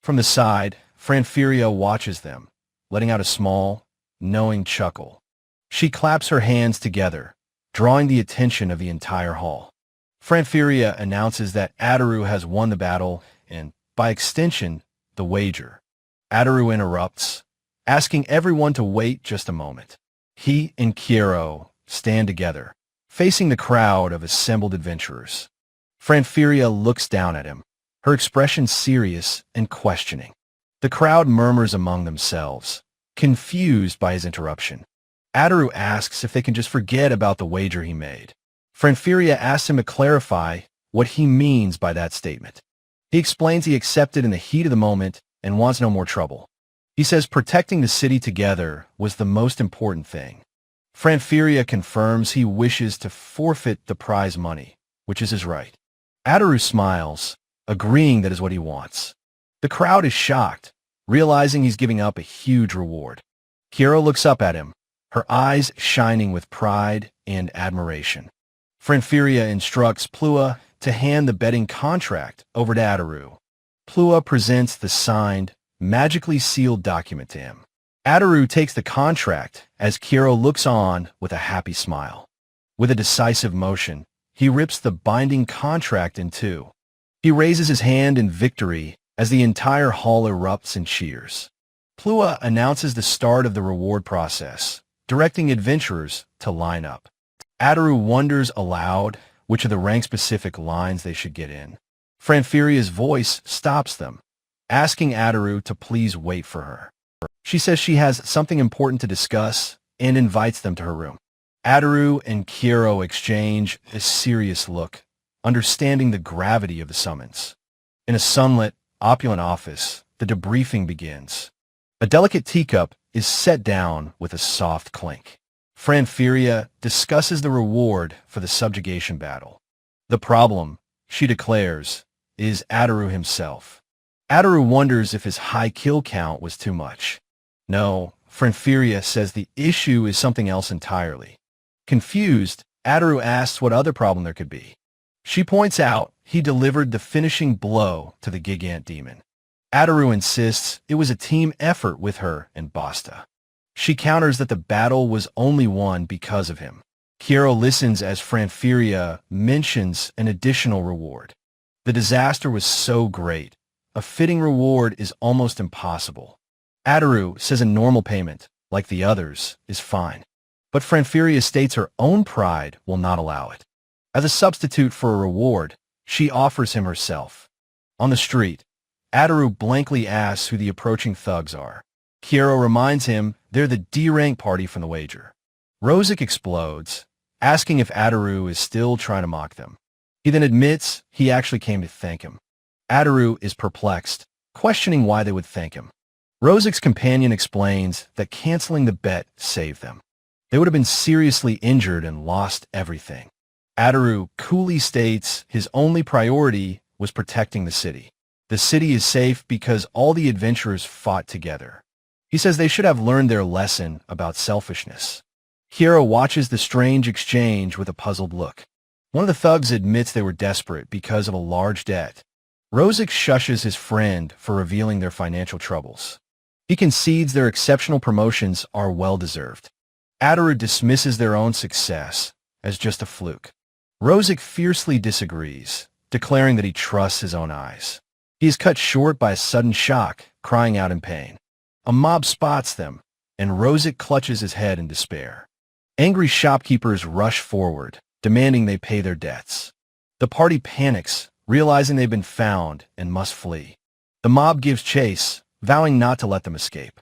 From the side, Franfiria watches them, letting out a small, knowing chuckle. She claps her hands together, drawing the attention of the entire hall. Franfiria announces that Ataru has won the battle and, by extension, the wager. Ataru interrupts, asking everyone to wait just a moment. He and Kiro stand together, facing the crowd of assembled adventurers. Franfiria looks down at him, her expression serious and questioning. The crowd murmurs among themselves, confused by his interruption. Ataru asks if they can just forget about the wager he made. Franfiria asks him to clarify what he means by that statement. He explains he accepted in the heat of the moment and wants no more trouble. He says protecting the city together was the most important thing. Franfiria confirms he wishes to forfeit the prize money, which is his right. Ataru smiles, agreeing that is what he wants. The crowd is shocked, realizing he's giving up a huge reward. Kiro looks up at him, her eyes shining with pride and admiration. Franfiria instructs Plua to hand the betting contract over to Ataru. Plua presents the signed, magically sealed document to him. Ataru takes the contract as Kiro looks on with a happy smile. With a decisive motion, he rips the binding contract in two. He raises his hand in victory as the entire hall erupts in cheers. Plua announces the start of the reward process, directing adventurers to line up. Ataru wonders aloud which of the rank-specific lines they should get in. Franfiria's voice stops them, asking Ataru to please wait for her. She says she has something important to discuss and invites them to her room. Ataru and Kiro exchange a serious look, understanding the gravity of the summons. In a sunlit, opulent office, the debriefing begins. A delicate teacup is set down with a soft clink. Franfiria discusses the reward for the subjugation battle. The problem, she declares, is Ataru himself. Ataru wonders if his high kill count was too much. No, Franfiria says the issue is something else entirely. Confused, Ataru asks what other problem there could be. She points out he delivered the finishing blow to the Gigant demon. Ataru insists it was a team effort with her and Basta. She counters that the battle was only won because of him. Kiro listens as Franfiria mentions an additional reward. The disaster was so great, a fitting reward is almost impossible. Ataru says a normal payment, like the others, is fine. But Franfiria states her own pride will not allow it. As a substitute for a reward, she offers him herself. On the street, Ataru blankly asks who the approaching thugs are. Kiro reminds him they're the D-rank party from the wager. Rosic explodes, asking if Ataru is still trying to mock them. He then admits he actually came to thank him. Ataru is perplexed, questioning why they would thank him. Rosic's companion explains that canceling the bet saved them. They would have been seriously injured and lost everything. Ataru coolly states his only priority was protecting the city. The city is safe because all the adventurers fought together. He says they should have learned their lesson about selfishness. Kiro watches the strange exchange with a puzzled look. One of the thugs admits they were desperate because of a large debt. Rosic shushes his friend for revealing their financial troubles. He concedes their exceptional promotions are well-deserved. Ataru dismisses their own success as just a fluke. Rosic fiercely disagrees, declaring that he trusts his own eyes. He is cut short by a sudden shock, crying out in pain. A mob spots them, and Rosic clutches his head in despair. Angry shopkeepers rush forward, demanding they pay their debts. The party panics, realizing they've been found and must flee. The mob gives chase, vowing not to let them escape.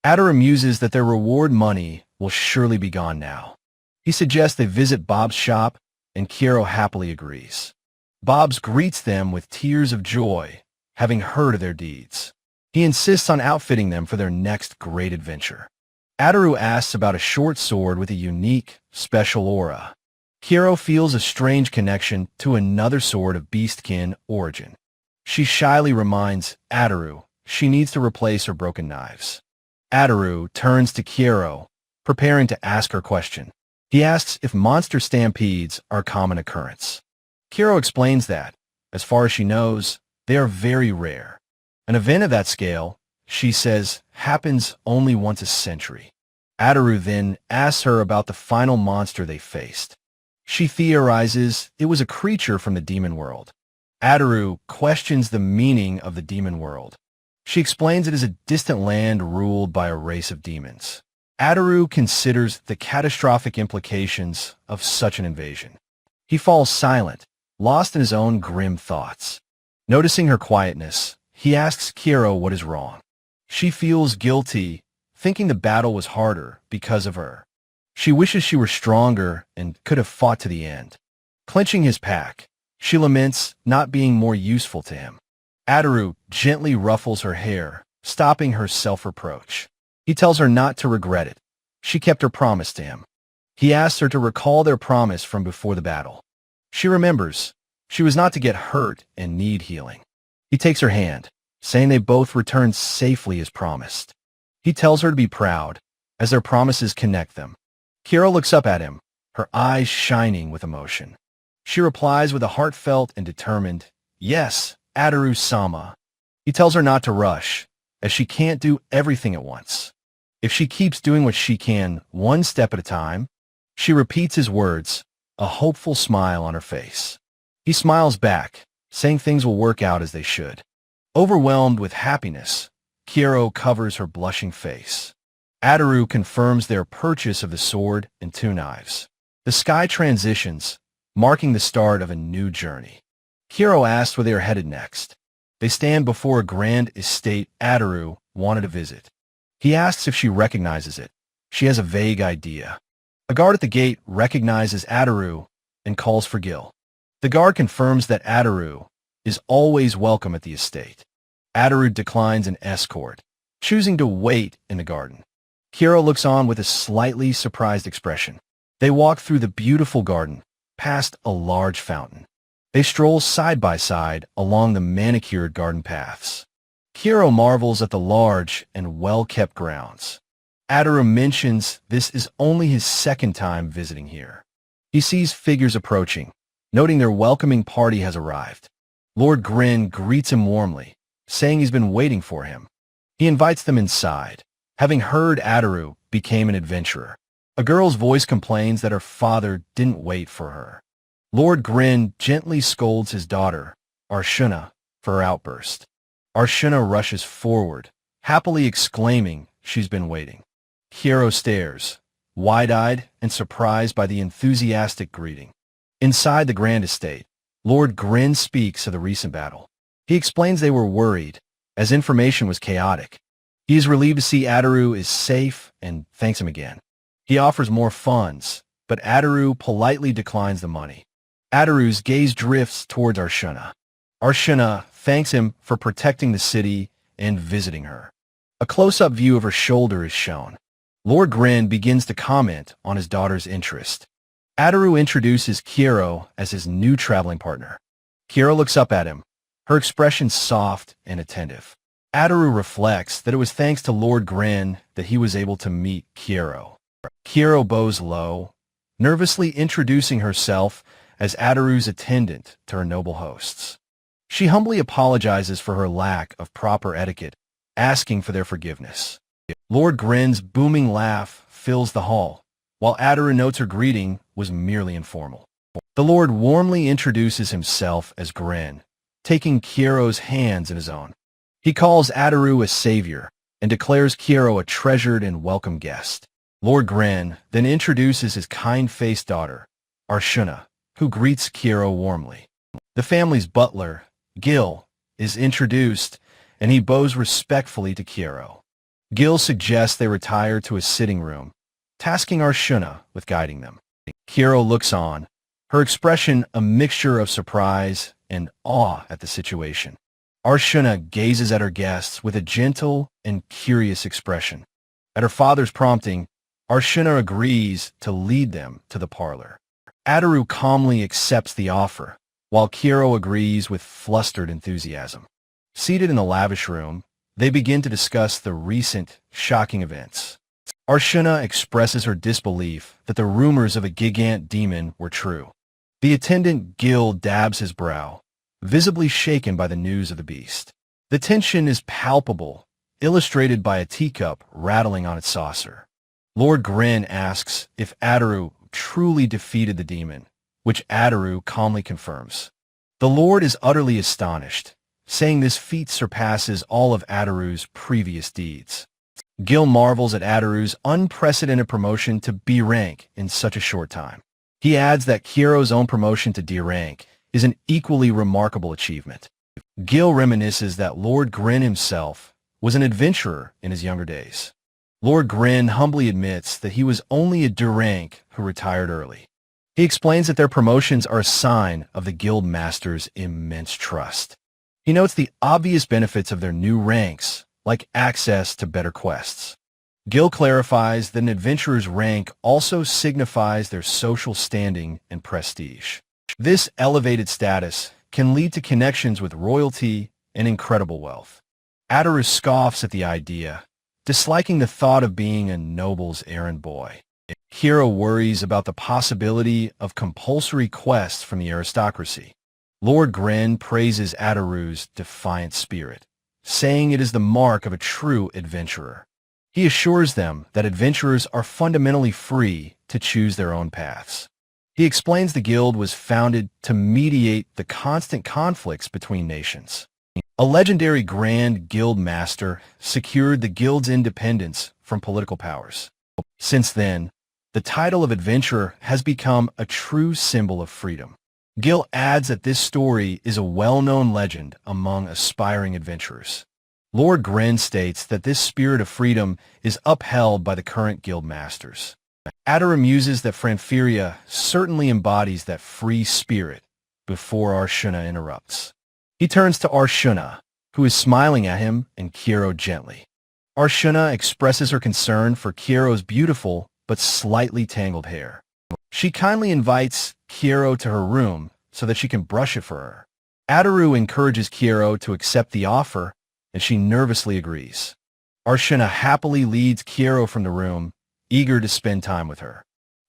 Ataru muses that their reward money will surely be gone now. He suggests they visit Bob's shop, and Kiero happily agrees. Bob's greets them with tears of joy, having heard of their deeds. He insists on outfitting them for their next great adventure. Ataru asks about a short sword with a unique, special aura. Kiero feels a strange connection to another sword of beastkin origin. She shyly reminds Ataru she needs to replace her broken knives. Ataru turns to Kiero, preparing to ask her question. He asks if monster stampedes are a common occurrence. Kiero explains that, as far as she knows, they are very rare. An event of that scale, she says, happens only once a century. Ataru then asks her about the final monster they faced. She theorizes it was a creature from the demon world. Ataru questions the meaning of the demon world. She explains it is a distant land ruled by a race of demons. Ataru considers the catastrophic implications of such an invasion. He falls silent, lost in his own grim thoughts. Noticing her quietness, he asks Kiero what is wrong. She feels guilty, thinking the battle was harder because of her. She wishes she were stronger and could have fought to the end. Clenching his pack, she laments not being more useful to him. Ataru gently ruffles her hair, stopping her self-reproach. He tells her not to regret it. She kept her promise to him. He asks her to recall their promise from before the battle. She remembers she was not to get hurt and need healing. He takes her hand, saying they both returned safely as promised. He tells her to be proud, as their promises connect them. Kiero looks up at him, her eyes shining with emotion. She replies with a heartfelt and determined, "Yes, Ataru-sama." He tells her not to rush, as she can't do everything at once. If she keeps doing what she can, one step at a time, she repeats his words, a hopeful smile on her face. He smiles back, saying things will work out as they should. Overwhelmed with happiness, Kiero covers her blushing face. Ataru confirms their purchase of the sword and 2 knives. The sky transitions, marking the start of a new journey. Kiero asks where they are headed next. They stand before a grand estate Ataru wanted to visit. He asks if she recognizes it. She has a vague idea. A guard at the gate recognizes Ataru and calls for Gil. The guard confirms that Ataru is always welcome at the estate. Ataru declines an escort, choosing to wait in the garden. Kiero looks on with a slightly surprised expression. They walk through the beautiful garden, past a large fountain. They stroll side by side along the manicured garden paths. Kiero marvels at the large and well-kept grounds. Ataru mentions this is only his second time visiting here. He sees figures approaching, noting their welcoming party has arrived. Lord Grin greets him warmly, saying he's been waiting for him. He invites them inside, having heard Ataru became an adventurer. A girl's voice complains that her father didn't wait for her. Lord Grin gently scolds his daughter, Arshuna, for her outburst. Arshuna rushes forward, happily exclaiming she's been waiting. Kiero stares, wide-eyed and surprised by the enthusiastic greeting. Inside the grand estate, Lord Grin speaks of the recent battle. He explains they were worried, as information was chaotic. He is relieved to see Ataru is safe and thanks him again. He offers more funds, but Ataru politely declines the money. Ataru's gaze drifts towards Arshuna. Arshuna thanks him for protecting the city and visiting her. A close-up view of her shoulder is shown. Lord Grin begins to comment on his daughter's interest. Ataru introduces Kiero as his new traveling partner. Kiero looks up at him, her expression soft and attentive. Ataru reflects that it was thanks to Lord Grin that he was able to meet Kiero. Kiero bows low, nervously introducing herself as Adaru's attendant to her noble hosts. She humbly apologizes for her lack of proper etiquette, asking for their forgiveness. Lord Gren's booming laugh fills the hall, while Adaru notes her greeting was merely informal. The Lord warmly introduces himself as Gren, taking Kiero's hands in his own. He calls Adaru a savior and declares Kiero a treasured and welcome guest. Lord Gren then introduces his kind-faced daughter, Arshuna, who greets Kiero warmly. The family's butler, Gil, is introduced, and he bows respectfully to Kiero. Gil suggests they retire to a sitting room, tasking Arshuna with guiding them. Kiero looks on, her expression a mixture of surprise and awe at the situation. Arshuna gazes at her guests with a gentle and curious expression. At her father's prompting, Arshuna agrees to lead them to the parlor. Adaru calmly accepts the offer, while Kiero agrees with flustered enthusiasm. Seated in the lavish room, they begin to discuss the recent, shocking events. Arshuna expresses her disbelief that the rumors of a gigant demon were true. The attendant Gil dabs his brow, visibly shaken by the news of the beast. The tension is palpable, illustrated by a teacup rattling on its saucer. Lord Gren asks if Adaru truly defeated the demon, which Adaru calmly confirms. The Lord is utterly astonished, saying this feat surpasses all of Adaru's previous deeds. Gil marvels at Adaru's unprecedented promotion to B rank in such a short time. He adds that Kiero's own promotion to D rank is an equally remarkable achievement. Gil reminisces that Lord Gren himself was an adventurer in his younger days. Lord Gren humbly admits that he was only a D rank who retired early. He explains that their promotions are a sign of the guild master's immense trust. He notes the obvious benefits of their new ranks, like access to better quests. Gil clarifies that an adventurer's rank also signifies their social standing and prestige. This elevated status can lead to connections with royalty and incredible wealth. Adaru scoffs at the idea, disliking the thought of being a noble's errand boy. Kiero worries about the possibility of compulsory quests from the aristocracy. Lord Gren praises Adaru's defiant spirit, saying it is the mark of a true adventurer. He assures them that adventurers are fundamentally free to choose their own paths. He explains the guild was founded to mediate the constant conflicts between nations. A legendary Grand Guild Master secured the guild's independence from political powers. Since then, the title of adventurer has become a true symbol of freedom. Gil adds that this story is a well-known legend among aspiring adventurers. Lord Gren states that this spirit of freedom is upheld by the current guild masters. Adaru muses that Franferia certainly embodies that free spirit before Arshuna interrupts. He turns to Arshuna, who is smiling at him and Kiero gently. Arshuna expresses her concern for Kiero's beautiful but slightly tangled hair. She kindly invites Kiero to her room so that she can brush it for her. Adaru encourages Kiero to accept the offer, and she nervously agrees. Arshuna happily leads Kiero from the room, eager to spend time with her.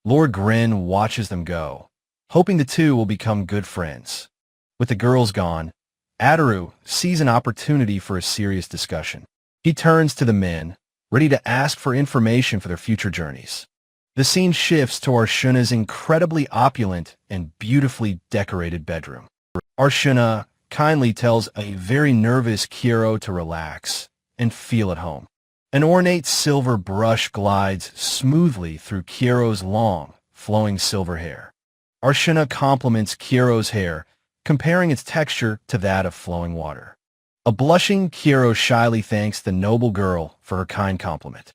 Lord Gren watches them go, hoping the two will become good friends. With the girls gone, Adaru sees an opportunity for a serious discussion. He turns to the men, ready to ask for information for their future journeys. The scene shifts to Arshuna's incredibly opulent and beautifully decorated bedroom. Arshuna kindly tells a very nervous Kiero to relax and feel at home. An ornate silver brush glides smoothly through Kiero's long, flowing silver hair. Arshuna compliments Kiero's hair, comparing its texture to that of flowing water. A blushing Kiero shyly thanks the noble girl for her kind compliment.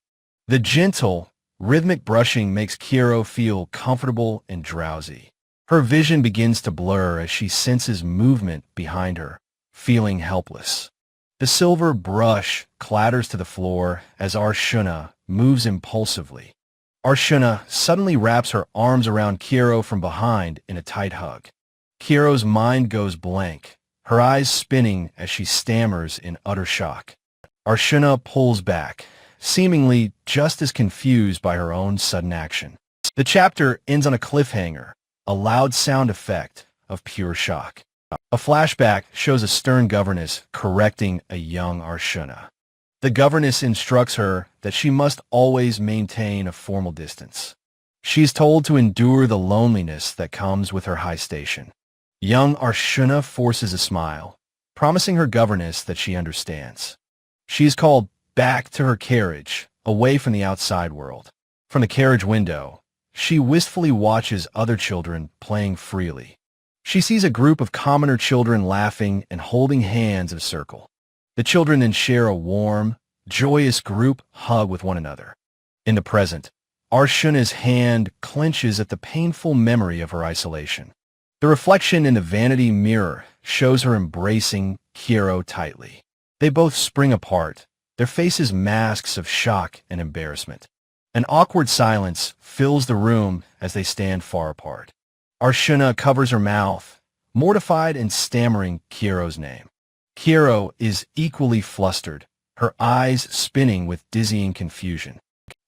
The gentle, rhythmic brushing makes Kiero feel comfortable and drowsy. Her vision begins to blur as she senses movement behind her, feeling helpless. The silver brush clatters to the floor as Arshuna moves impulsively. Arshuna suddenly wraps her arms around Kiero from behind in a tight hug. Kiero's mind goes blank, her eyes spinning as she stammers in utter shock. Arshuna pulls back, seemingly just as confused by her own sudden action. The chapter ends on a cliffhanger, a loud sound effect of pure shock. A flashback shows a stern governess correcting a young Arshuna. The governess instructs her that she must always maintain a formal distance. She is told to endure the loneliness that comes with her high station. Young Arshuna forces a smile, promising her governess that she understands. She is called back to her carriage, away from the outside world. From the carriage window, she wistfully watches other children playing freely. She sees a group of commoner children laughing and holding hands in a circle. The children then share a warm, joyous group hug with one another. In the present, Arshuna's hand clenches at the painful memory of her isolation. The reflection in the vanity mirror shows her embracing Kiro tightly. They both spring apart, their faces masks of shock and embarrassment. An awkward silence fills the room as they stand far apart. Arshuna covers her mouth, mortified and stammering Kiro's name. Kiro is equally flustered, her eyes spinning with dizzying confusion.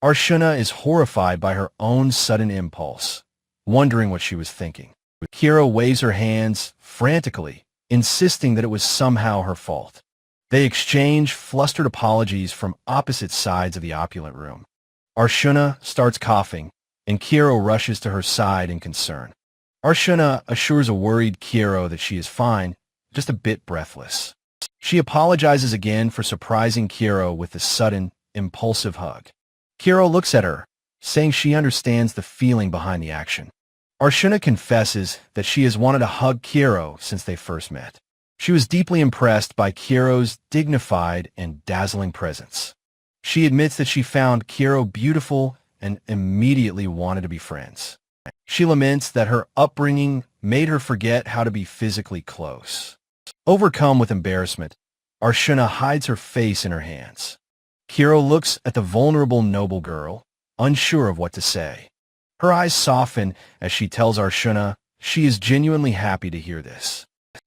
Arshuna is horrified by her own sudden impulse, wondering what she was thinking. Kiro waves her hands frantically, insisting that it was somehow her fault. They exchange flustered apologies from opposite sides of the opulent room. Arshuna starts coughing, and Kiro rushes to her side in concern. Arshuna assures a worried Kiro that she is fine, just a bit breathless. She apologizes again for surprising Kiro with the sudden, impulsive hug. Kiro looks at her, saying she understands the feeling behind the action. Arshuna confesses that she has wanted to hug Kiro since they first met. She was deeply impressed by Kiro's dignified and dazzling presence. She admits that she found Kiro beautiful and immediately wanted to be friends. She laments that her upbringing made her forget how to be physically close. Overcome with embarrassment, Arshuna hides her face in her hands. Kiro looks at the vulnerable noble girl, unsure of what to say. Her eyes soften as she tells Arshuna she is genuinely happy to hear this.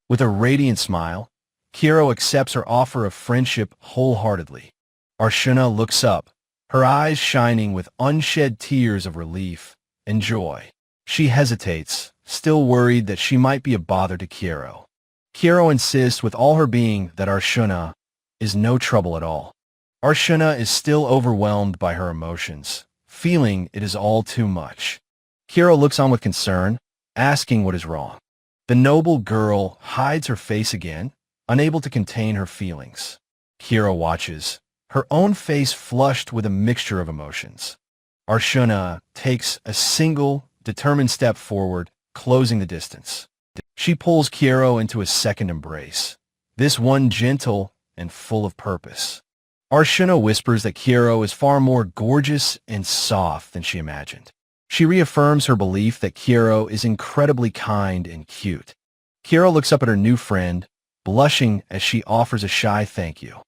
With a radiant smile, Kiro accepts her offer of friendship wholeheartedly. Arshuna looks up, her eyes shining with unshed tears of relief and joy. She hesitates, still worried that she might be a bother to Kiro. Kiro insists with all her being that Arshuna is no trouble at all. Arshuna is still overwhelmed by her emotions, feeling it is all too much. Kiro looks on with concern, asking what is wrong. The noble girl hides her face again, unable to contain her feelings. Kiro watches, her own face flushed with a mixture of emotions. Arshuna takes a single, determined step forward, closing the distance. She pulls Kiro into a second embrace, this one gentle and full of purpose. Arshuna whispers that Kiro is far more gorgeous and soft than she imagined. She reaffirms her belief that Kiro is incredibly kind and cute. Kiro looks up at her new friend, blushing as she offers a shy thank you.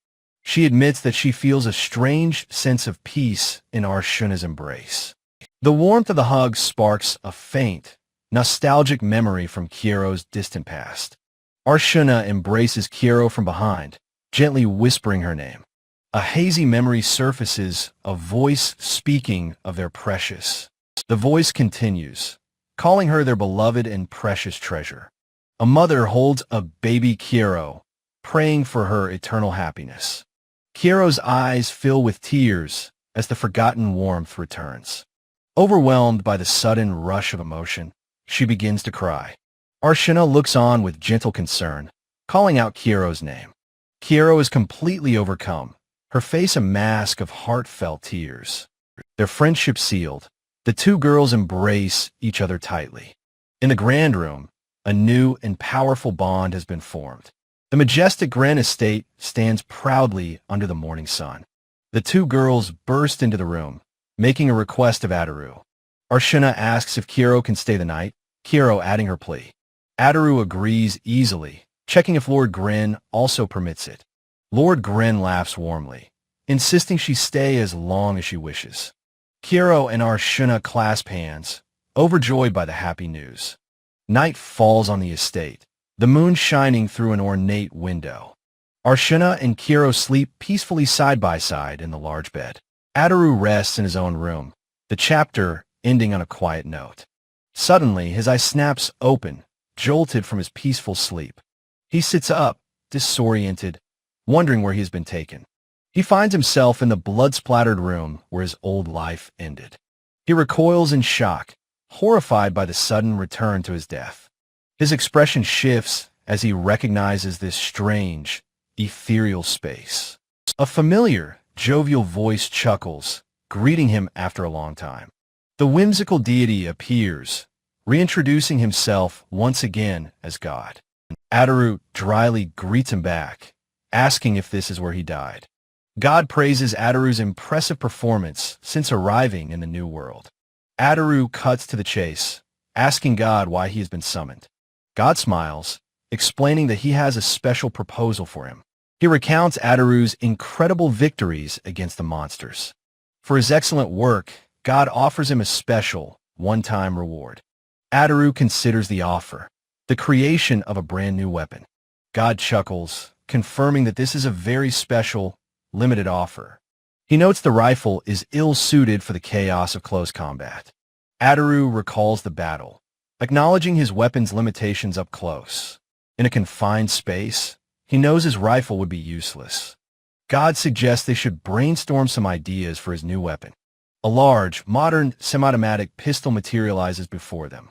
She admits that she feels a strange sense of peace in Arshuna's embrace. The warmth of the hug sparks a faint, nostalgic memory from Kiro's distant past. Arshuna embraces Kiro from behind, gently whispering her name. A hazy memory surfaces, a voice speaking of their precious. The voice continues, calling her their beloved and precious treasure. A mother holds a baby Kiro, praying for her eternal happiness. Kiro's eyes fill with tears as the forgotten warmth returns. Overwhelmed by the sudden rush of emotion, she begins to cry. Arshuna looks on with gentle concern, calling out Kiro's name. Kiro is completely overcome, her face a mask of heartfelt tears. Their friendship sealed, the two girls embrace each other tightly. In the grand room, a new and powerful bond has been formed. The majestic grand estate stands proudly under the morning sun. The two girls burst into the room, making a request of Adaru. Arshuna asks if Kiro can stay the night, Kiro adding her plea. Adaru agrees easily, checking if Lord Gren also permits it. Lord Gren laughs warmly, insisting she stay as long as she wishes. Kiro and Arshuna clasp hands, overjoyed by the happy news. Night falls on the estate, the moon shining through an ornate window. Arshuna and Kiro sleep peacefully side by side in the large bed. Adaru rests in his own room, the chapter ending on a quiet note. Suddenly, his eye snaps open, jolted from his peaceful sleep. He sits up, disoriented, wondering where he has been taken. He finds himself in the blood-splattered room where his old life ended. He recoils in shock, horrified by the sudden return to his death. His expression shifts as he recognizes this strange, ethereal space. A familiar, jovial voice chuckles, greeting him after a long time. The whimsical deity appears, reintroducing himself once again as God. Ataru dryly greets him back, asking if this is where he died. God praises Ataru's impressive performance since arriving in the new world. Ataru cuts to the chase, asking God why he has been summoned. God smiles, explaining that he has a special proposal for him. He recounts Ataru's incredible victories against the monsters. For his excellent work, God offers him a special, one-time reward. Ataru considers the offer, the creation of a brand new weapon. God chuckles, confirming that this is a very special, limited offer. He notes the rifle is ill-suited for the chaos of close combat. Ataru recalls the battle, acknowledging his weapon's limitations up close. In a confined space, he knows his rifle would be useless. God suggests they should brainstorm some ideas for his new weapon. A large, modern, semi-automatic pistol materializes before them.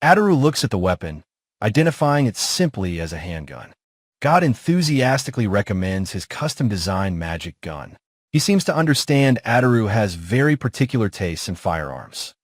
Ataru looks at the weapon, identifying it simply as a handgun. God enthusiastically recommends his custom-designed magic gun. He seems to understand Ataru has very particular tastes in firearms.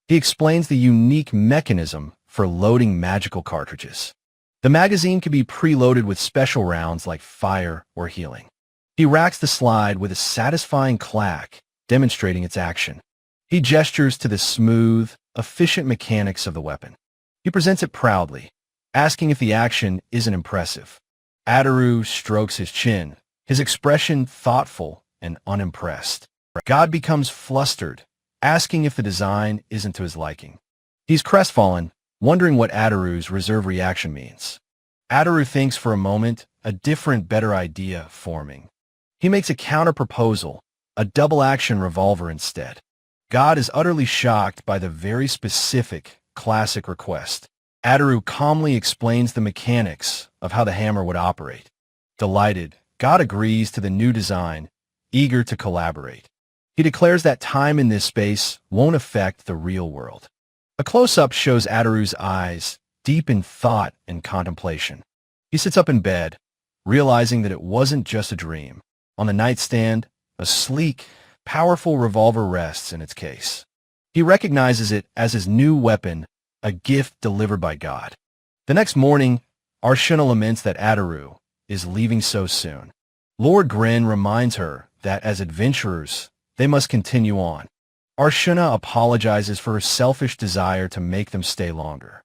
He explains the unique mechanism for loading magical cartridges. The magazine can be preloaded with special rounds like fire or healing. He racks the slide with a satisfying clack, demonstrating its action. He gestures to the smooth, efficient mechanics of the weapon. He presents it proudly, asking if the action isn't impressive. Ataru strokes his chin, his expression thoughtful and unimpressed. God becomes flustered, asking if the design isn't to his liking. He's crestfallen, wondering what Ataru's reserve reaction means. Ataru thinks for a moment, a different, better idea forming. He makes a counter-proposal, a double-action revolver instead. God is utterly shocked by the very specific, classic request. Ataru calmly explains the mechanics of how the hammer would operate. Delighted, God agrees to the new design, eager to collaborate. He declares that time in this space won't affect the real world. A close-up shows Ataru's eyes, deep in thought and contemplation. He sits up in bed, realizing that it wasn't just a dream. On the nightstand, a sleek, powerful revolver rests in its case. He recognizes it as his new weapon, a gift delivered by God. The next morning, Arshuna laments that Ataru is leaving so soon. Lord Grin reminds her that as adventurers, they must continue on. Arshuna apologizes for her selfish desire to make them stay longer.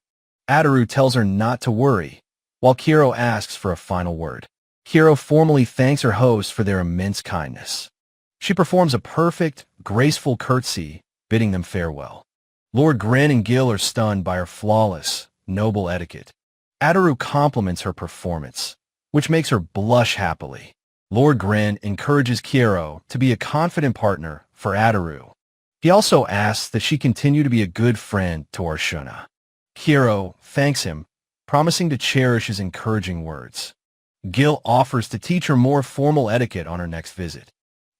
Ataru tells her not to worry, while Kiro asks for a final word. Kiro formally thanks her host for their immense kindness. She performs a perfect, graceful curtsy, bidding them farewell. Lord Grin and Gil are stunned by her flawless, noble etiquette. Ataru compliments her performance, which makes her blush happily. Lord Grin encourages Kiro to be a confident partner for Ataru. He also asks that she continue to be a good friend to Arshuna. Kiro thanks him, promising to cherish his encouraging words. Gil offers to teach her more formal etiquette on her next visit.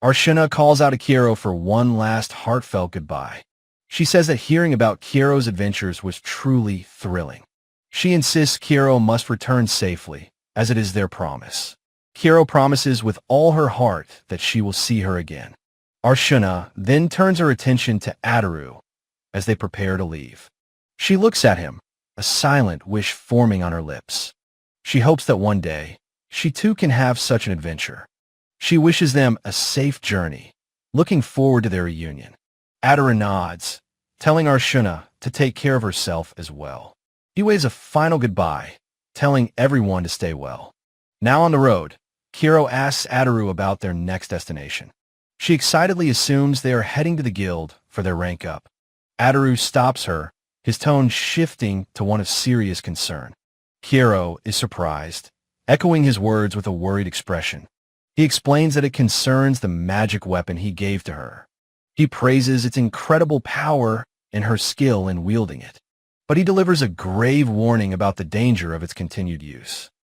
Arshuna calls out to Kiro for one last heartfelt goodbye. She says that hearing about Kiro's adventures was truly thrilling. She insists Kiro must return safely, as it is their promise. Kiro promises with all her heart that she will see her again. Arshuna then turns her attention to Ataru as they prepare to leave. She looks at him, a silent wish forming on her lips. She hopes that one day, she too can have such an adventure. She wishes them a safe journey, looking forward to their reunion. Ataru nods, telling Arshuna to take care of herself as well. He waves a final goodbye, telling everyone to stay well. Now on the road, Kiro asks Ataru about their next destination. She excitedly assumes they are heading to the guild for their rank up. Ataru stops her, his tone shifting to one of serious concern. Kiro is surprised, echoing his words with a worried expression. He explains that it concerns the magic weapon he gave to her. He praises its incredible power and her skill in wielding it. but he delivers a grave warning about the danger of its continued use.